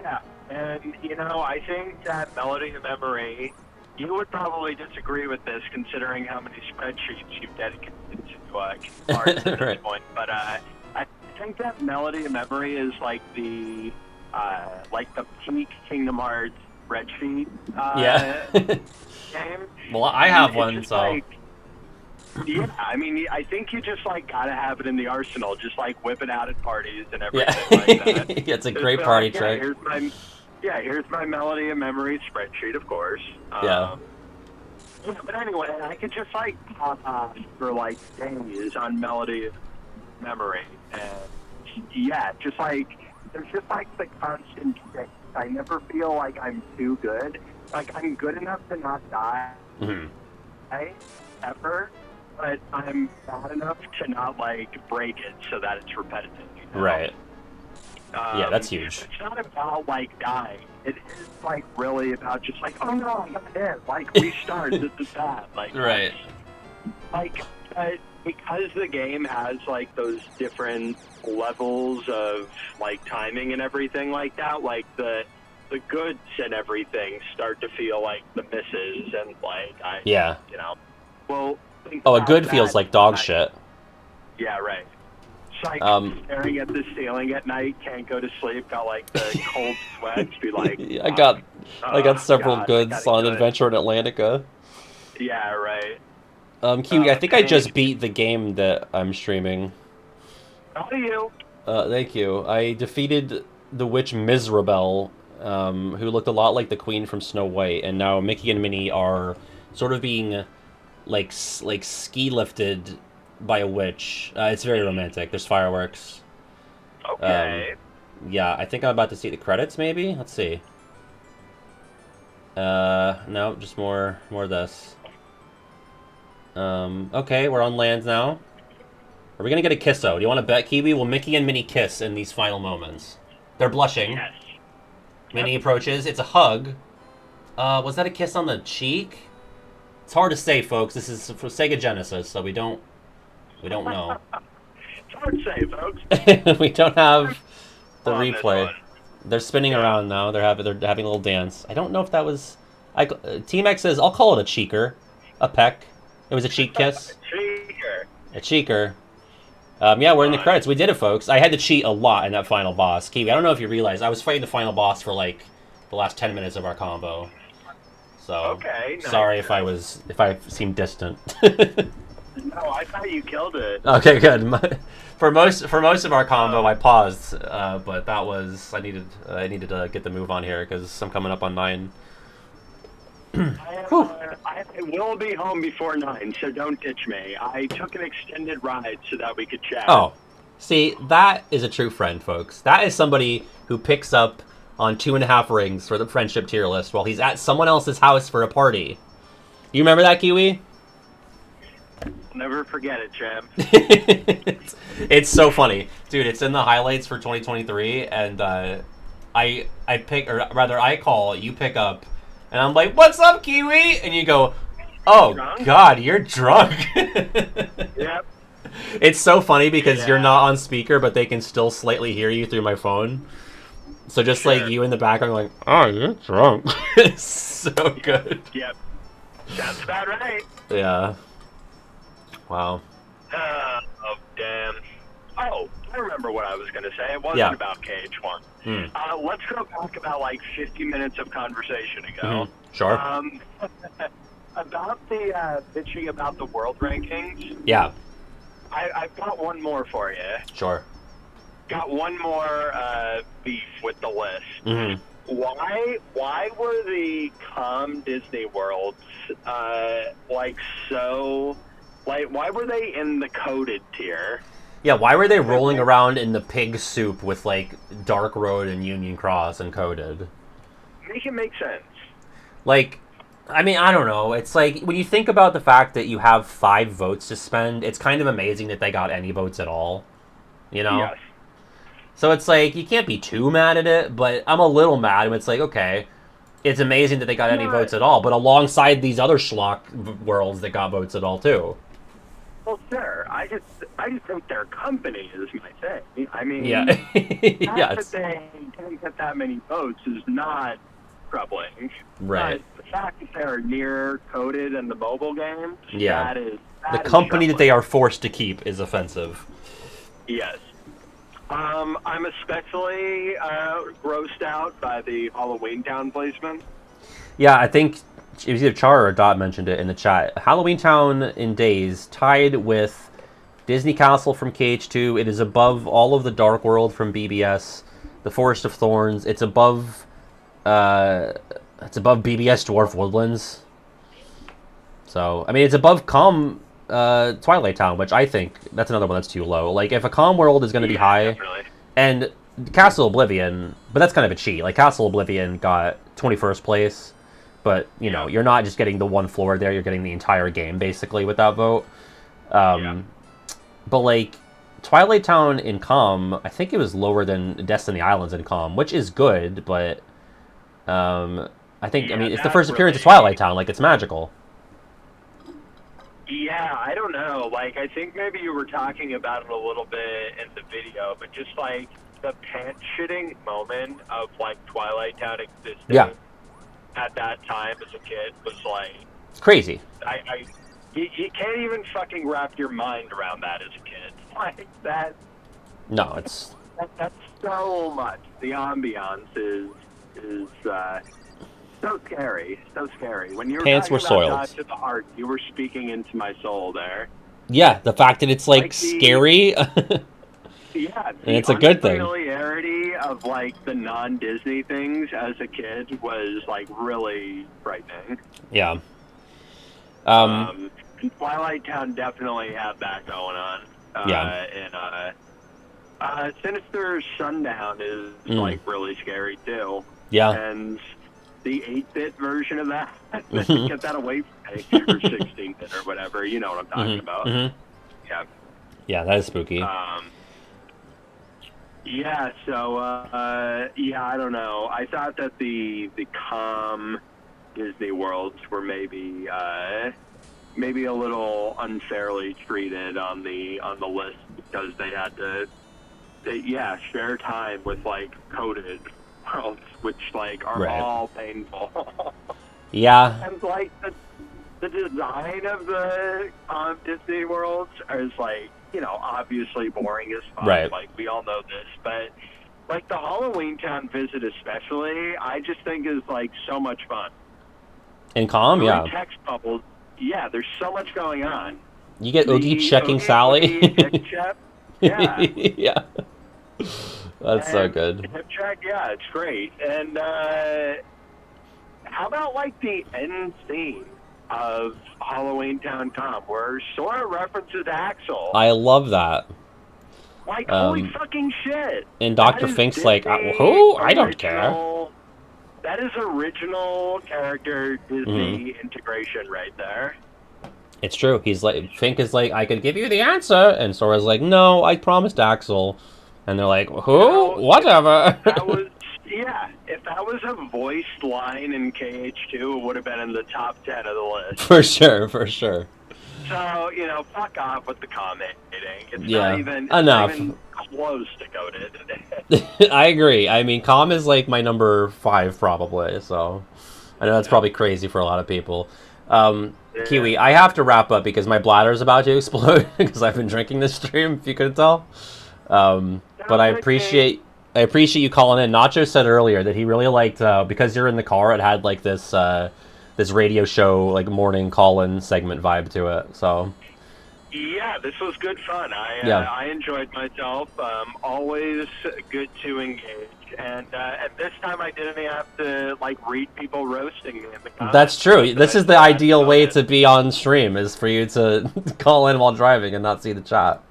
Yeah, and I think that Melody of Memory, you would probably disagree with this considering how many spreadsheets you've dedicated to cards at this Right. point. But I think that Melody of Memory is like the peak Kingdom Hearts spreadsheet Yeah. game. Well, I have It's one, just so yeah, I mean, I think you just gotta have it in the arsenal, just whip it out at parties and everything yeah, like that. it's a great Just, party yeah, trick. here's my Melody of Memory spreadsheet, of course. Yeah. But anyway, I could just pop off for days on Melody of Memory, and yeah, just there's just the constant chase. I never feel like I'm too good. I'm good enough to not die, ever, but I'm bad enough to not break it so that it's repetitive. Right. Yeah, that's huge. It's not about dying. It is really about just oh no, I got hit. Restart. This is bad. Right. Because the game has those different levels of timing and everything like that. The goods and everything start to feel like the misses, and Yeah. Well. think Oh, a about good that feels like dog at night. shit. Yeah, right. It's staring at the ceiling at night, can't go to sleep, got the cold sweats, be like, I got several God, I goods gotta on do it. Adventure in Atlantica. Yeah, right. Kiwi, I think I just thanks. beat the game that I'm streaming. How do you? Thank you. I defeated the witch Mizrabel, who looked a lot like the queen from Snow White, and now Mickey and Minnie are sort of being like ski lifted by a witch. It's very romantic. There's fireworks. Okay. Yeah, I think I'm about to see the credits. Maybe. Let's see. No, just more of this. Okay, we're on land now. Are we gonna get a kiss-o? Do you want to bet, Kiwi? Will Mickey and Minnie kiss in these final moments? They're blushing. Yes. Minnie approaches. It's a hug. Was that a kiss on the cheek? It's hard to say, folks. This is for Sega Genesis, so we don't know. It's hard to say, folks. We don't have the On this replay. one. They're spinning around now. They're having a little dance. I don't know if that was. Team X says I'll call it a cheeker, a peck. It was a cheek kiss. Cheater. A cheeker. Yeah, we're in the credits. We did it, folks. I had to cheat a lot in that final boss. Kiwi, I don't know if you realized, I was fighting the final boss for like the last 10 minutes of our combo. So Okay, nice. sorry if I seemed distant. No, I thought you killed it. Okay, good. For most of our combo, I paused, but that was I needed to get the move on here because I'm coming up on 9. I will be home before 9, so don't ditch me. I took an extended ride so that we could chat. Oh, see, that is a true friend, folks. That is somebody who picks up on 2.5 rings for the friendship tier list while he's at someone else's house for a party. You remember that, Kiwi? I'll never forget it, Jim. It's so funny, dude. It's in the highlights for 2023, and I call, you pick up, and I'm like, "What's up, Kiwi?" And you go, "Oh Drunk? God, you're drunk." Yep. It's so funny because you're Yeah. not on speaker, but they can still slightly hear you through my phone. So just like Sure. you in the background, like, "Oh, you're drunk." It's so good. Yep. Sounds about right. Yeah. Wow. Oh, damn. Oh, I remember what I was going to say. It wasn't Yeah. about KH1. Hmm. Let's go back about 50 minutes of conversation ago. Sure. About the bitching about the world rankings, Yeah. I've got one more for you. Sure. Got one more beef with the list. Hmm. Why were the calm Disney worlds why were they in the coded tier? Yeah, why were they rolling around in the pig soup with like Dark Road and Union Cross encoded? Make it make sense. Like, I mean, I don't know. It's like, when you think about the fact that you have 5 votes to spend, it's kind of amazing that they got any votes at all. You know? Yes. So it's like, you can't be too mad at it, but I'm a little mad when it's like, okay, it's amazing that they got any votes at all, but alongside these other schlock worlds that got votes at all, too. Well, sure. I just think their company is my thing. I mean, Yeah. the Yeah, fact that they didn't get that many votes is not troubling. right. But the fact that they're near coded in the mobile games, Yeah. that is The company that they are forced to keep is offensive. Yes. I'm especially grossed out by the Halloween Town placement. Yeah, I think it was either Char or Dot mentioned it in the chat. Halloween Town in Days tied with Disney Castle from KH2. It is above all of the Dark World from BBS, the Forest of Thorns. It's above BBS Dwarf Woodlands. So, I mean, it's above Twilight Town, which I think that's another one that's too low. Like, if a Calm World is going to be high, Definitely. and Castle Oblivion, but that's kind of a cheat. Like, Castle Oblivion got 21st place, but, you know, you're not just getting the one floor there, you're getting the entire game, basically, with that vote. But, like, Twilight Town in Calm, I think it was lower than Destiny Islands in Calm, which is good, but, I think, I mean, it's the first appearance of Twilight Town, like, it's magical. Yeah, I don't know. Like, I think maybe you were talking about it a little bit in the video, but just, like, the pants-shitting moment of, like, Twilight Town existing at that time as a kid was, like... It's crazy. You can't even fucking wrap your mind around that as a kid. Like, that... No, it's... That's so much. The ambiance is so scary, so scary. When you were Pants talking were about soiled. Dodge to the Heart, you were speaking into my soul there. Yeah, the fact that it's, like scary... Yeah, and it's a good thing. The familiarity of, like, the non-Disney things as a kid was, like, really frightening. Yeah. Twilight Town definitely had that going on. And Sinister Sundown is, like, really scary, too. Yeah. And the 8-bit version of that, get that away from me, or 16-bit or whatever, you know what I'm talking about. Yeah. Yeah, that is spooky. Yeah, so, yeah, I don't know. I thought that the calm Disney worlds were maybe a little unfairly treated on the list because they had to, share time with, like, coded worlds, which, like, are all painful. Yeah. And, like, the design of the Disney worlds is, like, you know, obviously boring as fuck. Right. Like, we all know this. But, like, the Halloween Town visit especially, I just think is, like, so much fun. In Calm, yeah. Text bubbles. Yeah, there's so much going on. You get Oogie checking Oogie Sally. hip check, yeah. Yeah. That's so good. Hip check, yeah, it's great. And how about, like, the end scene of Halloween Town Calm, where Sora references Axel? I love that. Like, holy fucking shit. And Dr. Fink's like, who? I don't care. That is original character Disney integration right there. It's true. He's like, Fink is like, I could give you the answer. And Sora's like, no, I promised Axel. And they're like, who? Whatever. That was, yeah, if that was a voiced line in KH2, it would have been in the top 10 of the list. For sure, for sure. So, you know, fuck off with the commenting. It's Yeah, not even, enough. Not even close to coded. I agree. I mean, Calm is like my number 5 probably, so I know that's probably crazy for a lot of people. Kiwi, I have to wrap up because my bladder's about to explode because I've been drinking this stream, if you couldn't tell. But I appreciate you calling in. Nacho said earlier that he really liked, because you're in the car, it had like this radio show, like morning call-in segment vibe to it, so... Yeah, this was good fun. I enjoyed myself. Always good to engage. And this time I didn't have to, like, read people roasting me in the comments. That's true. This is the ideal way to be on stream, is for you to call in while driving and not see the chat.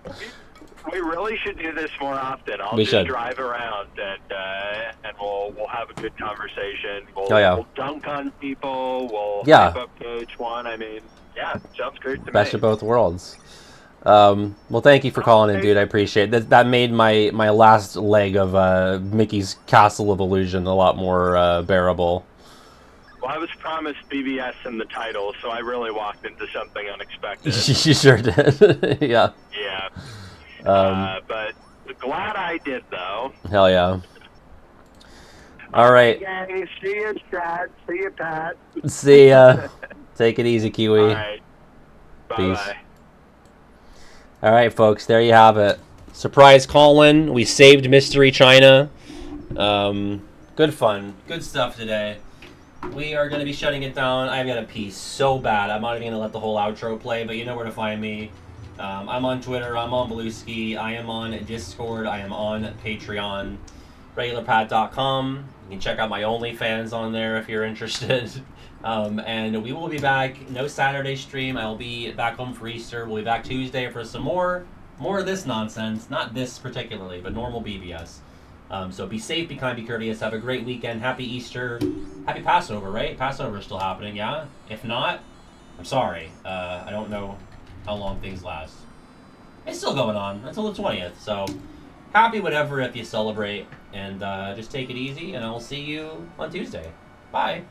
We We really should do this more often. I'll We just should. drive around and we'll have a good conversation. Oh, yeah. We'll dunk on people. We'll Yeah. hype up KH1. I mean, yeah, sounds great to Best me. of both worlds. Well, thank you for calling in, dude. I appreciate it. That made my last leg of Mickey's Castle of Illusion a lot more bearable. Well, I was promised BBS in the title, so I really walked into something unexpected. You sure did. Yeah. Yeah. But glad I did, though. Hell yeah. All right. Yay, see you, Chad. See you, Pat. See ya. Take it easy, Kiwi. All right. Peace. Bye-bye. All right, folks. There you have it. Surprise call-in. We saved Mystery China. Good fun. Good stuff today. We are going to be shutting it down. I've got to pee so bad. I'm not even going to let the whole outro play, but you know where to find me. I'm on Twitter. I'm on Beluski. I am on Discord. I am on Patreon. RegularPat.com. You can check out my OnlyFans on there if you're interested. And we will be back. No Saturday stream. I'll be back home for Easter. We'll be back Tuesday for some more of this nonsense. Not this particularly, but normal BBS. So be safe, be kind, be courteous. Have a great weekend. Happy Easter. Happy Passover, right? Passover is still happening, yeah? If not, I'm sorry. I don't know how long things last. It's still going on until the 20th. So happy whatever if you celebrate. And just take it easy. And I'll see you on Tuesday. Bye.